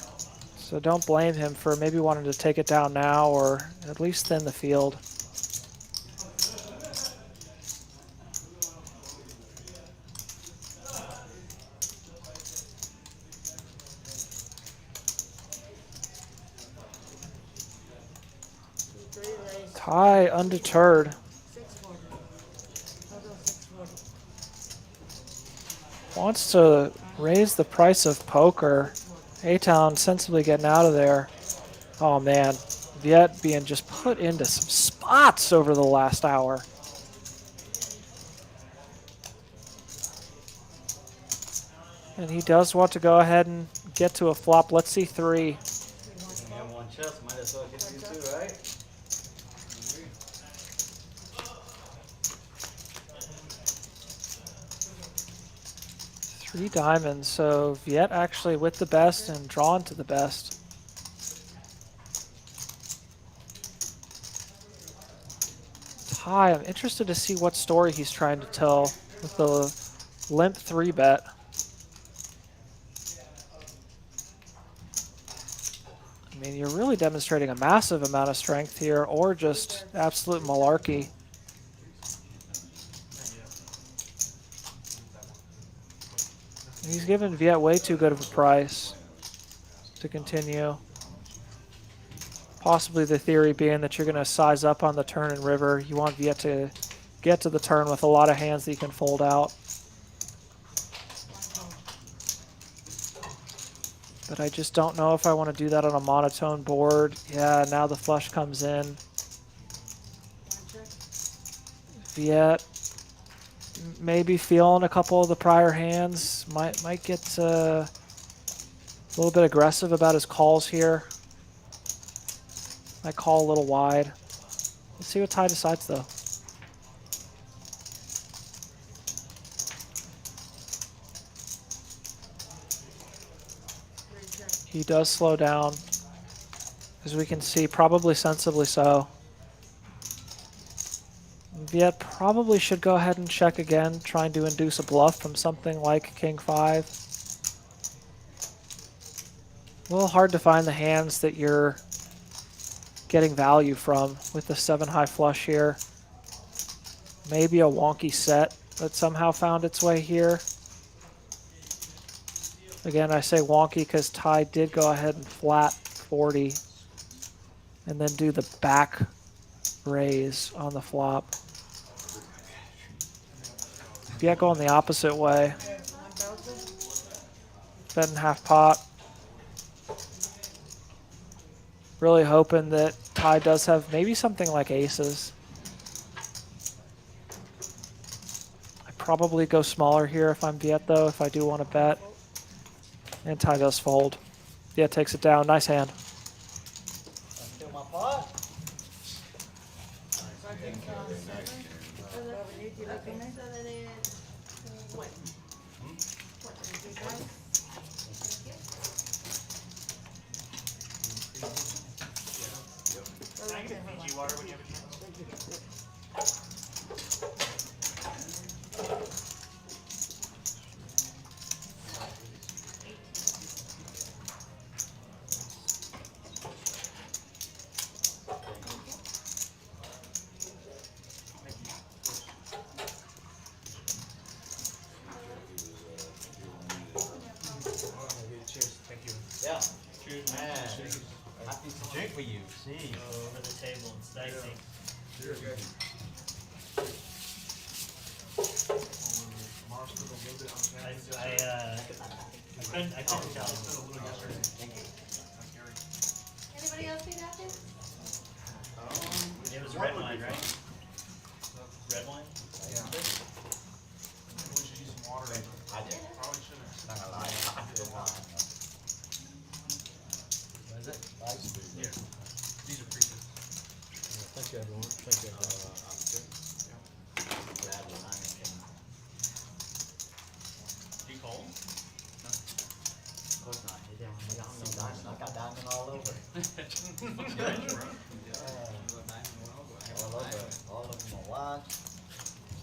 so don't blame him for maybe wanting to take it down now or at least thin the field. Ty undeterred. 640. Total 640. Wants to raise the price of poker. A-Town sensibly getting out of there. Oh man, Viet being just put into some spots over the last hour. And he does want to go ahead and get to a flop. Let's see 3. You have one chest, might as well get you two, right? 3 diamonds, so Viet actually with the best and drawn to the best. Ty, I'm interested to see what story he's trying to tell with the limp 3-bet. I mean, you're really demonstrating a massive amount of strength here, or just absolute malarkey. He's given Viet way too good of a price to continue. Possibly the theory being that you're going to size up on the turn and river. You want Viet to get to the turn with a lot of hands that you can fold out. But I just don't know if I want to do that on a monotone board. Yeah, now the flush comes in. Viet maybe feeling a couple of the prior hands. Might get a little bit aggressive about his calls here. Might call a little wide. Let's see what Ty decides though. He does slow down, as we can see, probably sensibly so. Viet probably should go ahead and check again, trying to induce a bluff from something like King 5. A little hard to find the hands that you're getting value from with the 7 high flush here. Maybe a wonky set that somehow found its way here. Again, I say wonky because Ty did go ahead and flat 40 and then do the back raise on the flop. Viet going the opposite way. Betting half pot. Really hoping that Ty does have maybe something like aces. I probably go smaller here if I'm Viet though, if I do want to bet. And Ty does fold. Viet takes it down. Nice hand. Still my pot. Can I get Fiji water when you have a chance? Yeah. Cheers, man. Happy to drink with you. See. Go over the table and dicey. I couldn't tell. Anybody else need that? It was red wine, right? Red wine? Yeah. Maybe we should use some water. I did. Probably shouldn't. Not gonna lie. I did not. What is it? Yeah. These are pre-fits. Thank you, everyone. Thank you, everyone. Glad when I'm in. You cold? Of course not. You don't have no diamond. I got diamond all over. All over. All of them are Watch.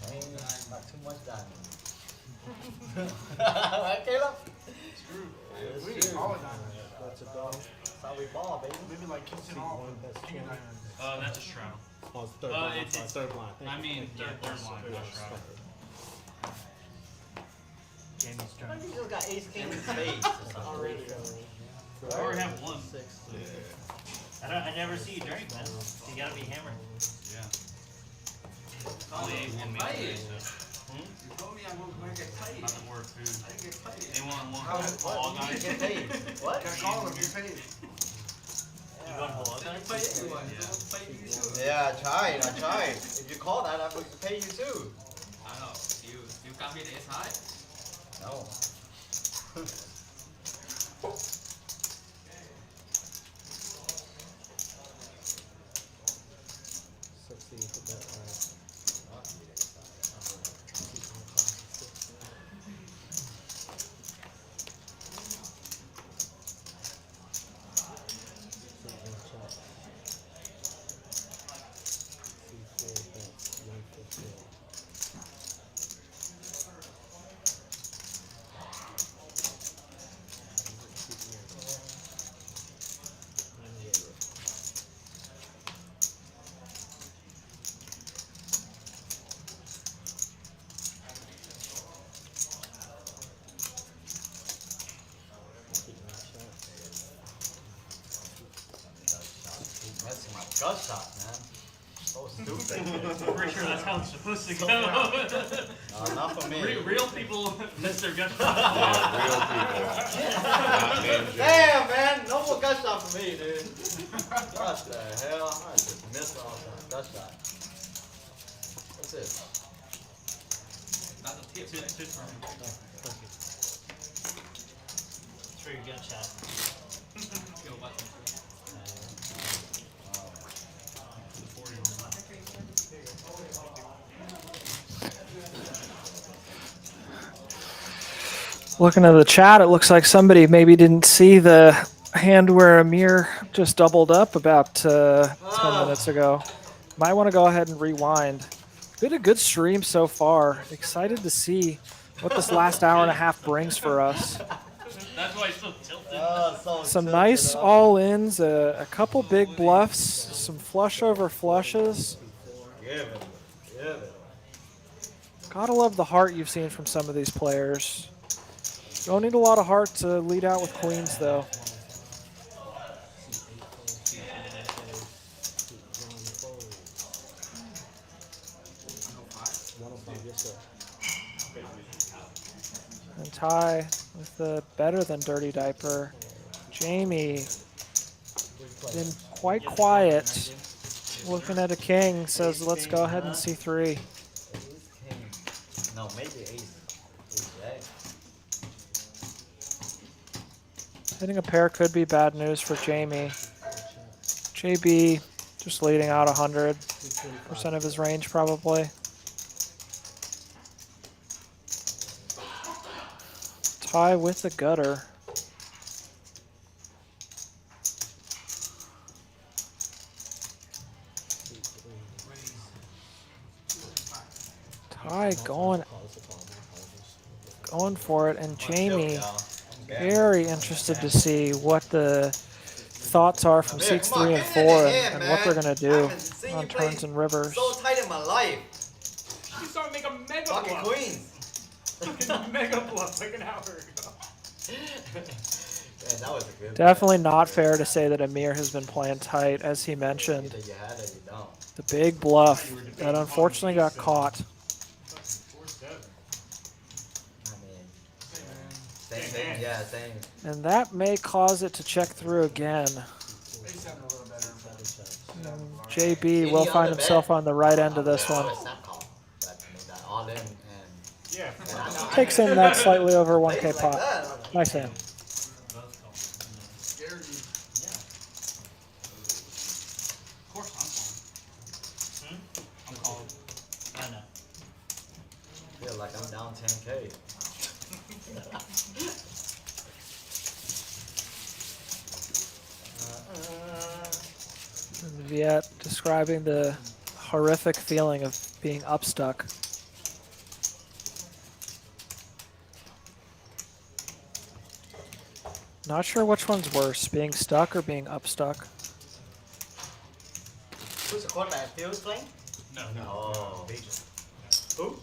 Chain. Not too much diamond. Right, Caleb? We need all the diamonds. That's a dog. That's how we ball, baby. Maybe like Kingston all king of diamonds. That's a shroud. Oh, it's third blind. it's- I'm sorry, third blind. I mean, yeah, third line, not shroud. Jamie's What turn. if you just got ace king in spades or something? Already. I already have one. I never see you drink, man. You gotta be hammered. Yeah. Only ate one meal today, so. You told me I wasn't get paid. Not the word food. I didn't get paid. They want one How, all what? You guys. get paid. What? Gotta call them, get paid. You going for all I guys? pay everyone. I don't pay you too. Yeah, I tried. If you call that, I would pay you too. I know. You got me the ace high? No. That's my gut shot, man. So stupid. I'm pretty sure that's how it's supposed to go. Not for me. Real people miss their gut Yeah, real people. Not ninja. Damn, man. No more gut shot for me, dude. What the hell? I just missed all that gut shot. What's this? Not the tip. It's for your gut shot. Yo, what? Looking at the chat, it looks like somebody maybe didn't see the hand where Amir just doubled up about 10 minutes ago. Might want to go ahead and rewind. Been a good stream so far. Excited to see what this last hour and a half brings for us. That's why it's so tilted. Some nice all-ins, a couple big bluffs, some flush over flushes. Give it. Give it. Gotta love the heart you've seen from some of these players. Don't need a lot of heart to lead out with queens, though. And Ty with the better than dirty diaper. Jamie been quite quiet. Looking at a king, says let's go ahead and C3. No, maybe ace. Hitting a pair could be bad news for Jamie. JB just leading out 100% of his range probably. Tie with the gutter. Tie going for it, and Jamie very interested to see what the thoughts are from seats 3 and 4 and what they're going to do on turns and rivers. So tight in my life. You saw me make a mega Fucking bluff. queens. Fucking mega bluff like an hour ago. Man, that was a good Definitely not fair to say that Amir has been playing tight, as he mentioned. Either you had it or you don't. The big bluff that unfortunately got caught. Same, yeah, same. And that may cause it to check through again. JB will find himself on the right end of this one. All in and Takes in that slightly over 1K pot. Nice hand. Of course I'm calling. I know. feel like I'm down 10K. Viet describing the horrific feeling of being upstuck. Not sure which one's worse, being stuck or being upstuck. Who's the quarterback? Phil's playing? No. Oh. Who?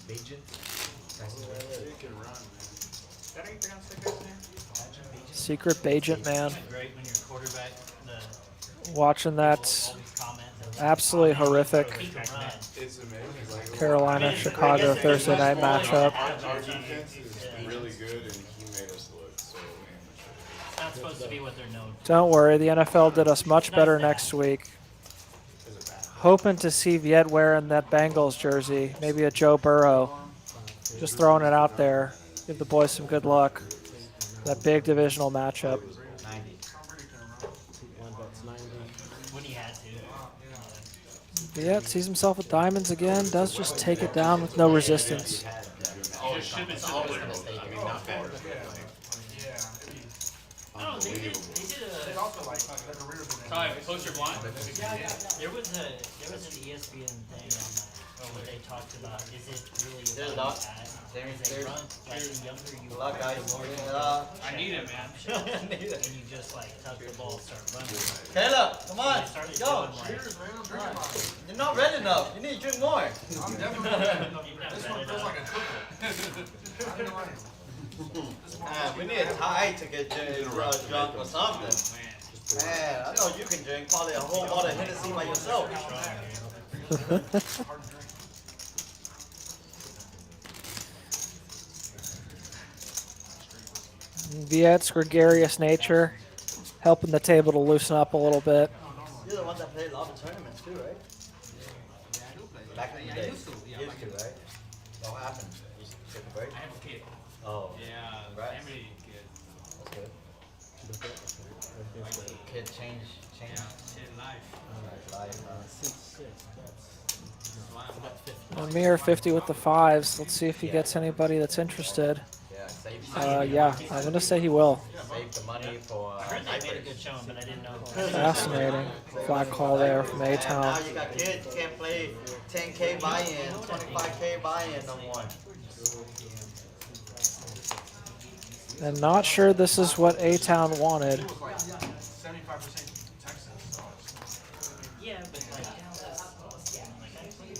Agent. You can run, man. Is that how you pronounce that guy's name? Secret Agent Man. Great when your quarterback, Watching that absolutely horrific It's amazing. Like, Carolina Chicago Thursday night matchup. Our defense is really good, and he made us look so amateur. It's not supposed to be what they're known for. Don't worry, the NFL did us much better next week. Hoping to see Viet wearing that Bengals jersey, maybe a Joe Burrow. Just throwing it out there. Give the boys some good luck. That big divisional matchup. When he had to. Viet sees himself with diamonds again, does just take it down with no resistance. Oh, should have been simple. I mean, not bad. No, they did Ty, post your blind. There was an ESPN thing on that where they talked about is it really There's about a lot. that? There's- Is they run like the younger you A lot, are, guys. the more you I need it, man. and you just like tuck the ball, start running. Caleb, come on. They started Go. doing like, You're not red enough. You need to drink more. I'm definitely This one feels like a cookie. We need a tie to get drunk or something. Man, I know you can drink probably a whole bottle of Hennessy by yourself. Viet's gregarious nature, helping the table to loosen up a little bit. You're the one that played a lot of tournaments too, right? Back in the day. Used to, right? What happened? You took a break? I have a kid. Oh. Yeah, Right. family kid. That's good. Kid change. Yeah, kid life. Life, Amir 50 with the fives. Let's see if he gets anybody that's interested. Yeah, save Yeah, I'm going to say he will. Save the money for I heard they made a good showing, but I didn't know. Fascinating. Flag call there from And now A-Town. you got kids, you can't play 10K buy-in, 25K buy-in no more. And not sure this is what A-Town wanted. It was like 75% Texas, so it's Yeah, but like like I played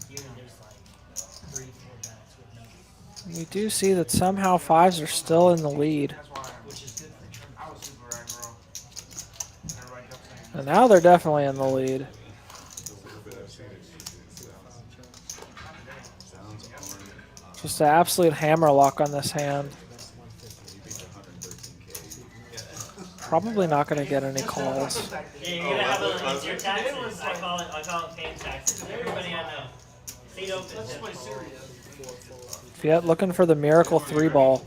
here there's like 3-4 bats with no. We do see that somehow fives are still in the lead. that's why I was super aggro. And everybody kept saying, And now they're definitely in the lead. Just an absolute hammerlock on this hand. Probably not going to get any calls. Yeah, you're gonna have it's your taxes. I call it paying taxes. Everybody I know. Seat open. Viet looking for the miracle 3-ball.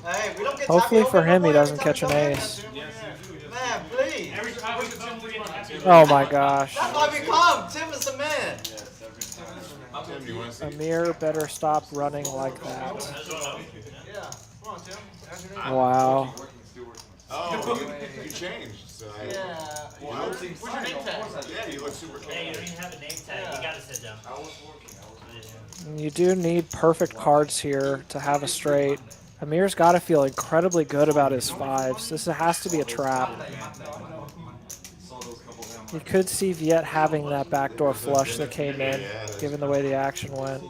Hey, we don't get Hopefully tapped for over him no he more doesn't every catch time an we come ace. in. Man, please. Every time we come, we get happy. Oh my gosh. That's why we come. Tim is the man. Tim, do you want to see? Amir better stop running like that. yeah, come on, Tim. How's your name? Wow. Oh, you changed. So I, Yeah. well, I was, what's your name tag? Yeah, you look super cool. Hey, you don't even have a name tag. You gotta sit down. I was working. You do need perfect cards here to have a straight. Amir's got to feel incredibly good about his fives. This has to be a trap. You could see Viet having that backdoor flush that came in, given the way the action went.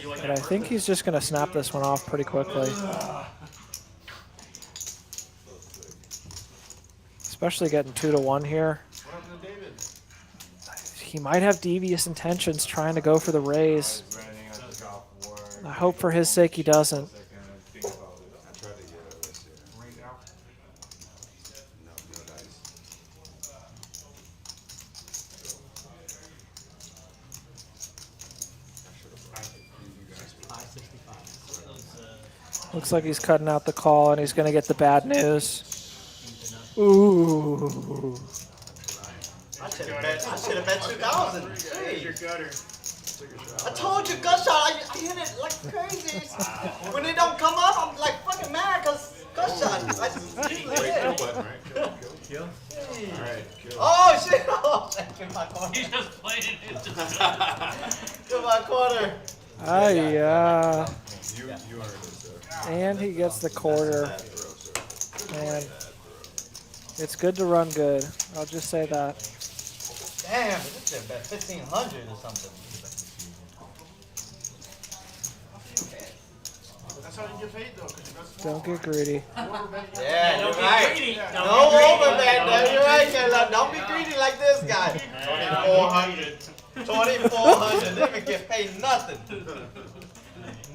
But I think he's just going to snap this one off pretty quickly. Especially getting 2-1 here. What happened to David? He might have devious intentions trying to go for the raise. I hope for his sake he doesn't. Raise out. Looks like he's cutting out the call and he's going to get the bad news. Ooh. I should have bet 2,000. Here's your gutter. I told you, gut shot. I hit it like crazy. When it don't come up, I'm like fucking mad because gut shot. I just Wait, kill button, right? Kill. Jeez. Alright, kill. Oh shit! Oh, get my corner. He just played it into Get my corner. Ah, yeah. You earned it, sir. And he gets the quarter. Bad throw, sir. Man, it's good to run good. I'll just say that. Damn, this is about 1,500 or something. That's how you get paid though, because you got Don't get greedy. Yeah, don't you're be right. greedy. Don't No be greedy. overbet. No, you're right, Caleb. Don't be greedy like this guy. 2,400. 2,400. Didn't even get paid nothing.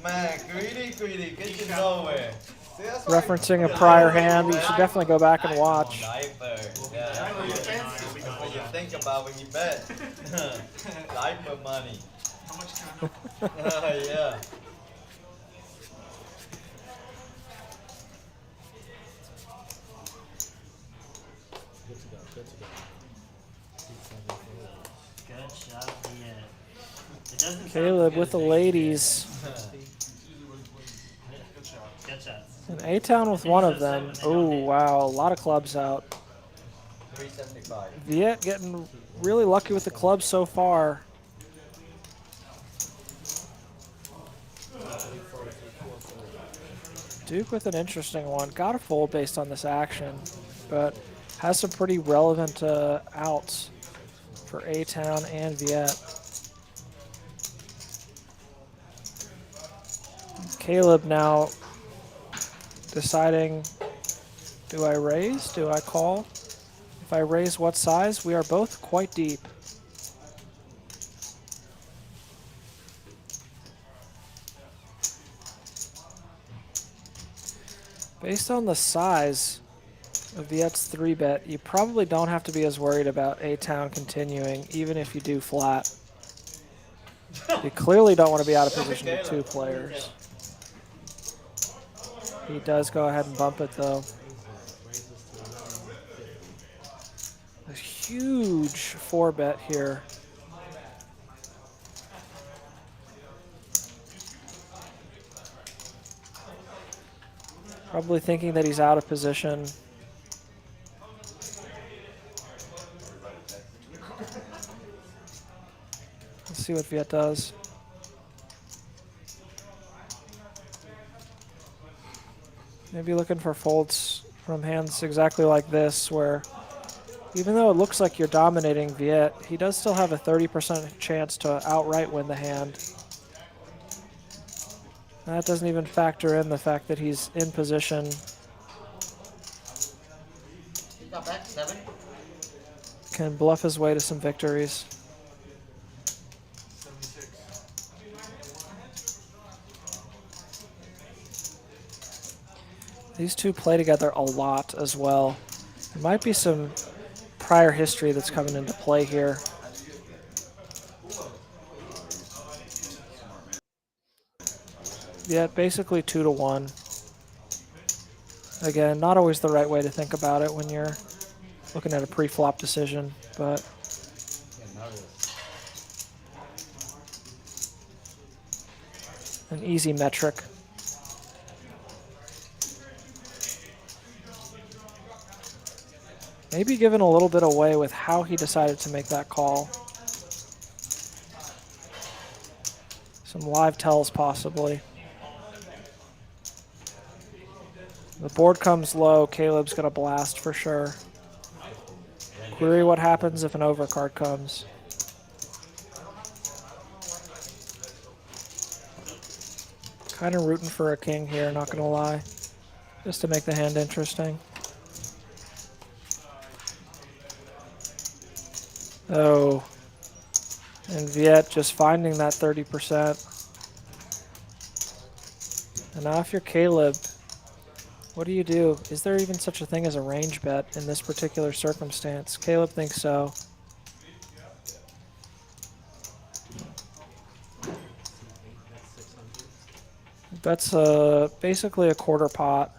Man, greedy. Get you nowhere. See, that's why- Referencing a prior hand, you should definitely go back and watch. Diaper. Yeah, that's what you think about when you bet. Diaper money. How much can I know? Yeah. Good shot, yeah. It doesn't sound Caleb good with the as they- ladies. Good shots. And A-Town with one of them. Oh, wow. A lot of clubs out. 375. Viet getting really lucky with the clubs so far. Duke with an interesting one. Got a fold based on this action, but has some pretty relevant outs for A-Town and Viet. Caleb now deciding, do I raise? Do I call? If I raise, what size? We are both quite deep. Based on the size of Viet's 3-bet, you probably don't have to be as worried about A-Town continuing, even if you do flat. You clearly don't want to be out of position with 2 players. He does go ahead and bump it, though. A huge 4-bet here. Probably thinking that he's out of position. Let's see what Viet does. Maybe looking for folds from hands exactly like this, where even though it looks like you're dominating Viet, he does still have a 30% chance to outright win the hand. That doesn't even factor in the fact that he's in position. He got back 7. Can bluff his way to some victories. 76. These two play together a lot as well. There might be some prior history that's coming into play here. Yeah, basically 2-1. Again, not always the right way to think about it when you're looking at a pre-flop decision, but an easy metric. Maybe giving a little bit away with how he decided to make that call. Some live tells possibly. The board comes low, Caleb's gonna blast for sure. Query what happens if an overcard comes. Kind of rooting for a king here, not gonna lie. Just to make the hand interesting. Oh. And Viet just finding that 30%. And now if you're Caleb, what do you do? Is there even such a thing as a range bet in this particular circumstance? Caleb thinks so. That's basically a quarter pot.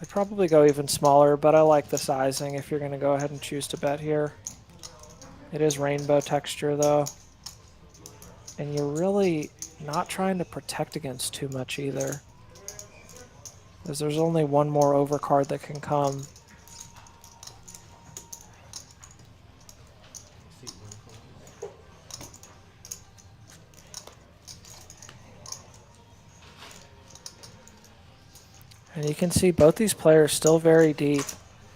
I'd probably go even smaller, but I like the sizing if you're going to go ahead and choose to bet here. It is rainbow texture though. And you're really not trying to protect against too much either, because there's only one more overcard that can come. And you can see both these players still very deep.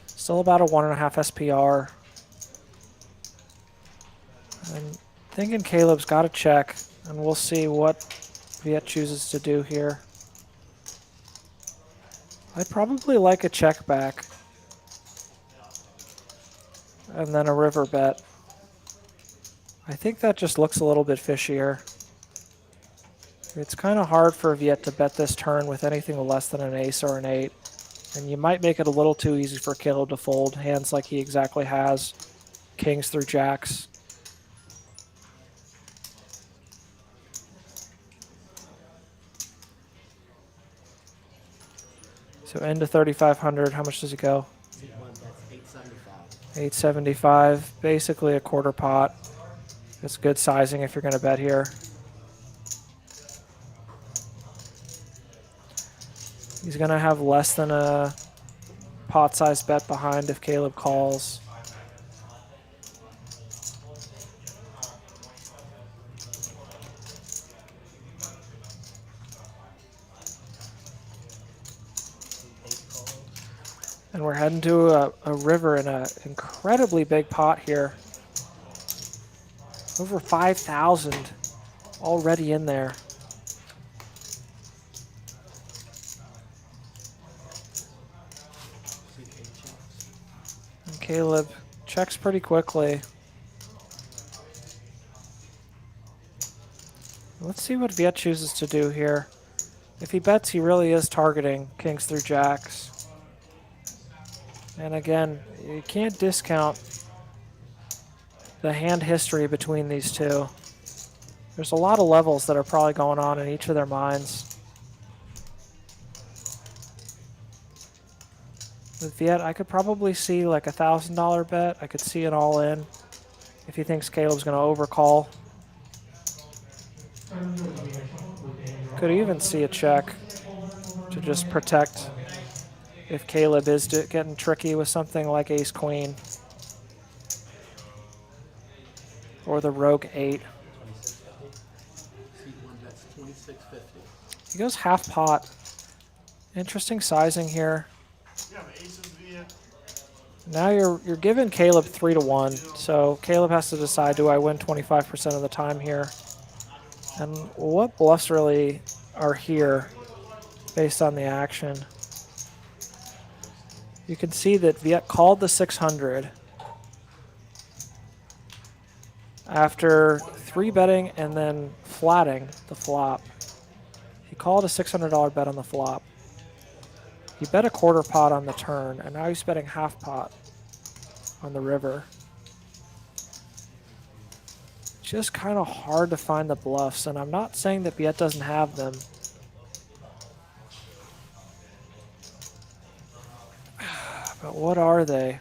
Still about a 1.5 SPR. I'm thinking Caleb's got to check, and we'll see what Viet chooses to do here. I'd probably like a check back. And then a river bet. I think that just looks a little bit fishier. It's kind of hard for Viet to bet this turn with anything less than an ace or an 8. And you might make it a little too easy for Caleb to fold hands like he exactly has. Kings through jacks. So into 3,500, how much does it go? 875, basically a quarter pot. That's good sizing if you're going to bet here. He's going to have less than a pot-sized bet behind if Caleb calls. And we're heading to a river in an incredibly big pot here. Over 5,000 already in there. And Caleb checks pretty quickly. Let's see what Viet chooses to do here. If he bets, he really is targeting kings through jacks. And again, you can't discount the hand history between these two. There's a lot of levels that are probably going on in each of their minds. With Viet, I could probably see like a $1,000 bet. I could see an all-in if he thinks Caleb's going to overcall. Could even see a check to just protect if Caleb is getting tricky with something like ace-queen. Or the rogue 8. He goes half pot. Interesting sizing here. Now you're giving Caleb 3-1. So Caleb has to decide, do I win 25% of the time here? And what bluffs really are here based on the action? You can see that Viet called the 600 after 3-betting and then flatting the flop. He called a $600 bet on the flop. He bet a quarter pot on the turn, and now he's betting half pot on the river. Just kind of hard to find the bluffs, and I'm not saying that Viet doesn't have them. But what are they?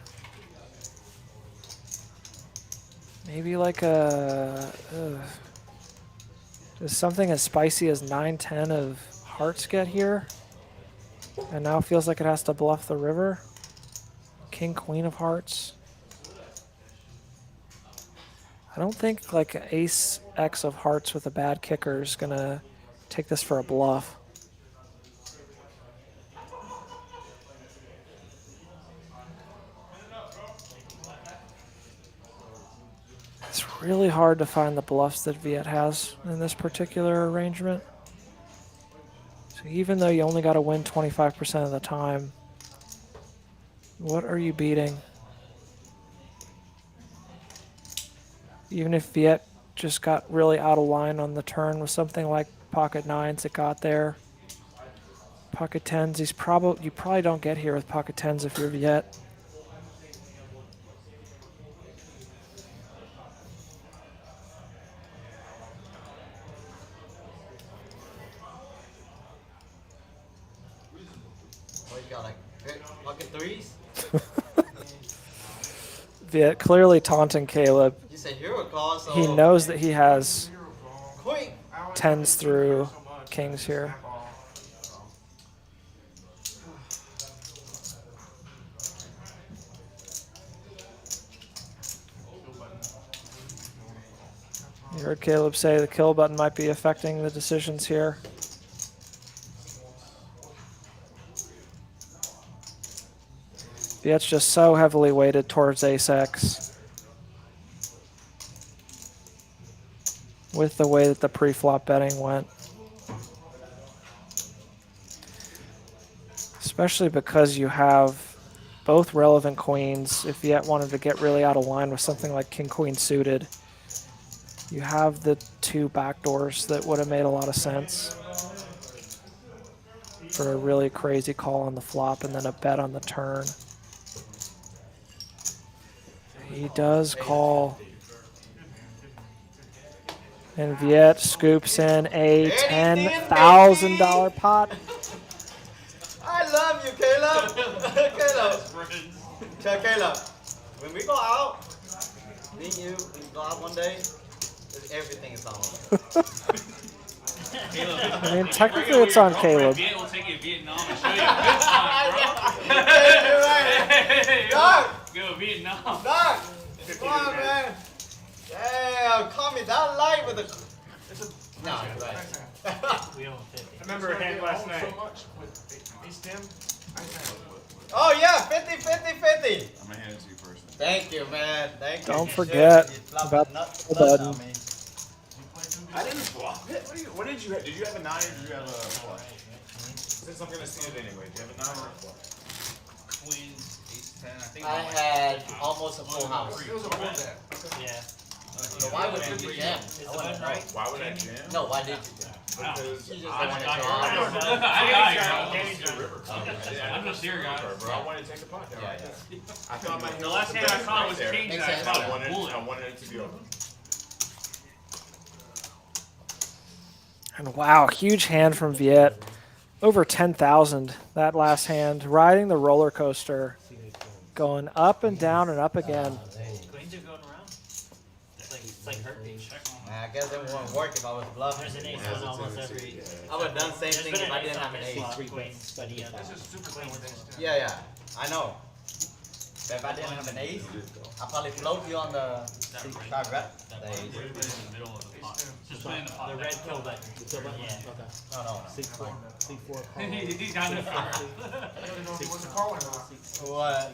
Maybe like a... does something as spicy as 9-10 of hearts get here? And now it feels like it has to bluff the river? King, queen of hearts? I don't think like ace X of hearts with a bad kicker is going to take this for a bluff. It's really hard to find the bluffs that Viet has in this particular arrangement. So even though you only got to win 25% of the time, what are you beating? Even if Viet just got really out of line on the turn with something like pocket 9s that got there. Pocket 10s, you probably don't get here with pocket 10s if you're Viet. Pocket 3s? Viet clearly taunting Caleb. You say hero call, so He knows that he has quick. 10s through kings here. You heard Caleb say the kill button might be affecting the decisions here. Viet's just so heavily weighted towards ace-x with the way that the pre-flop betting went. Especially because you have both relevant queens. If Viet wanted to get really out of line with something like king-queen suited, you have the two backdoors that would have made a lot of sense for a really crazy call on the flop and then a bet on the turn. He does call. And Viet scoops in a $10,000 pot. I love you, Caleb. Caleb. Caleb, when we go out, me and you, we go out one day, everything is on. I mean, technically it's on Caleb. Viet will take you to Vietnam and show you a good time, bro. Hey, Doc! Go to Vietnam. Doc! Come on, man. Damn, call me that light with a... No, you're right. We don't 50. I remember a hand last night. So much with ace 10. Oh yeah, 50, 50, 50. I'm gonna hand it to you first. Thank you, man. Thank you. Don't forget about the button. I didn't flop it. What did you have? Did you have a 9 or did you have a flop? Since I'm gonna see it anyway, do you have a 9 or a flop? Queen, ace 10. I think I had almost a full house. It was a full bet. Yeah. So why would you jam? Is the button right? Why would I jam? No, why did you jam? Because You just I don't got want to your I'm just here, guys. Bro, I wanted to take the pot down. Yeah, I thought my The last hand I caught was king Makes jack. sense. I wanted it to be over. And wow, huge hand from Viet. Over 10,000 that last hand. Riding the roller coaster. Going up and down and up again. Queens are going around. It's like herpes. I guess it wouldn't work if I was bluffing. There's an ace on almost every. I would have done the same There's thing been if I an didn't ace have on an this ace. flop, queens, but he has This is super clean with ace 10. Yeah, yeah, I know. But if I didn't have an ace, I'd probably float you on the side red. The ace. In the middle of the pot. Just put in the pot. The red kill button. Yeah. No, no. C4 call. He's got it. I don't know if he was a call or not. What?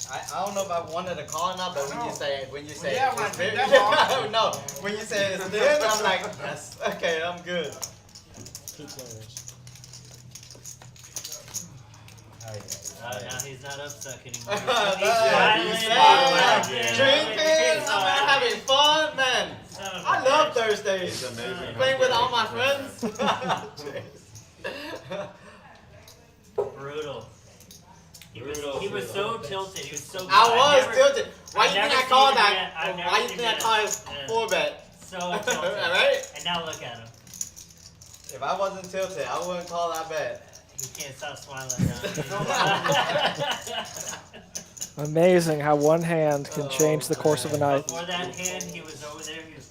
I don't know if I wanted to call or not, but when you say yeah, when I it's picked thin- that ball. no, when you say it's thin, I'm like, yes, okay, I'm good. Two players. Now he's not upset anymore. He's He's smiling, smiling. drinking, I'm having fun, man. Son of a I love bitch. Thursdays. It's amazing. Playing with all my friends. Brutal. He was so tilted. He was so good. I was I've never- tilted. Why I've you think never I called seen him that? yet. I've never Why you seen think I him called yet. it 4-bet? So tilted. Right? And now look at him. If I wasn't tilted, I wouldn't call that bet. He can't stop smiling now. Amazing how one hand can change the course of a night. Before that hand, he was over there. He was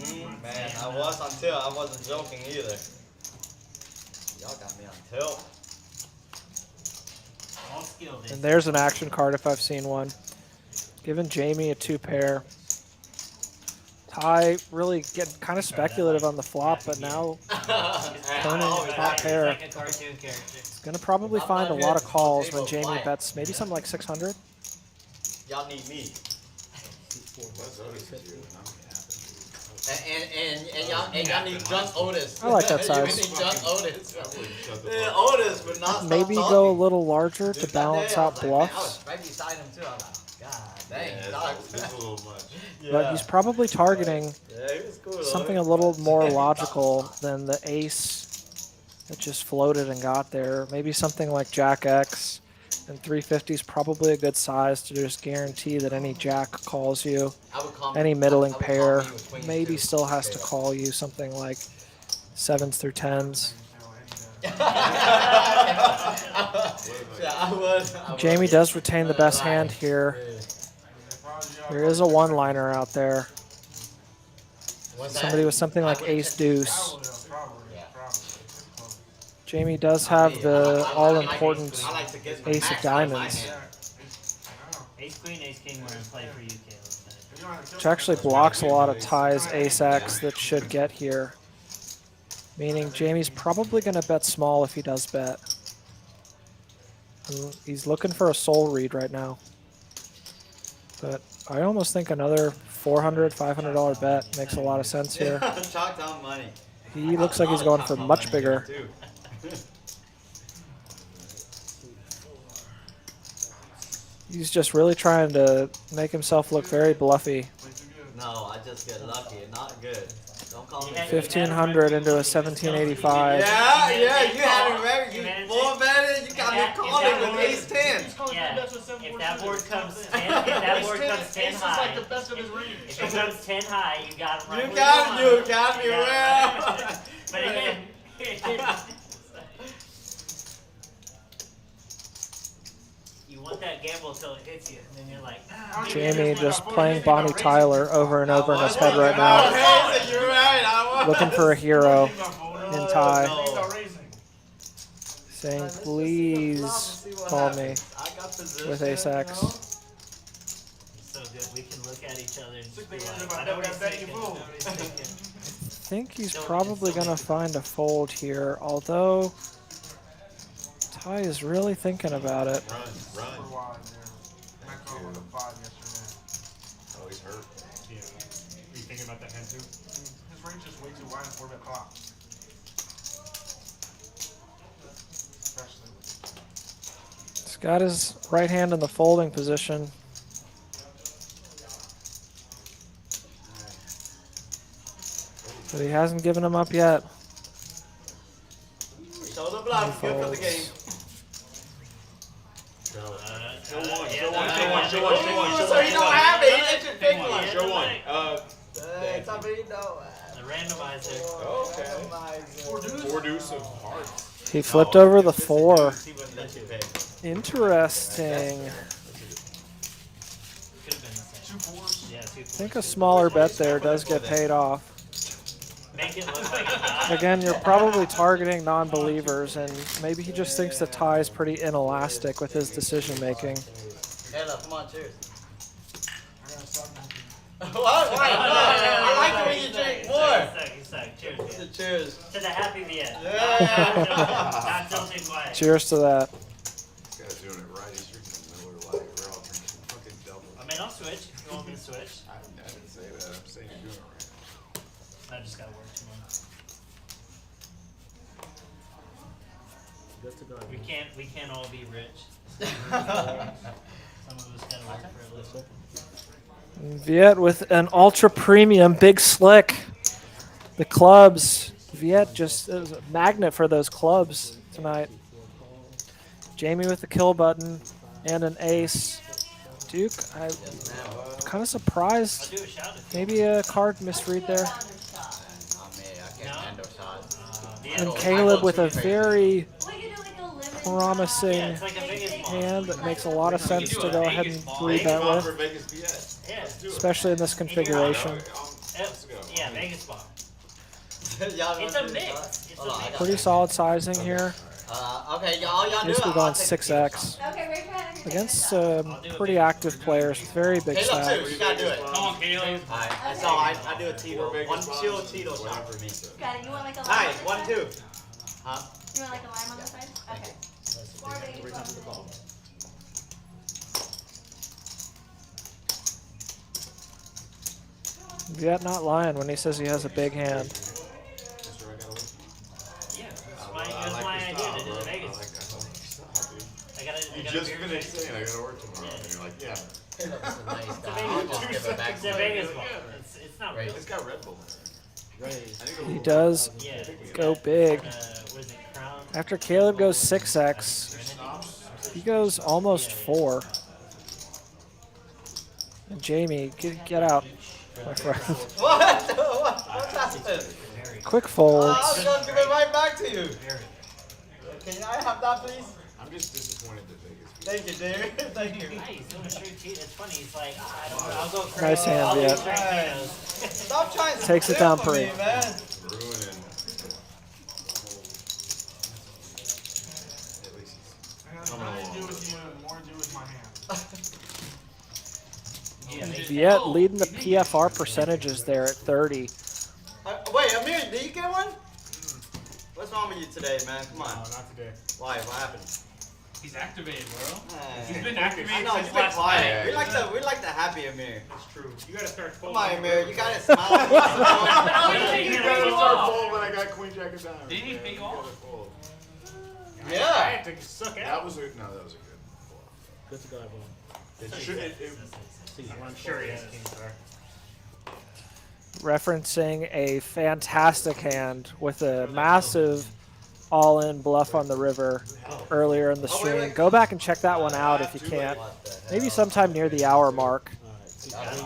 playing. Man, I was until I wasn't joking either. Y'all got me on tilt. All skilled. And there's an action card if I've seen one. Giving Jamie a 2-pair. Ty really getting kind of speculative on the flop, but now turning top pair. Like a cartoon character. He's going to probably find a lot of calls when Jamie bets maybe something like 600. Y'all need me. And y'all need drunk Otis. I like that You size. need drunk Otis. Yeah, Otis would not stop Maybe talking. go a little larger to Dude, that balance day, I out was like, man, I bluffs. was right beside him too. I was like, God dang, Yeah, dog. it's a little much. But he's probably targeting Yeah, he was cool, though. something a little more logical than the ace that just floated and got there. Maybe something like Jack X, and 350 is probably a good size to just guarantee that any Jack calls you. I would call Any me- middling I would call pair me with queens, maybe too. still has to call you something like 7s through 10s. Yeah, I would. Jamie does retain the best hand here. There is a one-liner out there. Somebody with something like ace deuce. Jamie does have the all-important ace of diamonds, Ace queen, ace king were in play for you, Caleb. which actually blocks a lot of Ty's ace-x that should get here. Meaning Jamie's probably going to bet small if he does bet. He's looking for a soul read right now. But I almost think another $400, $500 bet makes a lot of sense here. Chalk down money. He looks like he's going for much bigger. He's just really trying to make himself look very bluffy. No, I just get lucky. Not good. Don't call me. 1,500 into a 1785. Yeah, you had it ready. You full betted. You got me calling with ace 10. Yeah. If that board comes 10, if that board comes 10 high, like the best of his range. If it comes 10 high, you got him right. You got me well. But again, you want that gamble till it hits you, and then you're like, ah. Jamie just playing Bonnie Tyler over and over in his head right now. Looking for a hero in tie. Saying, please call me with ace X. So good. We can look at each other and just be like, I know what he's thinking. I think he's probably going to find a fold here, although Ty is really thinking about it. Run. Oh, Oh, he's hurt. Yeah. Are you thinking about that hand too? his range is way too wide for that clock. Especially. He's got his right hand in the folding position. But he hasn't given him up yet. Show the bluff. Good for the game. Show one. So you don't have it. He let you pick one. Show one. Somebody know. The randomizer. Okay. Four deuce of hearts. He flipped over the 4. He wouldn't let you pick. Interesting. Could have been the same. 2 4s. Yeah, 2 I think a smaller bet there does get paid off. Make it look like a nine. Again, you're probably targeting non-believers, and maybe he just thinks the tie is pretty inelastic with his decision making. Hey, look, come on, cheers. What? Why? I like the way you drink more. You suck. Cheers, man. Cheers. To the happy Viet. Yeah. Not tilting quiet. Cheers to that. This guy's doing it right. He's drinking Miller Lite. We're all drinking fucking double. I mean, I'll switch if you want me to switch. I didn't say that. I'm saying you're doing it right. I just gotta work too much. We can't all be rich. Some of us gotta work for a living. Viet with an ultra premium big slick. The clubs. Viet just is a magnet for those clubs tonight. Jamie with the kill button and an ace. Duke, I'm kind of surprised. Maybe a card misread there. And Caleb with a very promising hand that makes a lot of sense to go ahead and 3-bet with, especially in this configuration. Yeah, Vegas ball. It's a mix. Pretty solid sizing here. Okay, y'all do it. Basically going 6x against pretty active players with very big Caleb too, stacks. you gotta do it. Come on, Caleb. Alright, so I do a Tito. One chill Tito shot for me. Got it. You want like a lime Alright, on this 1, side? 2. Huh? You want like a lime on this side? Okay. 4 Vegas balls. Viet not lying when he says he has a big hand. Yeah, that's why I did it in Vegas. You just finished saying I gotta work tomorrow, and you're like, yeah. That's a nice guy. It's I'll just give it back It's to a him. Vegas ball. It's not real. It's got Red Bull in it. He does Yeah, go big. what is it, Crown? After Caleb goes 6x, he goes almost 4. And Jamie, get out, my friend. What? What's happening? Quick folds. I'm gonna give it right back to you. Can I have that, please? I'm just disappointed that Vegas. Thank you, dear. Thank you. Nice, doing a straight cheat. It's funny. He's like, I don't know. I'll go crazy. Nice hand, I'll do Viet. straight Tito's. Stop trying to Takes it flip down for me, pretty. man. Ruining. Nothing to do with you, more to do with my hand. Viet leading the PFR percentages there at 30. Wait, Amir, did you get one? What's wrong with you today, man? Come on. No, not today. Why? What happened? He's activated, bro. Hey. He's been activated I know, since he's been last quiet. night. We like the happy Amir. That's true. You gotta start Come folding. on, Amir. You gotta smile. You gotta Start fold when I got queen jack of diamonds. Didn't he pay you off? I Yeah. had to suck out. That was a good bluff. Good to go, everyone. I'm sure he has king, sir. Referencing a fantastic hand with a massive all-in bluff on the river earlier in the stream. Go back and check that one out if you can't. Maybe sometime near the hour mark.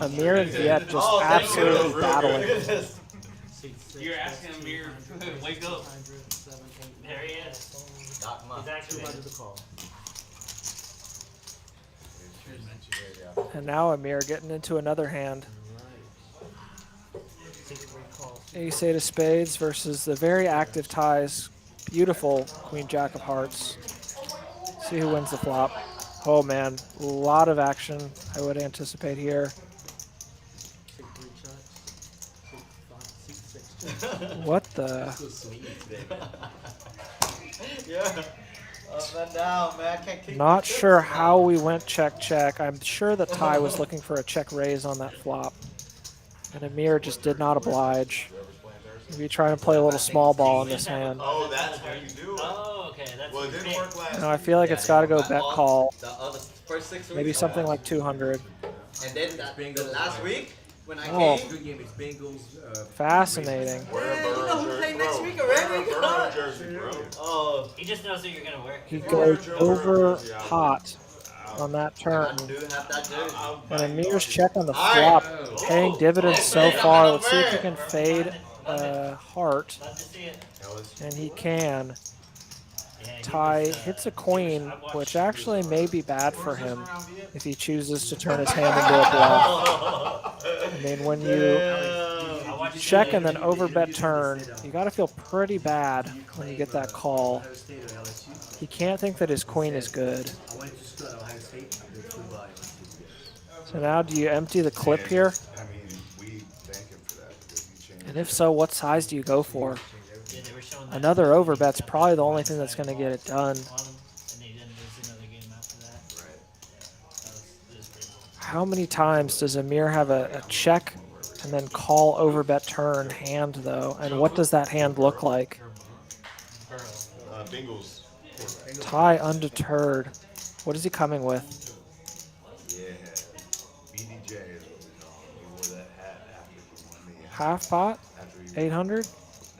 Amir and Viet just absolutely battling. You're asking Amir, wake up. There he is. Knock him up. He's activated. Under the call. And now Amir getting into another hand. Ace-8 of spades versus the very active ties. Beautiful queen jack of hearts. See who wins the flop. Oh man, a lot of action I would anticipate here. What the? Yeah. Up and down, man. I can't keep Not sure how we went check. I'm sure that Ty was looking for a check raise on that flop. And Amir just did not oblige. Maybe trying to play a little small ball in this hand. Oh, that's how you do it. Oh, okay. That's Well, it didn't work last No, I feel like it's got to go bet call. The other first 6 weeks. Maybe something like 200. And then the last week when I Oh. came. Good game. It's Bengals. Fascinating. Wear a You know Burrow who jersey, played bro. next week Wear a already? Burrow jersey, bro. Oh. He just knows that you're gonna work. He goes over pot on that I turn. do have that jersey. And Amir's check on the flop, paying dividends so far. Let's see if he can fade heart. Love to see it. And he can. Yeah, he Ty was, hits a queen, which actually may be bad for him if he chooses to turn his hand into a bluff. I mean, when you I watched check and then overbet turn, you got to feel pretty bad when you get that call. He can't think that his queen is good. So now do you empty the clip here? I mean, we thank him for that because he changed. And if so, what size do you go for? Yeah, they were showing that Another overbet's probably the only thing that's going to get it done. on him, and they didn't lose another game after that. Right. That was pretty cool. How many times does Amir have a check and then call overbet turn hand though? And what does that hand look like? Bengals. Ty undeterred. What is he coming with? Yeah. BDJ is what we call him. He wore that hat after he won the Half pot? after he won 800?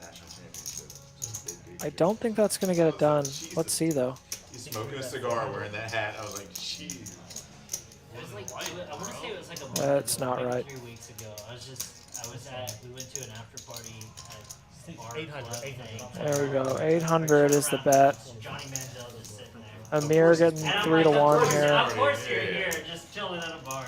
national championship. I don't think that's going to get it done. Let's see though. He's smoking a cigar wearing that hat. I was like, jeez. It was like, I want to say it was like a month That's ago, not maybe right. 3 weeks ago. We went to an after party at our 800, club 800. thing. There we go. 800 is the bet. Johnny Manziel just sitting there. Amir getting And I'm 3 to like, 1 Of here. course you're here, just chilling at a bar.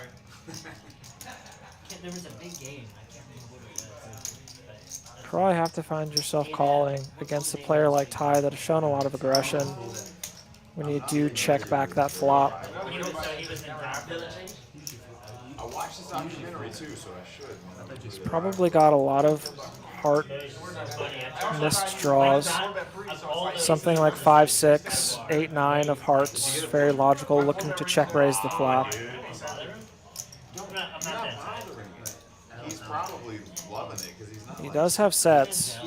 There was a big game. I can't remember what it was. But Probably have to find yourself calling against a player like Ty that has shown a lot of aggression when you do check back that flop. he was in power play. I watched this documentary too, so I should. Probably got a lot of heart missed draws. Something like 5, 6, 8, 9 of hearts. Very logical, looking to check raise the flop. I'm not that tight. He's probably loving it because he's not. He does have sets,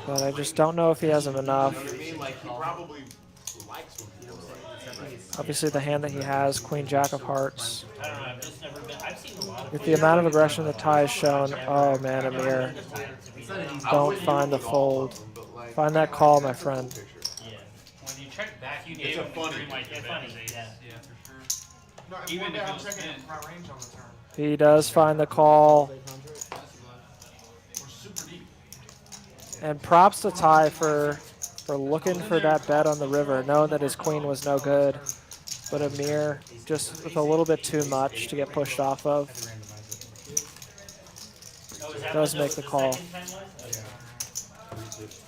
but I just don't know if he has them enough. I mean, like he probably likes when people are like. Obviously the hand that he has, Queen Jack of Hearts. I don't know. I've just never been. I've seen a lot of. With the amount of aggression that Ty has shown, oh man, Amir, don't find the fold. Find that call, my friend. Yeah. When you check back, you It's gave a him funny- three like it's your funny, bet is ace. yeah. Yeah, for sure. No, and Even one if day it I'm was checking thin. my range on the turn. He does find the call. We're super deep. And props to Ty for looking for that bet on the river, knowing that his queen was no good. But Amir just with a little bit too much to get pushed off of. Oh, is that Does what make the call. second time was?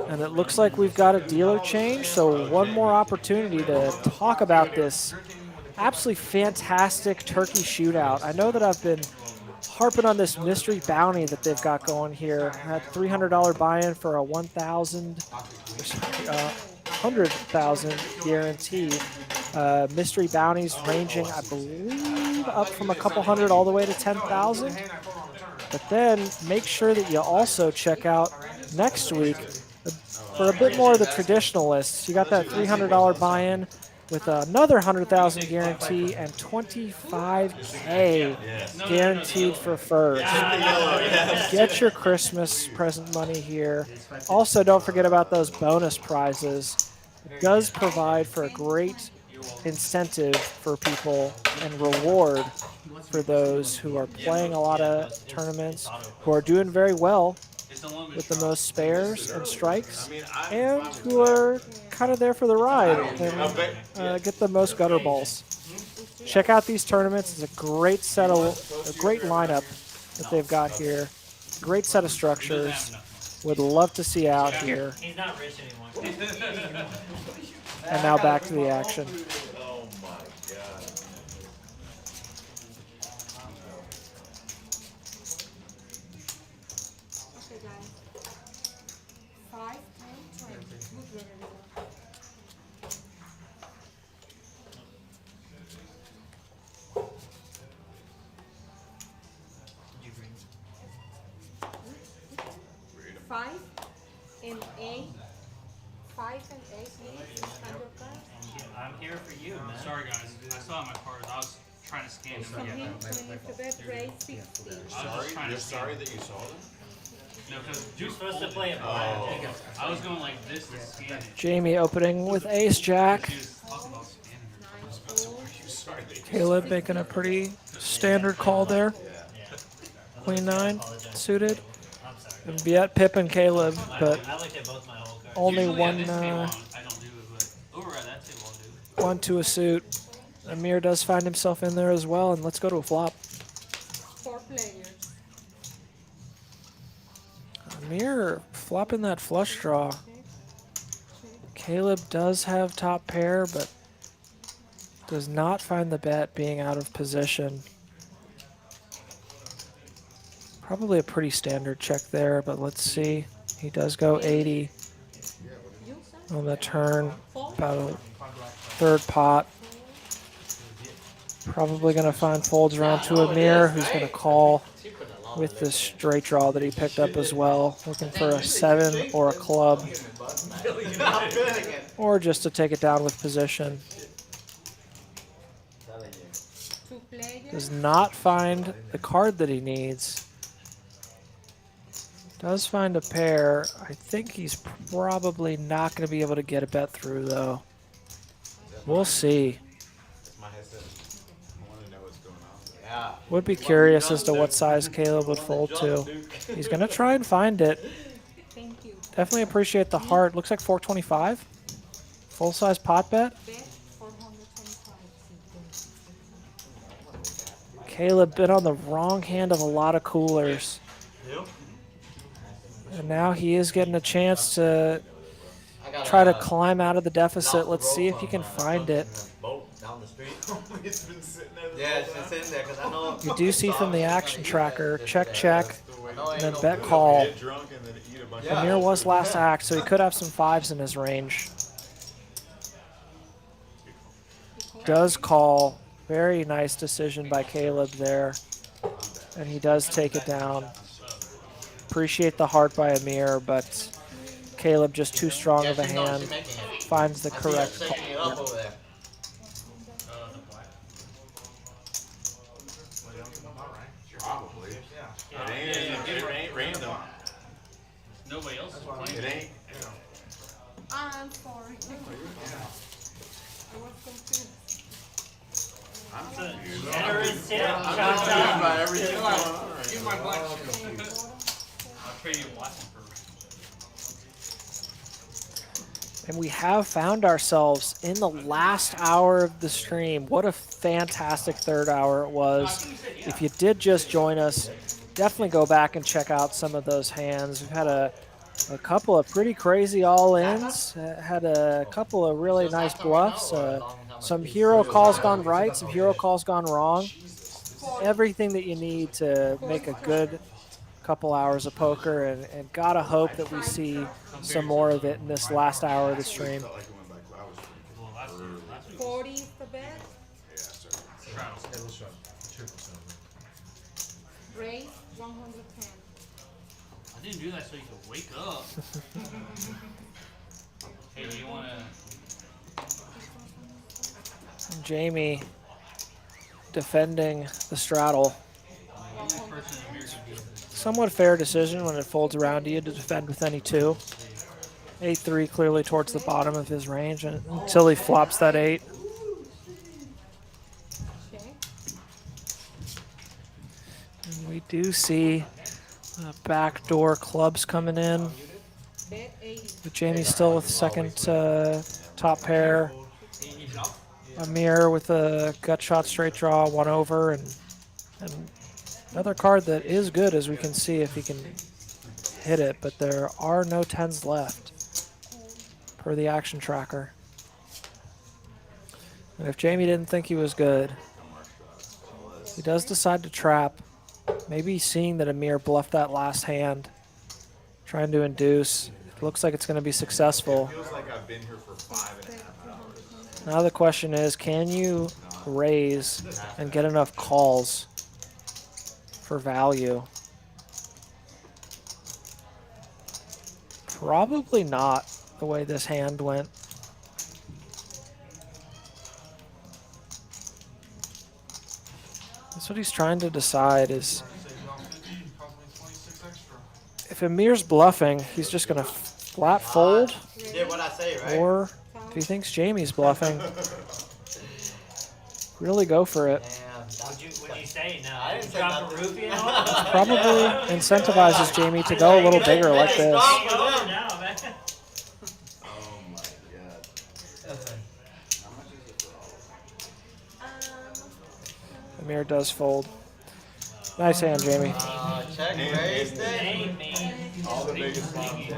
And it looks like we've got a dealer change, so one more opportunity to talk about this absolutely fantastic turkey shootout. I know that I've been harping on this mystery bounty that they've got going here. Had $300 buy-in for a 100,000 guaranteed. Mystery bounties ranging, I believe, up from a couple hundred all the way to 10,000. But then make sure that you also check out next week for a bit more of the traditionalists. You got that $300 buy-in with another 100,000 guarantee and 25K guaranteed for first. Get your Christmas present money here. Also, don't forget about those bonus prizes. It does provide for a great incentive for people and reward for those who are playing a lot of tournaments, who are doing very well with the most spares and strikes, and who are kind of there for the ride and get the most gutter balls. Check out these tournaments. It's a great great lineup that they've got here. Great set of structures. Would love to see out here. He's not rich anymore. And now back to the action. Oh my god. Okay, guys. 5, 10, 20. Good, very good. Did you bring? 5 and 8. 5 and 8, please. Stand your card. I'm here for you, man. Sorry guys, I still have my cards. I was trying to scan them. From him, 20 to bet, raise 60. You're sorry that you saw them? No, because You're supposed to play it blind. I was going like this to scan it. Jamie opening with ace jack. She was talking about scanning it. Caleb making a pretty standard call there. Queen 9 suited. And Viet, Pip, and Caleb, but I looked at both my whole cards. only Usually one at this table, I don't do it, but over at that table I'll do it. one to a suit. Amir does find himself in there as well, and let's go to a flop. 4 players. Amir flopping that flush draw. Caleb does have top pair, but does not find the bet being out of position. Probably a pretty standard check there, but let's see. He does go 80 on the turn, about a third pot. Probably going to find folds around to Amir, who's going to call with this straight draw that he picked up as well. Looking for a 7 or a club, or just to take it down with position. 2 players. Does not find the card that he needs. Does find a pair. I think he's probably not going to be able to get a bet through, though. We'll see. Would be curious as to what size Caleb would fold to. He's going to try and find it. Thank you. Definitely appreciate the heart. Looks like 425. Full-size pot bet. Bet 425. Caleb been on the wrong hand of a lot of coolers. And now he is getting a chance to try to climb out of the deficit. Let's see if he can find it. Down the street. It's been sitting there. Yeah, it's been sitting there because I know. You do see from the action tracker, check, and then bet call. Get drunk and then eat a bunch of Amir was last act, so he could have some 5s in his range. Does call. Very nice decision by Caleb there. And he does take it down. Appreciate the heart by Amir, but Caleb just too strong of a hand. Finds the correct call. Probably. It ain't random. Nobody else is playing. It ain't. I'm sorry. I was confused. I'm confused. Generous tip. I'm confused by everything going on right Give now. my black I'll trade you a black one for. And we have found ourselves in the last hour of the stream. What a fantastic third hour it was. If you did just join us, definitely go back and check out some of those hands. We've had a couple of pretty crazy all-ins, had a couple of really nice bluffs, some hero calls gone right, some hero calls gone wrong. everything that you need to make a good couple hours of poker, and gotta hope that we see some more of it in this last hour of the stream. 40 is the bet. Raise 110. I didn't do that so you could wake up. Hey, do you want to? Jamie defending the straddle. Somewhat fair decision when it folds around to you to defend with any 2. 8-3 clearly towards the bottom of his range until he flops that 8. And we do see backdoor clubs coming in. With Jamie still with second top pair. Amir with a gut shot straight draw, 1 over, and another card that is good, as we can see if he can hit it, but there are no 10s left per the action tracker. And if Jamie didn't think he was good, he does decide to trap. Maybe seeing that Amir bluffed that last hand, trying to induce. It looks like it's going to be successful. Feels like I've been here for 5.5 hours. Now the question is, can you raise and get enough calls for value? Probably not, the way this hand went. That's what he's trying to decide is, if Amir's bluffing, he's just going to flat fold. You did what I say, right? Or if he thinks Jamie's bluffing, really go for it. What'd you say now? I didn't say Drop a nothing. rupee and all? Probably incentivizes Jamie to go a little bigger like this. Now, man. Oh my god. How much is it for all? Amir does fold. Nice hand, Jamie. Check raise thing. Hey, man. All the biggest ones.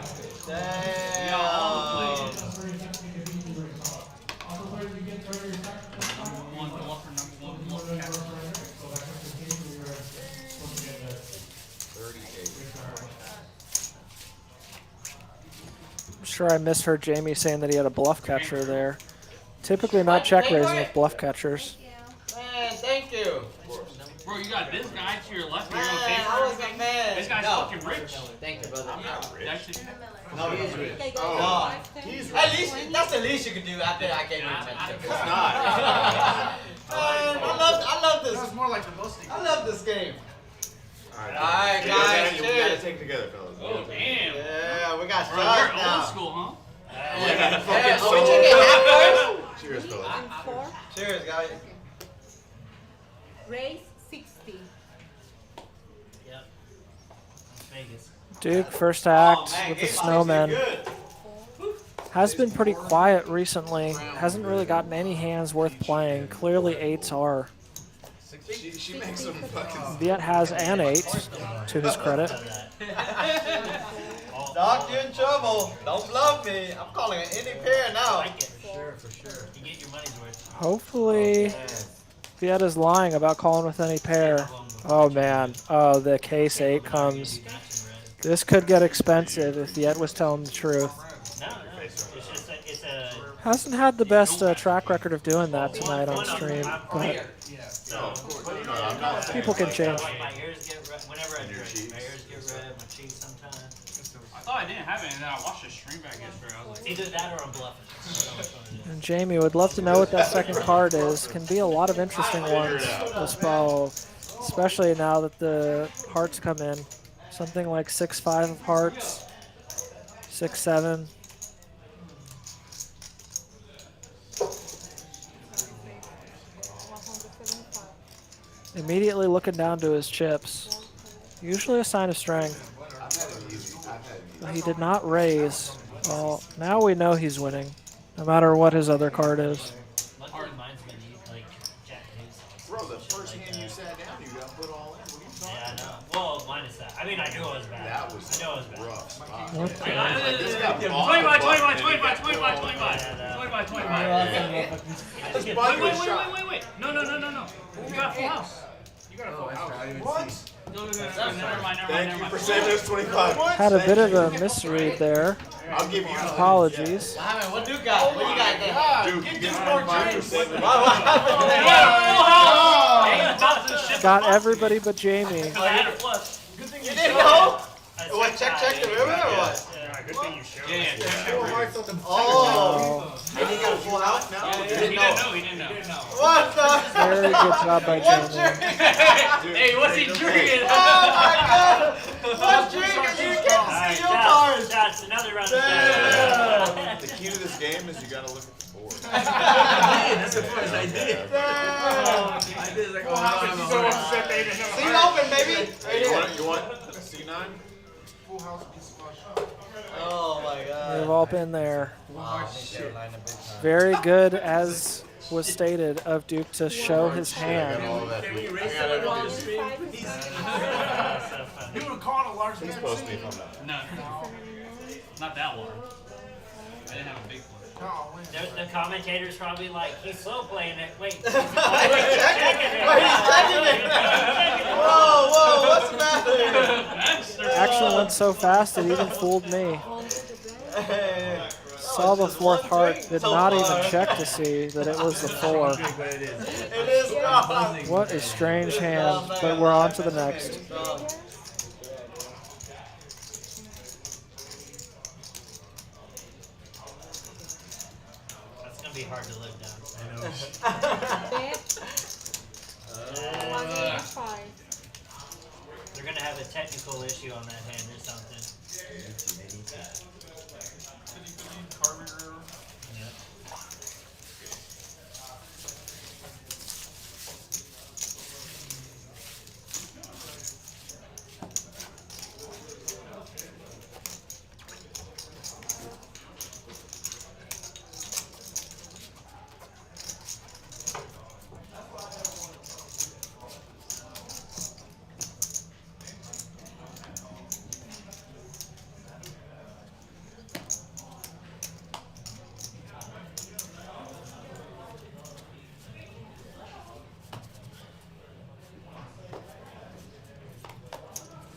Damn. I'm sure I misheard Jamie saying that he had a bluff catcher there. Typically not check raising with bluff catchers. Man, thank you. Bro, you got this guy to your left. Man, You're okay I for was everything? a man. This guy's No. fucking rich. Thank you, brother. I'm not rich. No, he's rich. Oh, He's at least that's the least you can do after I gave you it's attention. not. I love this. That's more like the busting. I love this game. Alright, guys, we cheers. gotta take it together, fellas. Oh, damn. Yeah, we got Bro, shots you're now. old school, huh? Yeah, Yeah, are we drinking half first? Cheers, fellas. And 4. Cheers, guys. Raise 60. Yep. Vegas. Duke, first act Man, with the game snowman. good. Has been pretty quiet recently. Hasn't really gotten any hands worth playing. Clearly 8s are. She makes some fucking. Viet has an 8, to his credit. Doc, you're in trouble. Don't bluff me. I'm calling it any pair now. Like it. Sure, for sure. You get your money's worth. Hopefully Viet is lying about calling with any pair. Oh man. Oh, the case 8 comes. This could get expensive if Viet was telling the truth. No, it's just it's a Hasn't had the best track record of doing that tonight on stream, but people can change. My ears get red whenever I drink. My ears get red, my cheeks sometimes. I thought I didn't have it, and then I watched the stream back yesterday. I was like, Either that or I'm bluffing. I don't know which one it is. And Jamie would love to know what that second card is. Can be a lot of interesting ones this bow, especially now that the hearts come in. Something like 6-5 of hearts, 6-7. Immediately looking down to his chips. Usually a sign of strength. But he did not raise. Well, now we know he's winning, no matter what his other card is. Luckily mine's been like Jack Deuce. Bro, the first hand you sat down, you got put all in. What are you talking Yeah, I know. Well, minus that. I mean, I knew it was bad. That was I know it was bad. rough spot. Okay. This got 20 by 20 by 20 by 20 by 20 by 20 by 20 by. Just buy you a shot. Wait. No. You got full house. got a full house. What? No, never mind. Thank you for saving us 25. Had a bit of a misread there. I'll give you Apologies. What do you got? What you got there? Dude, you get 25 for saving What us. happened? Got everybody but Jamie. I had a flush. You didn't know? I What, check the river or what? Yeah, good thing you showed. Oh. And he got a full house now? He didn't know. What the? Very good job by What Jamie. drink? Hey, what's he drinking? Oh my god! What drink? You can't see your cards! That's another round Damn. of The key to this game is you gotta look at the board. That's the first I did. Damn. I did like, He's so upset they didn't know. See it open, baby. Right here. You want a C9? Full house piece of flush. Oh my god. We've all been there. wow, shit. Line up big time. Very good, as was stated, of Duke to show his I got hand. all that. Can we I erase got that on everything. the screen, please? He would have called a large Please man. post me if I'm not. No, not that one. I didn't have a big one. No, wait. The commentator's probably like, he's slow playing it. Wait. Wait, he's checking it. Whoa, what's the matter? Actually went so fast it even fooled me. Saw the fourth heart, did not even check to see that it was the 4. But it is. It is wrong. What a strange hand, but we're on to the next. That's going to be hard to live down. Bet. 185. They're going to have a technical issue on that hand or something. Yep.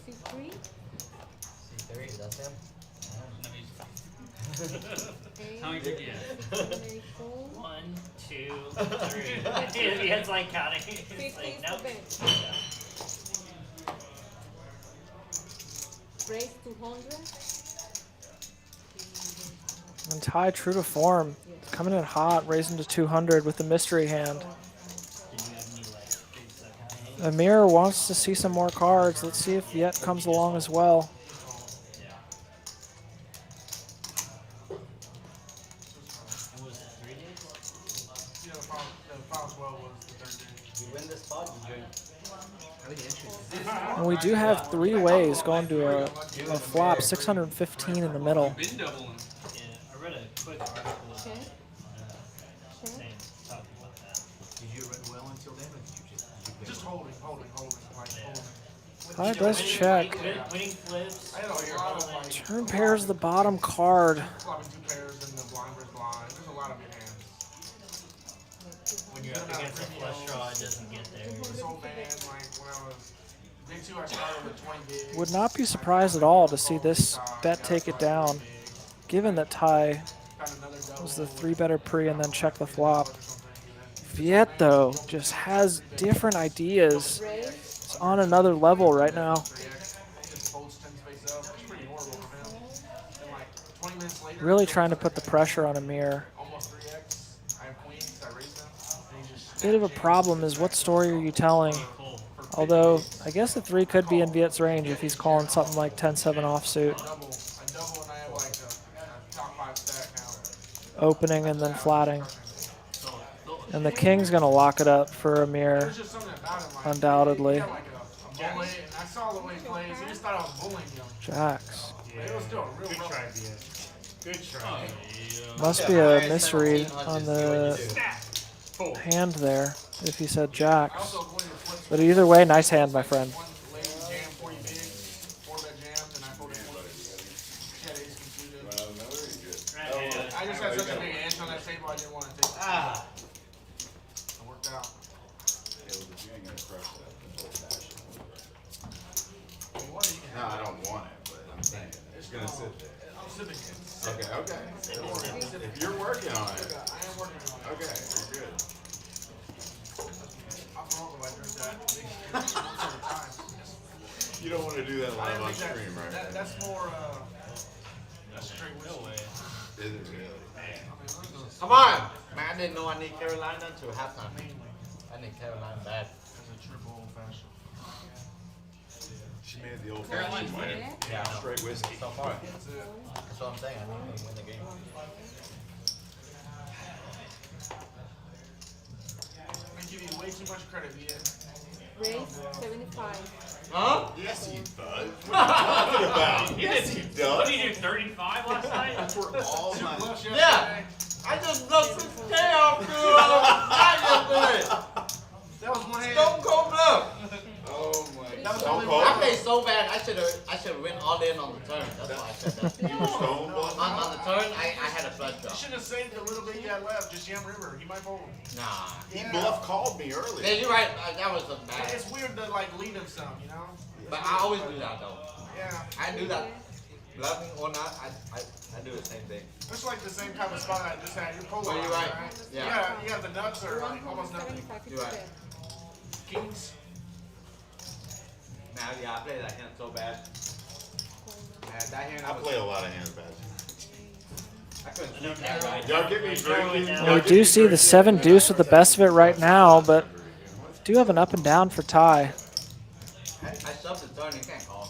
C3. C3, that's him? How many did you have? 184. 1, 2, 3. It's like counting. It's 50 like, is nope. the bet. Raise 200. And Ty, true to form, coming in hot, raising to 200 with the mystery hand. Did you have any, like, big second hand? Amir wants to see some more cards. Let's see if Yet comes along as well. Yeah. And was it 3 days? Yeah, the foul 12 was the third day. You win this spot, you drink. And we do have 3 ways going to a flop, 615 in the middle. Been doubling. Yeah, I read a quick article Okay. saying, talking about that. Did you run well until then, or did you just Just holding, like holding. Ty does check. Winning flips. I had all your all other that. like Turn pairs the bottom card. flopping 2 pairs and the blind versus blind. There's a lot of good hands. When you're up against a flush draw, it doesn't get there. This whole band, like when I was big 2, I started with 20 gigs. Would not be surprised at all to see this bet take it down, given that Ty was the 3-better pre and then check the flop. Viet, though, just has different ideas. It's on another level right now. Just folds 10 space up. It's pretty horrible for him. And like 20 minutes later, Really trying to put the pressure on Amir. almost 3x. I have queens, I raise them. And he just Bit of a problem is what story are you telling? Although, I guess the 3 could be in Viet's range if he's calling something like 10-7 offsuit. double and I have like a top 5 stack now. Opening and then flatting. And the king's going to lock it up for Amir, There's just something about him, like, undoubtedly. he had like a bullet, and I saw the way he plays. He just thought I was bullying him. Jacks. But it was still a real Good rough. try, Viet. Good try. Must be a misread on the hand there, if he said jacks. But either way, nice hand, my friend. One lady jammed 40 bigs, 4-bet jams, and I folded 20. She had ace concluded. I just had such a big edge on that table, I didn't want to take it. It worked out. ain't gonna crush that. What are you No, I don't want it, but I'm saying it's gonna sit there. I'm sipping it. Okay, okay. If you're working on it, I am working on it. okay, you're good. I'm wrong if I drink that. Once at a time. You don't want to do that I live didn't on think that- stream, right? That's more, that's straight whiskey. Is it really? Come on! Man, I didn't know I need Carolina until halftime. I need Carolina bad. It's a triple old fashioned. She made the old fashioned way. Yeah. Straight whiskey. So far. That's it. That's what I'm saying. I need to win the game. I give you way too much credit, Via. Raise 75. Huh? Yes, he does. What are you talking about? Yes, he What does. did you do, 35 last night? That's where all my... Yeah! I just blew 6K off, dude. I was That was one hand. Stone Cold Bluff. Oh my That was Stone only Cold? I played so bad. I should went all in on the turn. That's why I said that. You were Stone Bluff? On the turn, I had a flush You draw. should have saved the little bit you had left. Just Jam River. He might fold. Nah. He bluff called me Yeah, earlier. you're right. That was a bad. It's weird to like lead him some, you know? But I always do that though. Yeah. I do that. Bluffing or not, I do the same thing. It's like the same kind of spot I just had. You're polarized, Well, you're right. Yeah. You got the nuts or like almost nothing. 175 You're right. Kings. Now, yeah, I play that hand so bad. Man, that hand I play a lot of hands bad. I couldn't keep that right. Y'all get me drinking. Well, we do see the 7 deuce with the best of it right now, but do have an up and down for Ty. I shoved the turn, you can't call.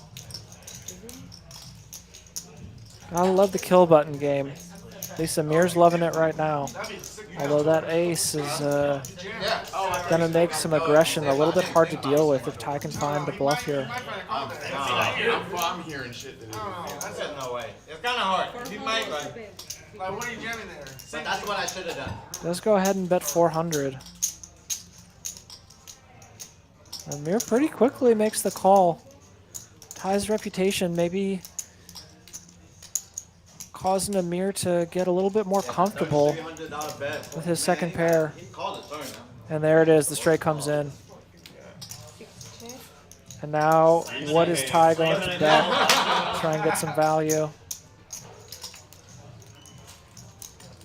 I love the kill button game. At least Amir's loving it right now. Although that ace is gonna make some aggression a little bit hard to deal with if Ty can find a bluff here. I'm hearing shit that I said no way. It's kind of hard. You might, but Like, what are you jamming there? that's what I should have done. Let's go ahead and bet 400. Amir pretty quickly makes the call. Ty's reputation maybe causing Amir to get a little bit more comfortable $300 bet. with his second pair. He called the turn now. And there it is, the straight comes in. And now, what is Ty going to bet? Try and get some value.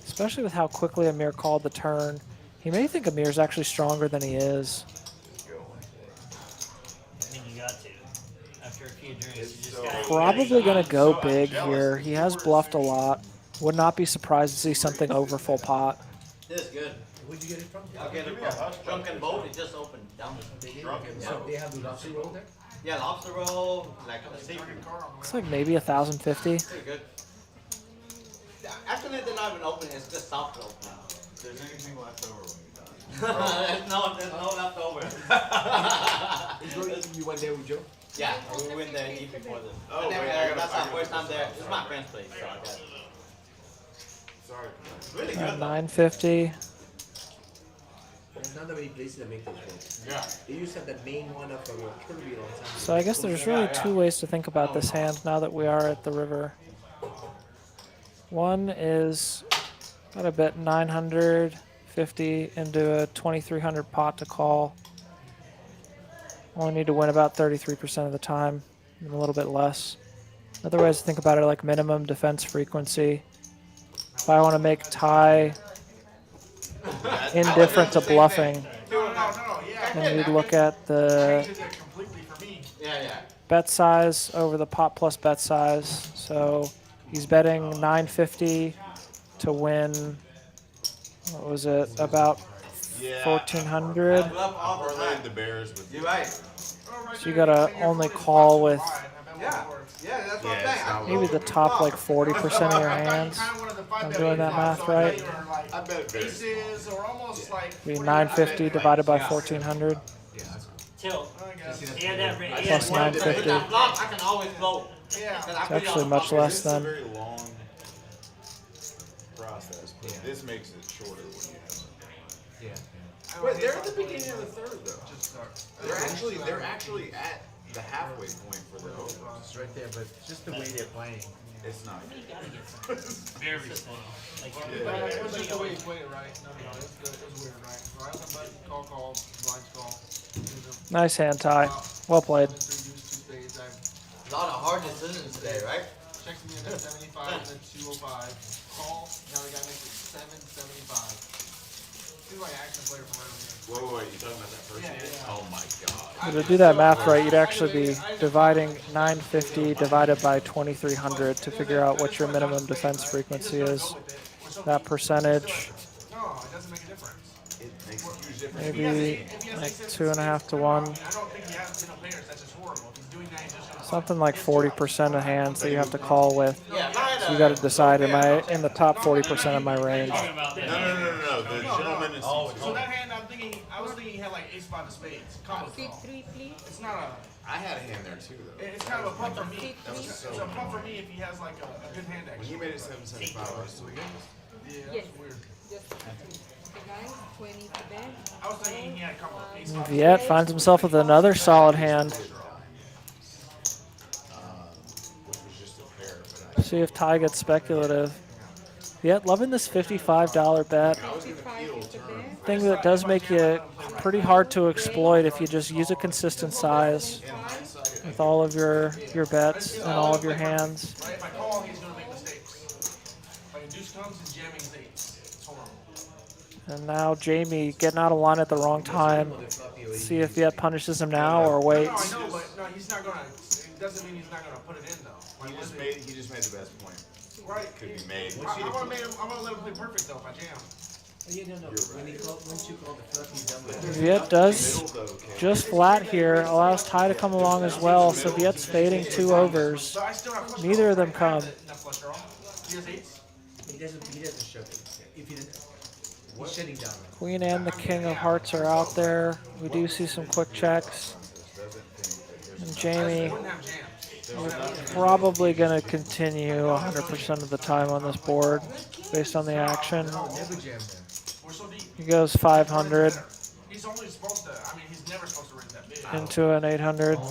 Especially with how quickly Amir called the turn. He may think Amir's actually stronger than he is. I mean, you got to. After a few drinks, you just got to. Probably going to go big here. He has bluffed a lot. Would not be surprised to see something over full pot. This is good. Where'd you get it from? I'll get it from Drunken Boat. It just opened down the street. So they have the lobster roll there? Yeah, lobster roll, like a secret. Looks like maybe 1,050. Pretty good. Actually, they're not even open. It's just soft open. If there's anything left over when you're done. there's no left over. You went there with Joe? Yeah, we went there and eat before this. Oh, Never wait, there. I gotta- That's I our gotta first put time this there. on. This is my friend's place, so I got it. Sorry. Really At good though. 950. There's not that many places that make those rolls. Yeah. They used to have that main one up on Kirby all the time. So I guess there's really 2 ways to think about this hand now that we are at the river. One is gotta bet 950 into a 2,300 pot to call. Only need to win about 33% of the time, and a little bit less. Other ways to think about it are like minimum defense frequency. If I want to make Ty indifferent to bluffing, then we'd look at the Completely for me. Yeah. bet size over the pot plus bet size. So he's betting 950 to win. What was it? About 1,400. I bluff all the Parlayed time. the Bears with You're right. So you gotta only call with Yeah, that's what Yeah, I'm saying. maybe the top like 40% of your hands. I'm doing that math right. I bet Bears. Aces or almost like. Be 950 divided by 1,400. Tilt. Yeah, that ring. Plus 950. With that flop, I can always float. Yeah. It's actually much less It's a than. very long process, but this makes it shorter when you have it. Yeah. Wait, they're at the beginning of the third though. They're actually at the halfway point for the over. It's right there, but just the way they're playing. It's not. You gotta get some Very consistent. Like, It everybody was just the way always- you played it, right? No, it's good. It was weird, right? So I have a button, call, blind call. Nice hand tie. Well played. A lot of hard decisions today, right? Checks me in at 75 and then 205. Call. Now the guy makes it 775. Seems like an action player from earlier. Whoa, you talking about that first Yeah, hand? yeah. Oh my god. To do that math right, you'd actually be dividing 950 divided by 2300 to figure out what your minimum defense frequency is. That percentage, No, it doesn't make a difference. It makes a huge difference. maybe like 2.5 to 1. I don't think he has no players. That's just horrible. If he's doing that, he's just gonna Something like 40% of hands that you have to call with. Yeah, So you got to decide, am I in the top 40% of my range? No. The gentleman is. So that hand, I was thinking he had like ace-5 of spades. Combo Seat call. 3, please. It's not a. I had a hand there too, though. It's kind of a punt for me. That was It's so a punt for me if he has like a good hand When action. he made it 775, I was so good. Yeah, Yes. that's weird. Just okay, guys. 20 to bet. I was thinking he had a couple of ace-5. Viet finds himself with another solid hand. Which was just a pair, but See if Ty gets speculative. Viet loving this $55 bet. 55 is the bet. Thing that does make you pretty hard to exploit if you just use a consistent size with all of your bets and all of your hands. Right? If I call, he's going to make mistakes. If I induce comes, he's jamming his eights. It's horrible. And now Jamie getting out of line at the wrong time. See if Viet punishes him now or No, waits. I know, but no, he's not going to. It doesn't mean he's not going to put it in, though. Like, he just made the best point. Right. Could be made. I want to let him play perfect, though, if I jam. Yeah, no. Once you call the flip, he's done with it. Viet does just flat here, allows Ty to come along as well, so Viet's fading 2 overs. So I still have flush Neither draw, of them right? I come. have enough flush draw. He has eights. He doesn't show it. If he didn't, he's shutting down. Queen and the king of hearts are out there. We do see some quick checks. And Jamie Wouldn't have jams. probably going to continue 100% of the time on this board based on the action. Never jam there. We're so deep. He goes 500 He's only supposed to. I mean, he's never supposed to raise that big. into an 800. Not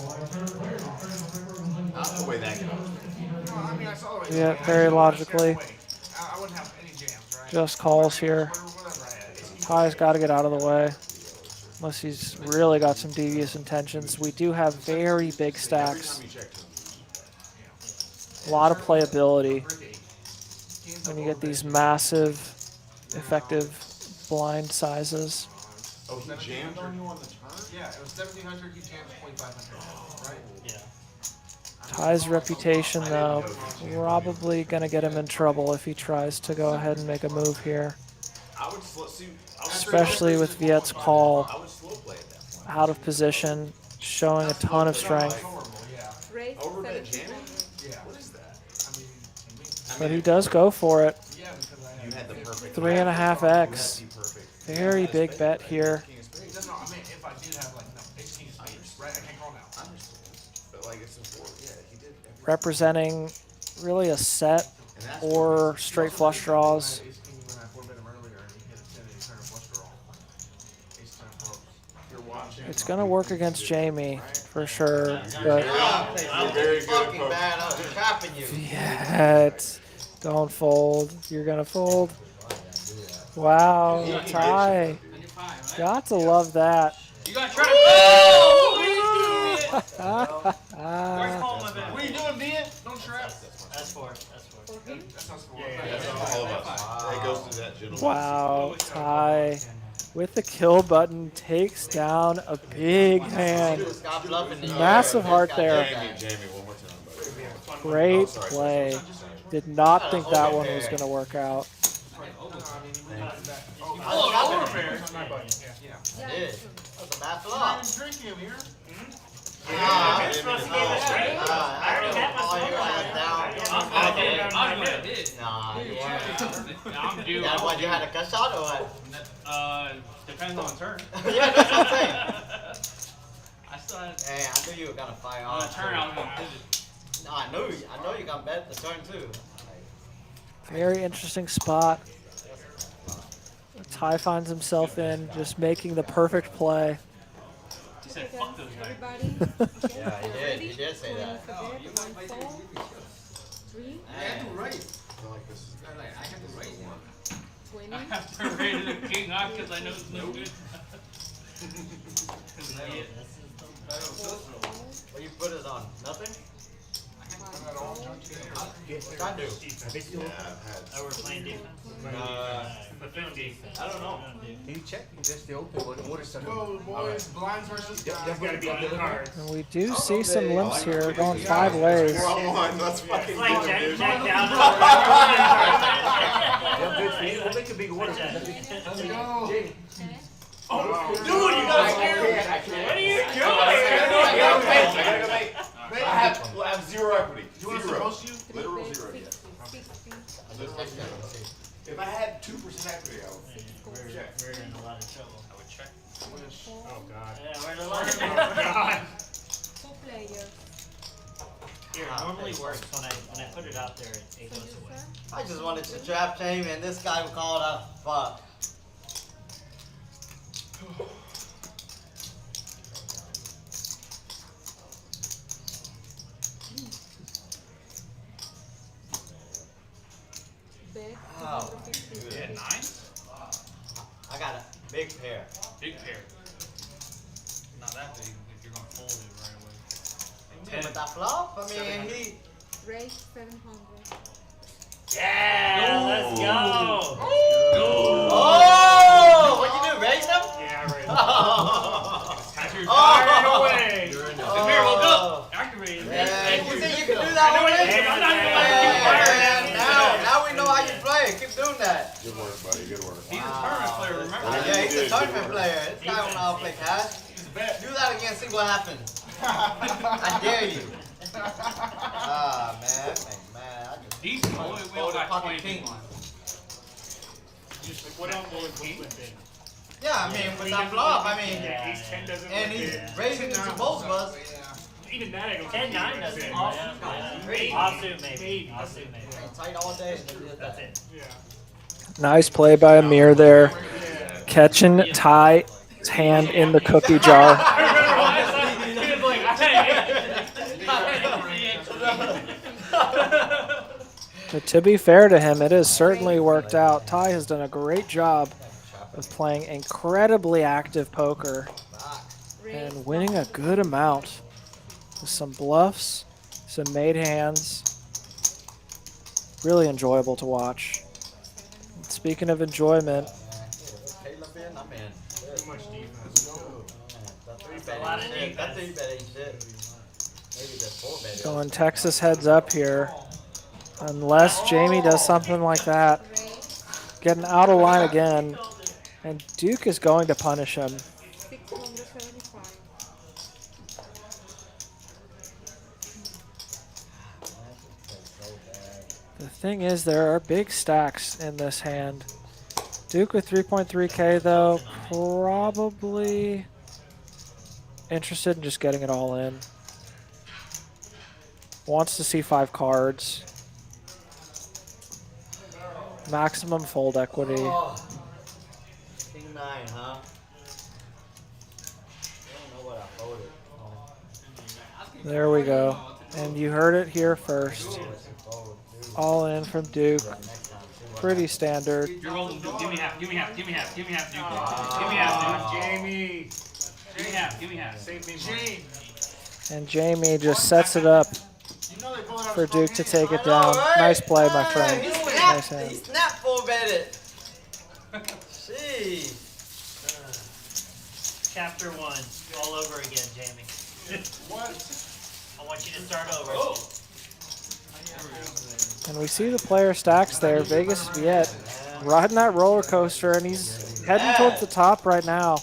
the way that goes. No, I mean, I saw the way. Yeah, very logically. I wouldn't have any jams, right? Just calls here. Whatever I had. Ty's got to get out of the way. Unless he's really got some devious intentions. We do have very big stacks. A lot of playability when you get these massive, effective blind sizes. Oh, he jammed on you on the turn? Yeah, it was 1700. He jammed 2500. Right? Yeah. Ty's reputation, though, probably going to get him in trouble if he tries to go ahead and make a move here. Especially with Viet's call I would slow play at that point. out of position, showing a ton of strength. Raise Overbet 70. jamming? Yeah. What is that? But he does go for it. Yeah, because I You had the perfect. 3.5x. Perfect. Very big bet here. No, I mean, if I did have like no ace king of spades, right? I can't call now. I understand. But like it's important. Yeah, he did. Representing really a set or straight flush draws. Ace king when I 4-bet him earlier, and he hit 10 and he turned a flush draw. Ace 10 clubs. You're watching. It's going to work against Jamie for sure, but You're very fucking bad. I was trapping you. Viet, don't fold. You're going to fold. Wow, Ty. Got to love that. You gotta try to. What are you doing, Viet? Don't trap. That's for it. That's for it. That's not for That's all of us. It goes to that gentleman. Wow, Ty with the kill button takes down a big hand. Stop bluffing the Massive heart there. Jamie, one more time, buddy. Great play. Did not think that one was going to work out. I did. That's a bad flop. Drinking, Amir. Ah, You're supposed to give it straight. I already had my Nah, I'm due. yeah, what, you had a cut shot or what? Depends on the turn. Yeah, that's what I'm saying. I still had. Hey, I knew you were gonna fire On the off. turn, I was gonna pivot. No, I know you got bet the turn too. Very interesting spot. Ty finds himself in, just making the perfect play. He said, fuck those guys. Everybody. Yeah, he did. He did say that. Three. I have to raise. I like this. I have to raise one. 20. I have to raise the king off because I know it's no good. What you put it on? Nothing? What I do? Oh, we're playing defense? But then defense. I don't know. Can you check? That's the open one. What is that? Go, boys. Blinds versus That's gotta be on the card. And we do see some limps here going 5 ways. 4-on-1. Let's fucking It's like do it, Jack dude. down. We'll make a big order. Let's go. Dude, you gotta scare me. What are you doing? I have 0 equity. You want us to Zero. roast you? Literal 0, yeah. 60. Literal 0. If I had 2% equity, I would check. We're in a lot of trouble. I would check. Oh God. Yeah, we're in a lot of trouble. 2 players. Here, it normally works when I put it out there, it So goes you, away. sir? I just wanted to trap Jamie, and this guy called out. Fuck. Big. Oh. 250. You had 9? I got a big pair. Big pair. Not that big if you're going to fold it right away. Yeah, but that flop, I mean, he. Raise 700. Yeah, let's go. Oh! What'd you do? Raise him? Yeah, I raised. That's your Oh! away. Amir, woke up. Activate. Yeah, you see, you can do that one. I'm not Now we know how you play. Keep doing that. Good work, buddy. Good work. He's a tournament player, remember? Yeah, he's a tournament player. This guy don't know how to play cash. Do that again, see what happens. I dare you. Ah, man. I just Decent. We all folded got pocket 20 king. people. What else will it be within? Yeah, I mean, with that flop, I mean, These 10 doesn't and work he's in. raising it to both of us. Even that I don't 10-9 think doesn't. in. Offsuit maybe. Offsuit maybe. Tight all day. That's it. Yeah. Nice play by Amir there. Catching Ty's hand in the cookie jar. But to be fair to him, it has certainly worked out. Ty has done a great job of playing incredibly active poker and winning a good amount with some bluffs, some made hands. Really enjoyable to watch. And speaking of enjoyment, Caleb in, I'm in. Too much defense. A lot of defense. That 3-bet ain't shit. Maybe the 4-bet. going Texas heads up here. Unless Jamie does something like that. Getting out of line again. And Duke is going to punish him. 675. The thing is, there are big stacks in this hand. Duke with 3.3K though, probably interested in just getting it all in. Wants to see 5 cards. Maximum fold equity. Oh. King 9, huh? I don't know what I folded. There we go. And you heard it here first. All in from Duke. Pretty standard. You're rolling. Give me half. Give me half. Give me half. Give me half, Duke. Give me half, Duke. Jamie. Give me half. Give me half. Save me money. And Jamie just sets it up for Duke to take it down. Nice play, my friend. He Nice snapped, he hand. snapped 4-betted. Jeez. Chapter 1, all over again, Jamie. What? I want you to start over. And we see the player stacks there. Vegas Viet riding that roller coaster, and he's heading towards the top right now.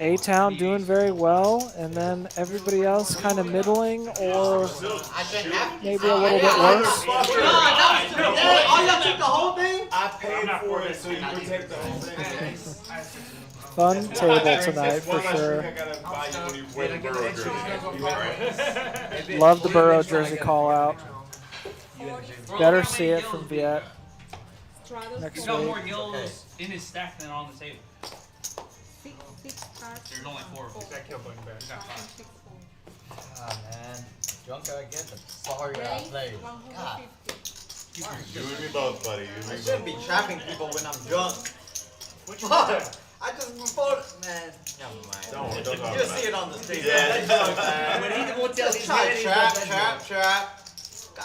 A-Town doing very well, and then everybody else kind of middling or maybe a little bit worse. Oh, y'all took the whole thing? I paid for it so you can take the whole thing. Fun table tonight for sure. I gotta buy you when you wear the Burrow jersey. Love the Burrow jersey call out. Better see it from Viet next He's got more week. yellows in his stack than on the table. There's only 4 of them. That kill button back. You got 5. Ah, man. Drunk again. Sorry I played. God. You and me both, buddy. You and I me shouldn't both. be trapping people when I'm drunk. Which one? Fuck! I just reported, man. Never mind. Don't talk You'll about see it. it on the street. Yeah. When he won't tell Just his try head, to he's trap, like, trap, trap.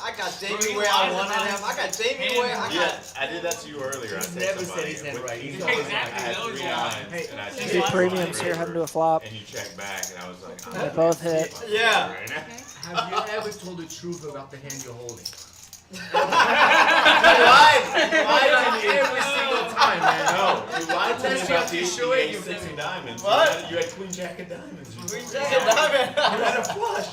I got Jamie where I wanted him. I got Jamie where I Yeah, got. I did that to you earlier. I He's said never somebody said his head with- right. He's I always Exactly, had those 3 lines. nines, and I Two checked premiums my here river, heading to a flop. and you checked back, and I was like, They both hit. Yeah. Have you ever told the truth about the hand you're holding? You lied. You lied to me. Every single time, man. No, you lied to me Unless about you the show it, you 6 and diamonds. What? You had Queen Jack of diamonds. Queen Jack of diamonds. You had a flush.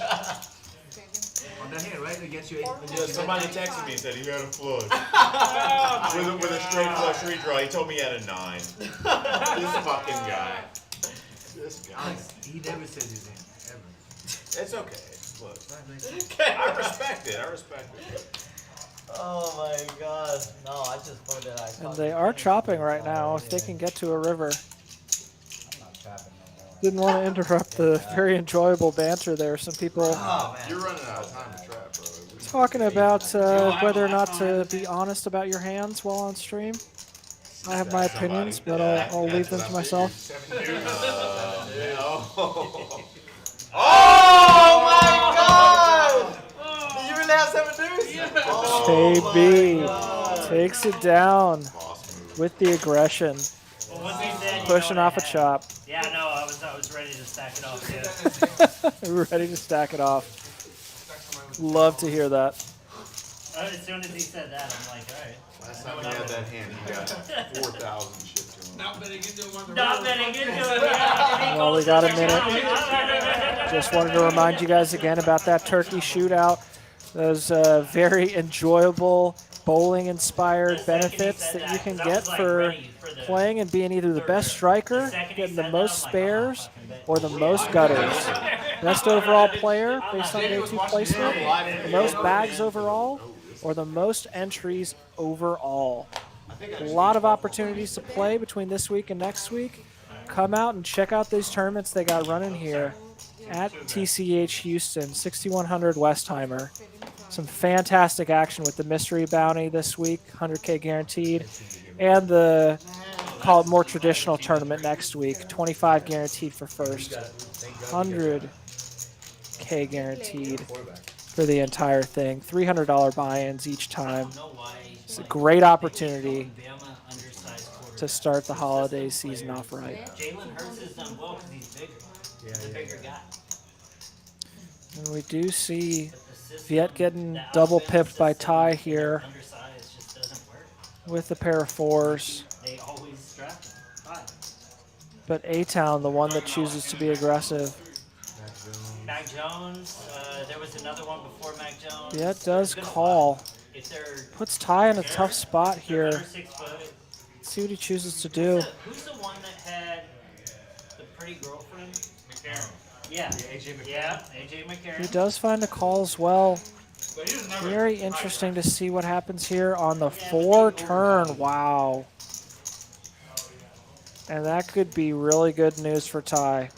On the hand, right? Against your Yeah, somebody texted me and said he had a flush. with a straight flush redraw. He told me he had a 9. This fucking guy. This guy. He never said his name, ever. It's okay. Look, I respect it. I respect it. Oh my god. No, I just voted I. And they are chopping right now if they can get to a river. I'm not trapping no more. Didn't want to interrupt the very enjoyable banter there. Some people Oh man. You're running out of time to trap, bro. talking about whether or not to be honest about your hands while on stream. I have my opinions, but I'll leave them to myself. Oh my god! Did you really have 7 deuce? Oh my KB God. takes it down with the aggression, Well, once he said, you pushing know what off a I had. chop. Yeah, no, I was ready to stack it off too. Ready to stack it off. Love to hear that. As soon as he said that, I'm like, all right. Last time he had that hand, he got 4,000 shipped to him. Not betting into him on the Not river. betting into it. Yeah. Well, we got a minute. Just wanted to remind you guys again about that turkey shootout. Those very enjoyable bowling-inspired benefits that you can get for playing and being either the best striker, getting the most spares, or the most gutters. Best overall player based on day 2 placement, the most bags overall, or the most entries overall. A lot of opportunities to play between this week and next week. Come out and check out these tournaments they got running here at TCH Houston, 6100 Westheimer. Some fantastic action with the mystery bounty this week, 100K guaranteed, and the call it more traditional tournament next week, 25 guaranteed for first, 100K guaranteed for the entire thing, $300 buy-ins each time. It's a great opportunity to start the holiday season off right. Jalen Hurts has done well because he's bigger. He's a bigger guy. And we do see Viet getting double pipped by Ty here Undersized just doesn't work. with a pair of 4s. They always draft him. Fine. But A-Town, the one that chooses to be aggressive. Mac Jones, there was another one before Mac Jones. Viet does call. If they're Puts Ty in a tough spot here. under 6 foot. See what he chooses to do. Who's the one that had the pretty girlfriend? McCarron. Yeah. AJ McCarron. Yeah, AJ McCarron. He does find a call as well. But he was never Very interesting to see what happens here on the 4 turn. Wow. And that could be really good news for Ty.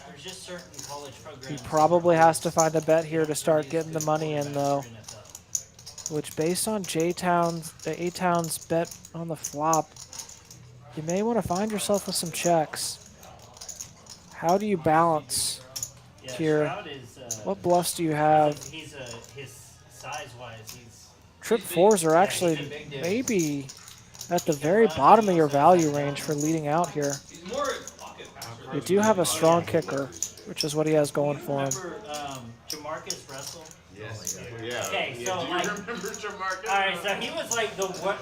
There's just certain college programs. He probably has to find a bet here to start getting the money in, though. Which, based on A-Town's bet on the flop, you may want to find yourself with some checks. How do you balance here? Stroud is, What bluffs do you have? He's his size-wise, he's Trip 4s are actually maybe at the very bottom of your value range for leading out here. He's more pocket passer. You do have a strong kicker, which is what he has going for him. remember Jamarcus Russell. Yes. Yeah. Okay, Yeah, so do you like, remember Jamarcus? all right, so he was like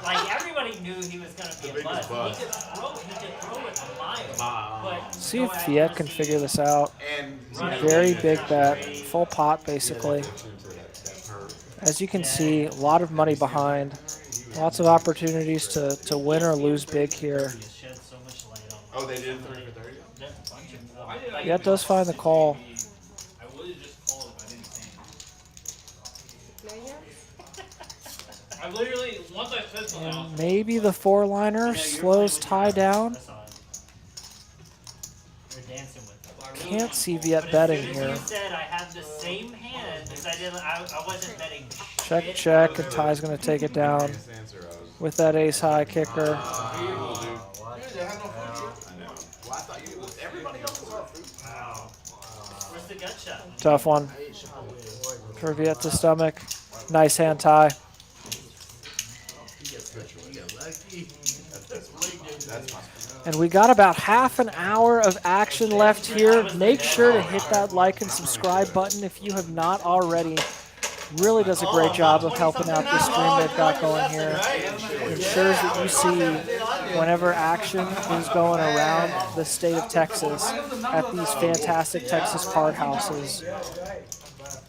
like everybody knew he was gonna be The a bust. biggest He could throw it a mile. But See if Viet can figure this out. And It's a very big bet, full pot basically. As you can see, a lot of money behind. Lots of opportunities to win or lose big here. shed so much light on. Oh, they did 30 for 30? There's a bunch of them. Viet does find the call. I would have just called if I didn't say anything. I literally, once I said something else, Maybe the 4-liner slows Ty down. They're dancing with them. Can't see Viet betting As here. you said I have the same hand because I wasn't betting. Check, shit. check, and Ty's going to take it down with that ace high kicker. Wow. Where's the gut shot? Tough one. For Viet to stomach. Nice hand, Ty. And we got about half an hour of action left here. Make sure to hit that like and subscribe button if you have not already. Really does a great job of helping out the stream they've got going here. Ensures that you see whenever action is going around the state of Texas at these fantastic Texas card houses.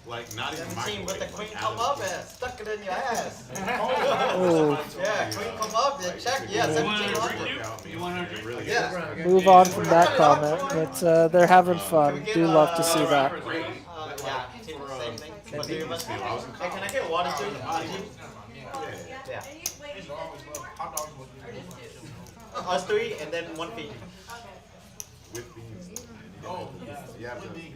Like, not even Team with the queen come up and stuck it in your ass. Oh. Yeah, queen come up, then check. Yeah, 1700. You want to drink? Yeah. Move on from that comment, but they're having fun. Do love to see that. Yeah, same thing. But do you must Hey, can I get water too? Yeah. Us three and then one feet. With beans. Yeah, with beans.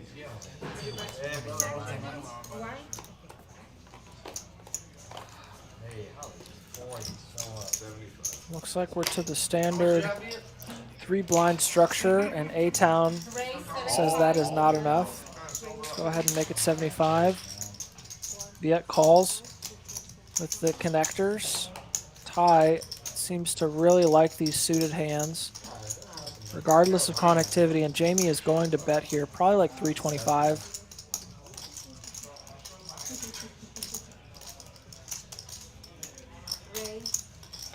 Looks like we're to the standard 3 blind structure, and A-Town says that is not enough. Let's go ahead and make it 75. Viet calls with the connectors. Ty seems to really like these suited hands, regardless of connectivity, and Jamie is going to bet here, probably like 325.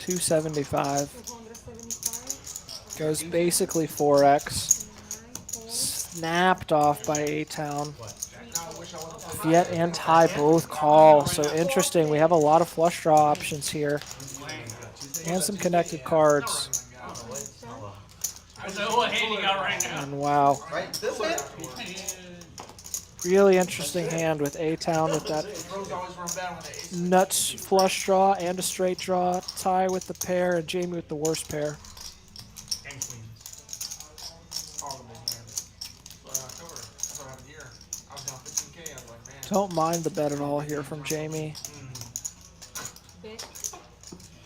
$275. Goes basically 4x. Snapped off by A-Town. Viet and Ty both call. So interesting. We have a lot of flush draw options here. And some connected cards. I don't know what hand you got right now. And wow. Right, this hand? Really interesting hand with A-Town with that nuts flush draw and a straight draw. Ty with the pair and Jamie with the worst pair. Don't mind the bet at all here from Jamie.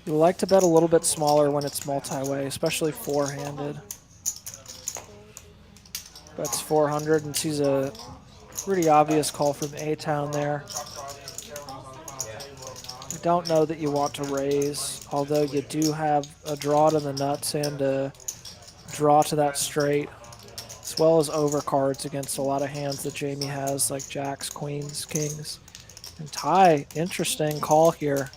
You like to bet a little bit smaller when it's multi-way, especially four-handed. Bets 400 and sees a pretty obvious call from A-Town there. I don't know that you want to raise, although you do have a draw to the nuts and a draw to that straight, as well as overcards against a lot of hands that Jamie has, like jacks, queens, kings. And Ty, interesting call here.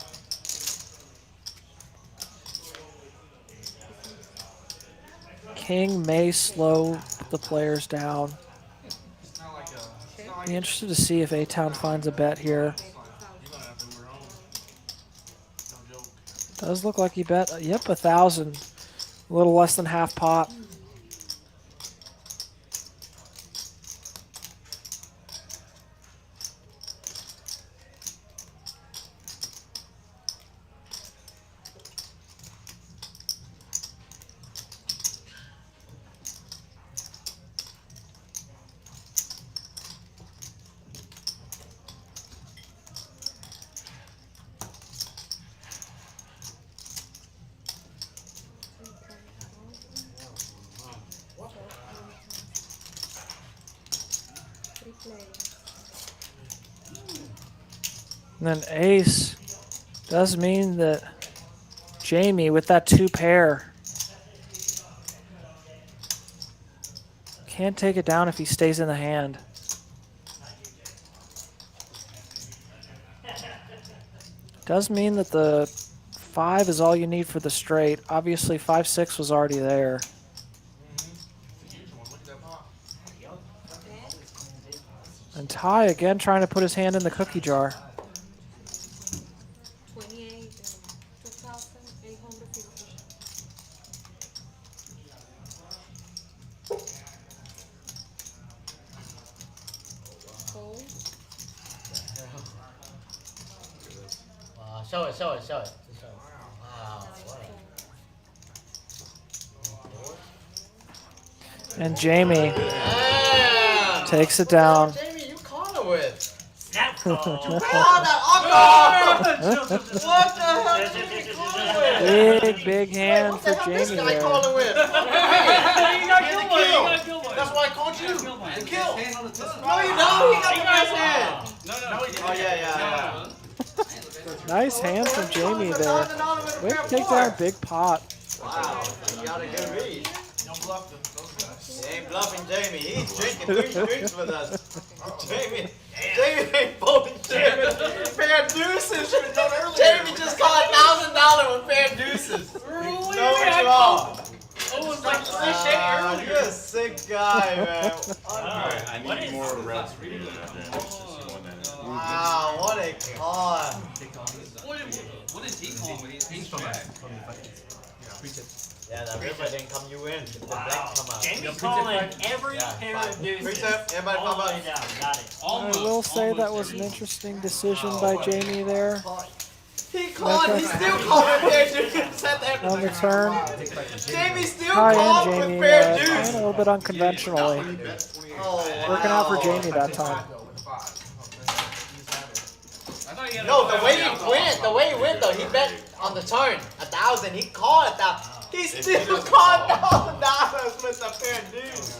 King may slow the players down. Be interested to see if A-Town finds a bet here. Does look like he bet, yep, 1,000. A little less than half pot. And then ace does mean that Jamie with that 2 pair can't take it down if he stays in the hand. Does mean that the 5 is all you need for the straight. Obviously 5-6 was already there. And Ty again trying to put his hand in the cookie jar. Show it, show it, show it. Wow, And Jamie Damn. takes it down. Jamie, you calling with? Snap call. Oh, that alcohol! What the hell is Jamie calling with? Big hand What for the hell this Jamie guy there. calling with? You got kill. kill. That's why I called you. Kill mine. The kill. No, you don't. He got the best hand. No. Oh, yeah. Nice hand from Jamie there. Quick takedown, big pot. Wow, he got a good read. Don't bluff them. Those guys. He ain't bluffing Jamie. He's drinking 3 drinks with us. Jamie ain't folding shit. Pair of deuces. Jamie just caught $1,000 with pair of deuces. No draw. You're a sick guy, man. Alright, I need more reds for you than that. Wow, what a card. What is he calling with his jack? Yeah, that river didn't come you in. The black come out. Jamie's calling every Yeah, pair fine. of deuces. Precept, everybody all come the way up. down. Got it. I will say that was an interesting decision by Jamie there. He called, he's still calling pair deuces at that On the turn. Jamie still High called end with Jamie pair playing a deuce. little bit unconventionally. Oh, Working out for Jamie that time. No, the way he went though, he bet on the turn 1,000. He called that. He still called $1,000 with the pair of deuce.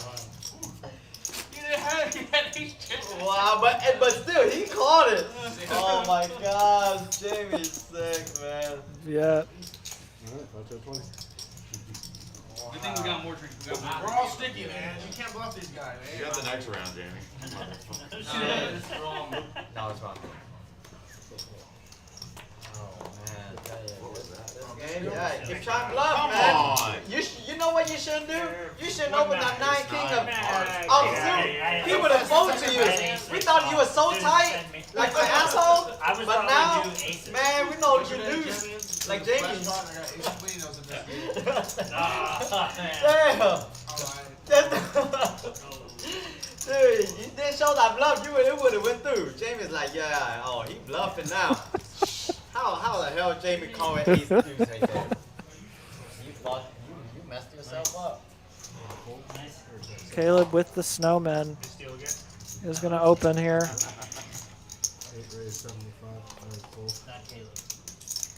Wow, but still, he called it. Oh my God, Jamie's sick, man. Yeah. Good thing we got more drinks. We're all sticky, man. You can't bluff these guys, man. You got the next round, Jamie. No, it's wrong. Oh man, this game, yeah, keep trying to bluff, man. on. You know what you shouldn't do? You shouldn't open that 9 king of suit. He would have folded to you. We thought you were so tight, like an asshole. But now, man, we know what you do. Like Jamie. Damn. Dude, you didn't show that bluff, it would have went through. Jamie's like, yeah, oh, he bluffing now. How the hell Jamie calling ace deuce right there? You messed yourself up. Caleb with the snowman is going to open here.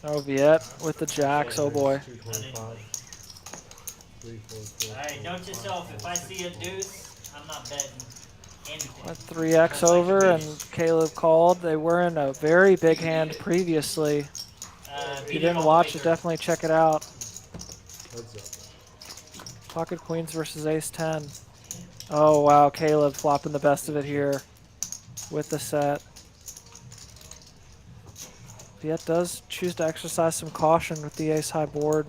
Oh, Viet with the jacks. Oh boy. Alright, note to self, if I see a deuce, I'm not betting anything. Went 3x over and Caleb called. They were in a very big hand previously. If you didn't watch it, definitely check it out. Pocket queens versus ace 10. Oh wow, Caleb flopping the best of it here with the set. Viet does choose to exercise some caution with the ace high board.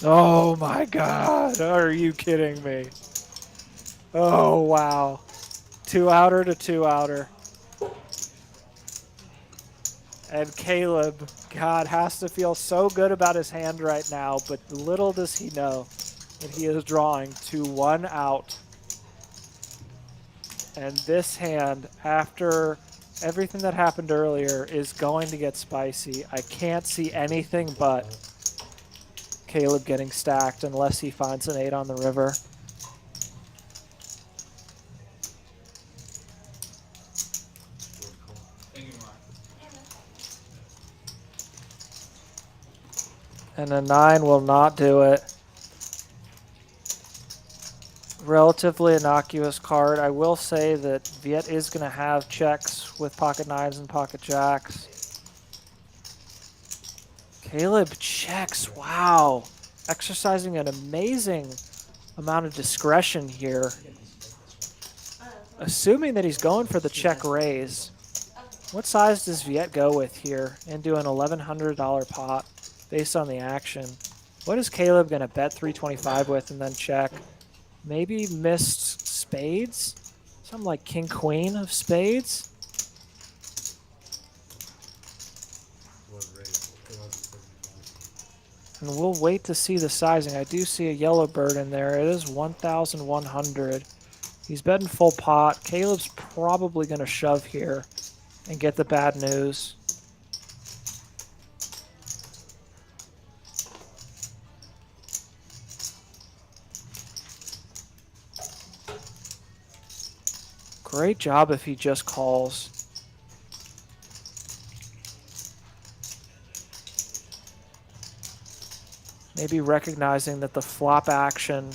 Oh my God, are you kidding me? Oh wow, 2-outer to 2-outer. And Caleb, God, has to feel so good about his hand right now, but little does he know that he is drawing to 1 out. And this hand, after everything that happened earlier, is going to get spicy. I can't see anything but Caleb getting stacked unless he finds an 8 on the river. And a 9 will not do it. Relatively innocuous card. I will say that Viet is going to have checks with pocket 9s and pocket jacks. Caleb checks. Wow. Exercising an amazing amount of discretion here. Assuming that he's going for the check raise. What size does Viet go with here into an $1,100 pot based on the action? What is Caleb going to bet 325 with and then check? Maybe missed spades? Something like king queen of spades? And we'll wait to see the sizing. I do see a yellow bird in there. It is 1,100. He's betting full pot. Caleb's probably going to shove here and get the bad news. Great job if he just calls. Maybe recognizing that the flop action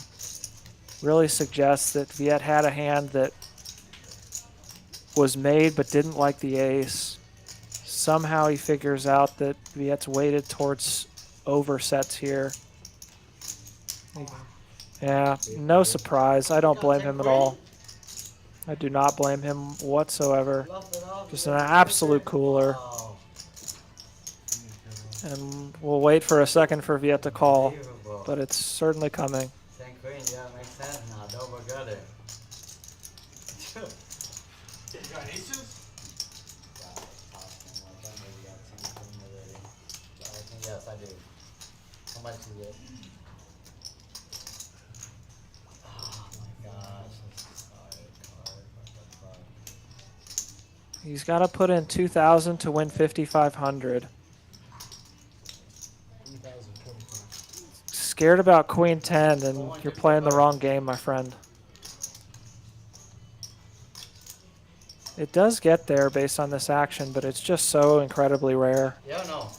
really suggests that Viet had a hand that was made but didn't like the ace. Somehow he figures out that Viet's weighted towards oversets here. Yeah, no surprise. I don't blame him at all. I do not blame him whatsoever. Just an absolute cooler. And we'll wait for a second for Viet to call, but it's certainly coming. 10 queen, yeah, makes sense now. Dover got it. You got aces? Yes, I do. How much is it? Oh my gosh. He's got to put in 2,000 to win 5,500. Scared about Queen 10, and you're playing the wrong game, my friend. It does get there based on this action, but it's just so incredibly rare. Yeah or no?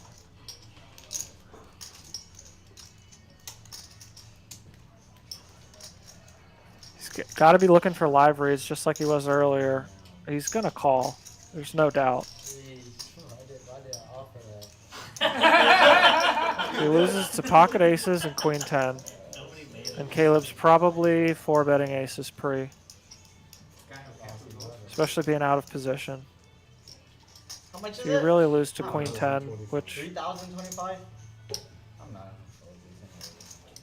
He's got to be looking for live reads just like he was earlier. He's going to call. There's no doubt. He loses to pocket aces and Queen 10. And Caleb's probably 4-betting aces pre. Especially being out of position. How much is So you it? really lose to Queen 10, which 3,025? I'm not.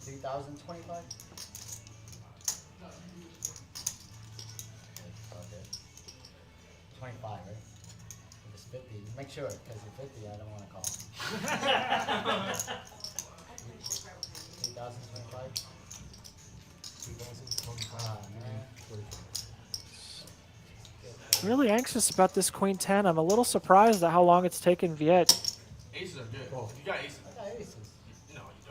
3,025? Okay. 25, right? If it's 50, make sure, because if 50, I don't want to call. 3,025? really anxious about this Queen 10. I'm a little surprised at how long it's taken Viet. Aces are good. You got aces. I got aces. No, you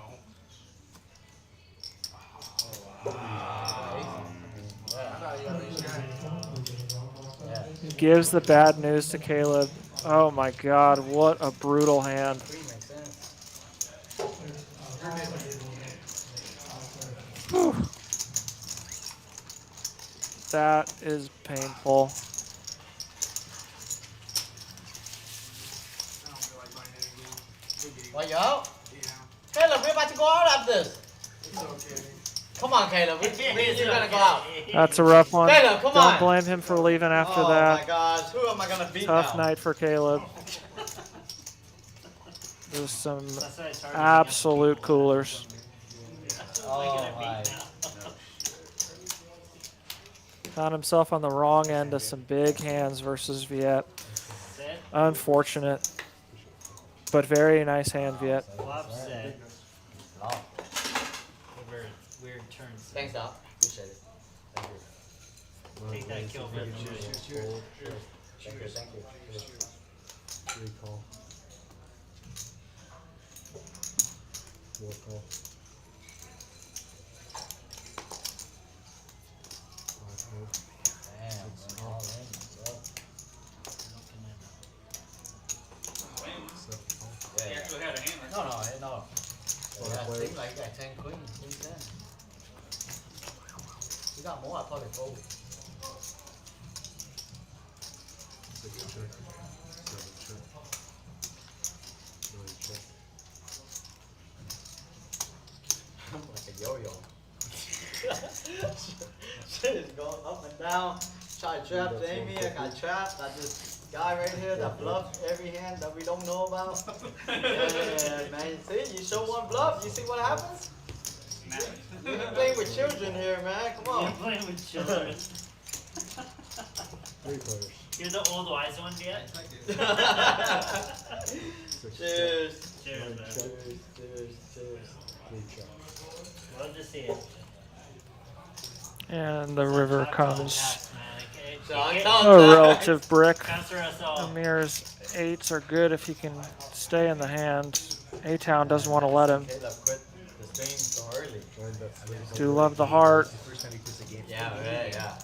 don't. Gives the bad news to Caleb. Oh my God, what a brutal hand. Whew. That is painful. Why you out? Caleb, we're about to go out after this. Come on, Caleb. You're going to go out. That's a rough one. Caleb, come Don't on. blame him for leaving after Oh that. my gosh, who am I going to beat Tough now? night for Caleb. There's some absolute coolers. Oh my. Found himself on the wrong end of some big hands versus Viet. Unfortunate. But very nice hand, Viet. Flop set. Weird turns. Thanks, Doc. Appreciate it. Thank you. Take that kill for the Thank you, thank you. Recall. More call. Damn, all in, bro. He actually had a hand like No. Yeah, it seemed like you got 10 queens, queen 10. You got more, I probably fold. 6 check. 7 check. 9 check. I'm like a yo-yo. Shit is going up and down. Try to trap Jamie, I got trapped. I just guy right here that bluffs every hand that we don't know about. Yeah, man. See, you show one bluff, you see what happens? You've been playing with children here, man. Come on. You're playing with children. 3 players. You're the old wise one, yet? 6 Cheers. Cheers, man. Cheers. 3 check. Love to see it. And the river comes. So A relative brick. Counts us all. Amir's 8s are good if he can stay in the hand. A-Town doesn't want to let him. Caleb quit the stream so early. Do love the heart. Yeah, yeah.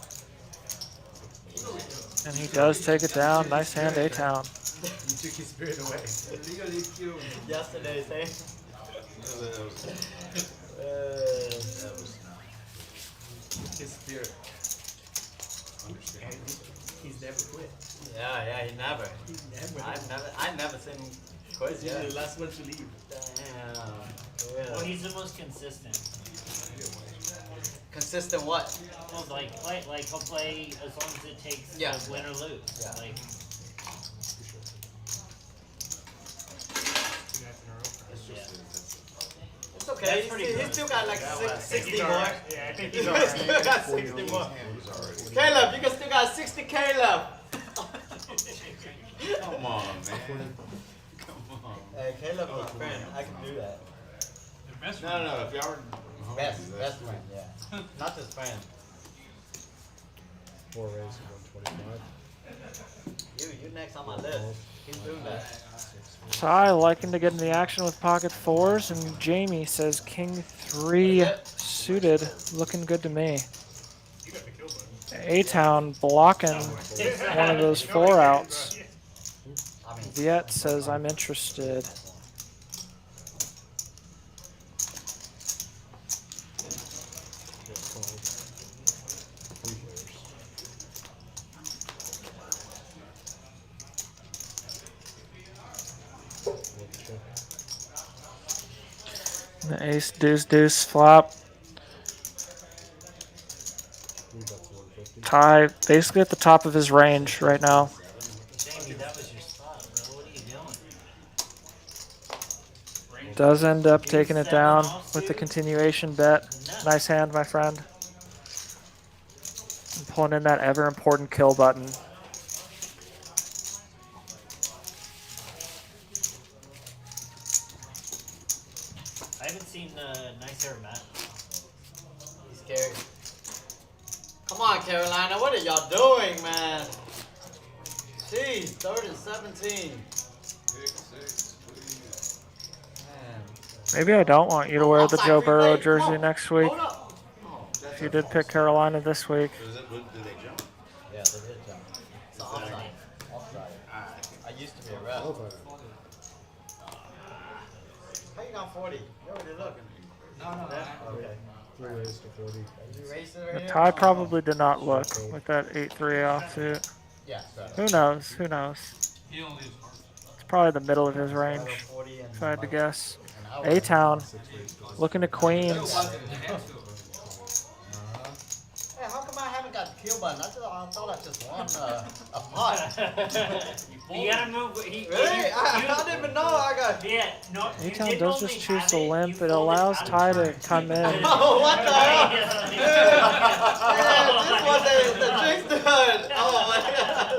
And he does take it down. Nice hand, A-Town. You took his spirit away. Yesterday's hand. His spirit. Understand. He's never quit. Yeah, he never. I've never seen him quit. He's usually the last one to leave. Damn. Well, he's the most consistent. Consistent what? Well, like he'll play as long as it takes to win or lose. Yeah. Like, it's okay. He's still got like 60 more. Yeah, I think He's he's alright. still got 60 more. Caleb, you can still got 60K left. Come on, man. Come on. Hey, Caleb's my friend. I can do that. No. If y'all were Best friend, yeah. Not just friend. 4 raises, 125. You next on my list. Keep doing that. Ty liking to get in the action with pocket fours, and Jamie says king 3 suited, looking good to me. A-Town blocking one of those 4 outs. Viet says I'm interested. The ace, deuce, deuce flop. Ty basically at the top of his range right now. Jamie, that was your spot, bro. What are you doing? Does end up taking it down with the continuation bet. Nice hand, my friend. And pulling in that ever important kill button. I haven't seen nice hair, Matt. He's scary. Come on, Carolina. What are y'all doing, man? Jeez, 3rd and 17. Maybe I don't want you to wear the Joe Burrow jersey next week. If you did pick Carolina this week. Did they jump? Yeah, they did jump. It's offside. Offside. I used to be a ref. How you got 40? You already looked. No. Okay. 3 raises to 40. You raised it right here? Ty probably did not look with that 8-3 offsuit. Yeah. Who knows? Who knows? He only leaves It's probably the middle of his range, if I had to guess. A-Town looking to queens. Hey, how come I haven't got the kill button? I thought I just won a pot. You gotta move. Really? I didn't even know I got. Yeah, no. A-Town does just choose to limp. It allows Ty to come in. Oh, what the hell? This was the trick's done. Oh my god.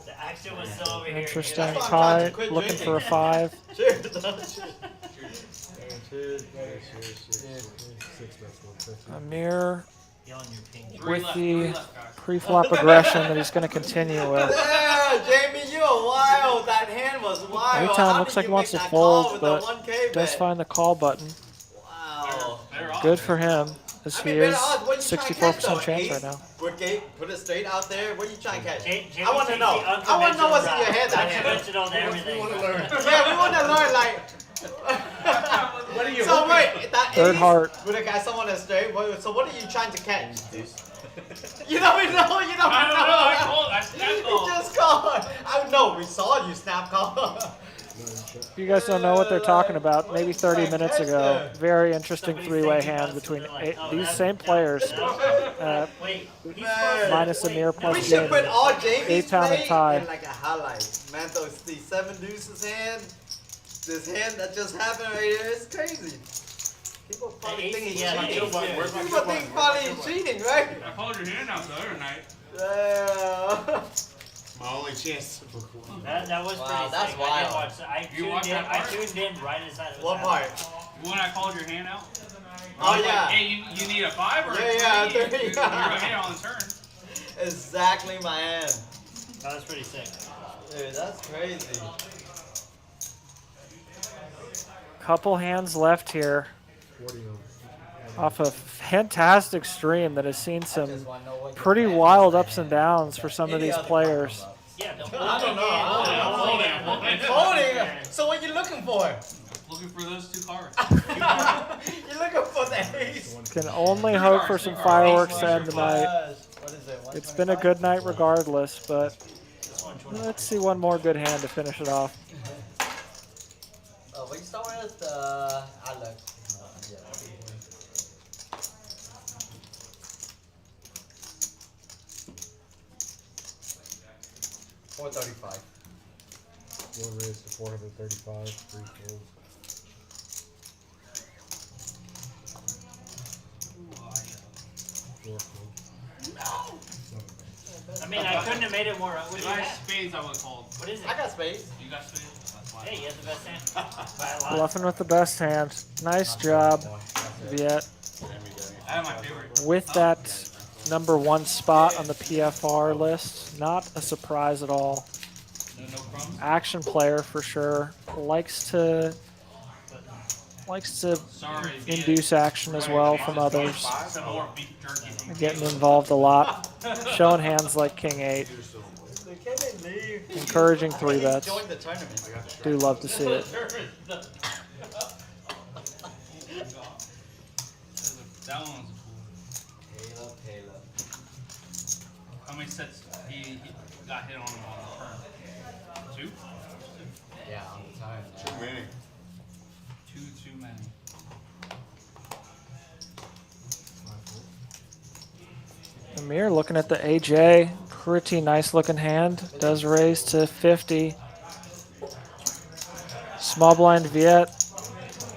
The action was still over here. Interesting. Ty looking for a 5. Cheers. Amir Yelling your ping. with the pre-flop aggression that he's going to continue with. Yeah, Jamie, you are wild. That hand was wild. A-Town looks like he wants to fold, but does find the call button. Wow. Good for him, as he is 64% chance right now. Okay, put it straight out there. What are you trying to catch? Jamie I want to takes know. the I want to know what's in your head. unconventional to everything. Yeah, we want to learn, like. What are you So wait, that Third ace, heart. with a guy someone is straight. So what are you trying to catch? You don't know. You don't know. I snap called. You just called. I know. We saw you snap call. You guys don't know what they're talking about. Maybe 30 minutes ago. Very interesting 3-way hand between these same players. Wait, Minus Amir We plus should Jamie. put all Jamie's A-Town and play Ty. in like a highlight. Man, the 7 deuces hand. This hand that just happened right here is crazy. People probably think he's cheating. People think probably he's cheating, right? I called your hand out the other night. Yeah. My only chance to book one. That was pretty Wow, that's sick. wild. I tuned in. I tuned in right as that was What happening. part? When I called your hand out? Oh, I was yeah. Like, hey, you need a 5 or a 3? Yeah, You're 3. ahead on the turn. Exactly my hand. That was pretty sick. Dude, that's crazy. Couple hands left here. 40 on. Off a fantastic stream that has seen some pretty wild ups and downs for some of these players. Yeah, the I don't know. Folding. So what you looking for? Looking for those two cards. You're looking for the ace. Can only hope for some fireworks to end the night. It's been a good night regardless, but let's see one more good hand to finish it off. We start with I look. 435. One raise to 435, 3 folds. I mean, I couldn't have made it more. What do If you I had have? spades, I would have called. What is it? I got space. You got spades? That's fine. Hey, you have the best hand. By a lot. Bluffing with the best hand. Nice job, Viet. I have my favorite. With that #1 spot on the PFR list, not a surprise at all. No crumbs? Action player for sure. Likes to Sorry, induce action as well from others. Some more beef jerky. Getting involved a lot. Showing hands like King 8. Encouraging 3 bets. Join the tournament. Do love to see it. That one was Taylor. How many sets he got hit on the turn? 2? Yeah, on the time. Too many. Too many. Amir looking at the AJ. Pretty nice looking hand. Does raise to 50. Small blind Viet.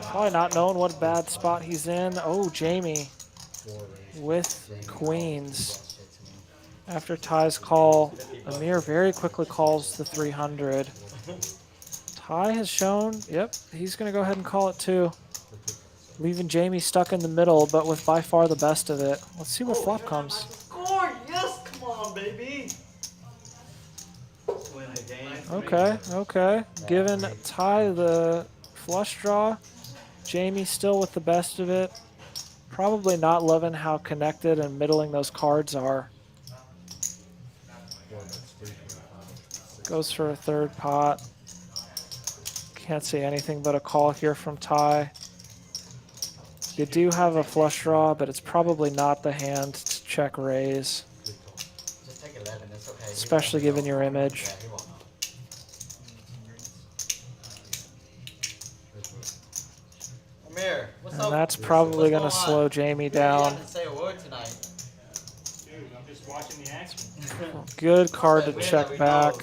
Probably not knowing what bad spot he's in. Oh, Jamie with queens. After Ty's call, Amir very quickly calls the 300. Ty has shown, yep, he's going to go ahead and call it too. Leaving Jamie stuck in the middle, but with by far the best of it. Let's see what flop comes. Score! Yes, come on, baby. Win the game. Okay, okay. Giving Ty the flush draw. Jamie still with the best of it. Probably not loving how connected and middling those cards are. Goes for a third pot. Can't see anything but a call here from Ty. You do have a flush draw, but it's probably not the hand to check raise. Just take 11, it's okay. Especially given your image. Yeah, he won't know. Amir, what's up? And that's probably going to slow Jamie You down. haven't say a word tonight. Dude, I'm just watching the action. Good card to We check know. back.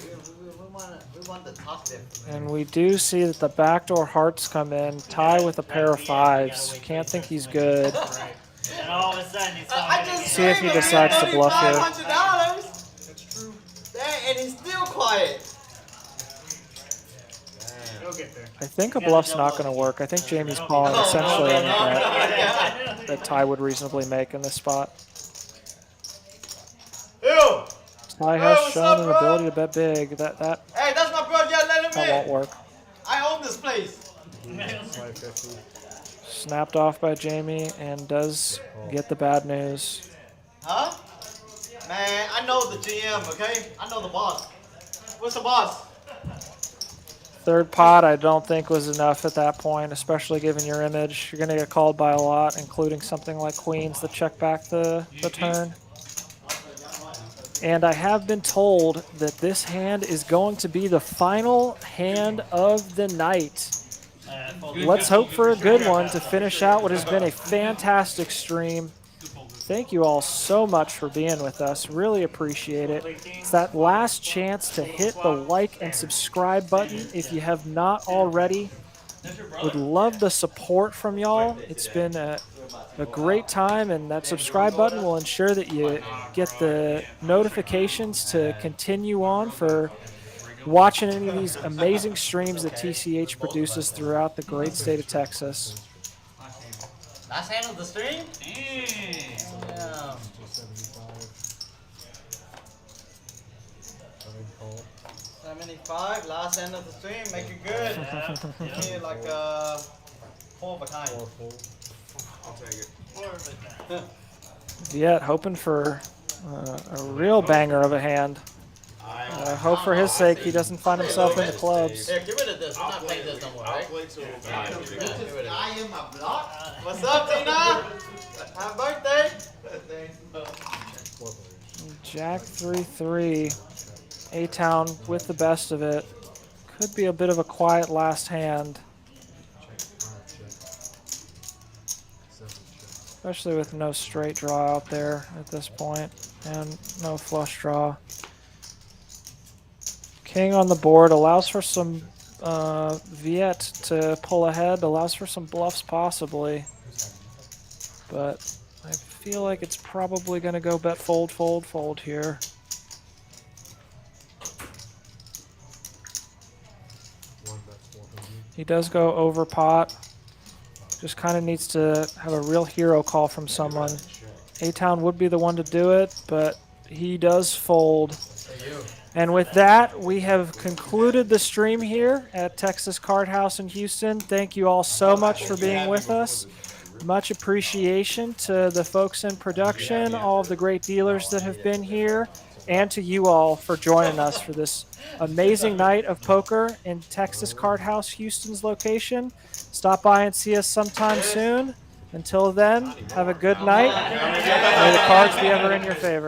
We want the top dip. And we do see that the backdoor hearts come in. Ty with a pair of 5s. Can't think he's good. Right. And all of a sudden he's I talking just See if he decides to bluff here. $500. That's true. And he's still quiet. He'll get there. I think a bluff's not going to work. I think Jamie's calling essentially any bet that Ty would reasonably make in this spot. Ew! Ty has what's shown up, an bro? ability to bet big. That Hey, that's my bro. Yeah, let him won't in. work. I own this place. 550. Snapped off by Jamie and does get the bad news. Huh? Man, I know the GM, okay? I know the boss. What's the boss? Third pot I don't think was enough at that point, especially given your image. You're going to get called by a lot, including something like queens that check back the turn. And I have been told that this hand is going to be the final hand of the night. Let's hope for a good one to finish out what has been a fantastic stream. Thank you all so much for being with us. Really appreciate it. It's that last chance to hit the like and subscribe button if you have not already. Would love the support from y'all. It's been a great time, and that subscribe button will ensure that you get the notifications to continue on for watching any of these amazing streams that TCH produces throughout the great state of Texas. Last hand of the stream? Damn. Yeah. 75, last end of the stream, make it good. Give me like 4 of a kind. 4 fold. I'll take it. Viet hoping for a real banger of a hand. Hope for his sake he doesn't find himself in the clubs. Here, get rid of this. We're not playing this no more, right? I'll play till Get rid of it. What's up, Tina? Happy birthday. Jack 3-3. A-Town with the best of it. Could be a bit of a quiet last hand. Especially with no straight draw out there at this point. And no flush draw. King on the board allows for some Viet to pull ahead. Allows for some bluffs possibly. But I feel like it's probably going to go bet fold, fold, fold here. He does go over pot. Just kind of needs to have a real hero call from someone. A-Town would be the one to do it, but he does fold. And with that, we have concluded the stream here at Texas Card House in Houston. Thank you all so much for being with us. Much appreciation to the folks in production, all of the great dealers that have been here, and to you all for joining us for this amazing night of poker in Texas Card House, Houston's location. Stop by and see us sometime soon. Until then, have a good night. May the cards be ever in your favor.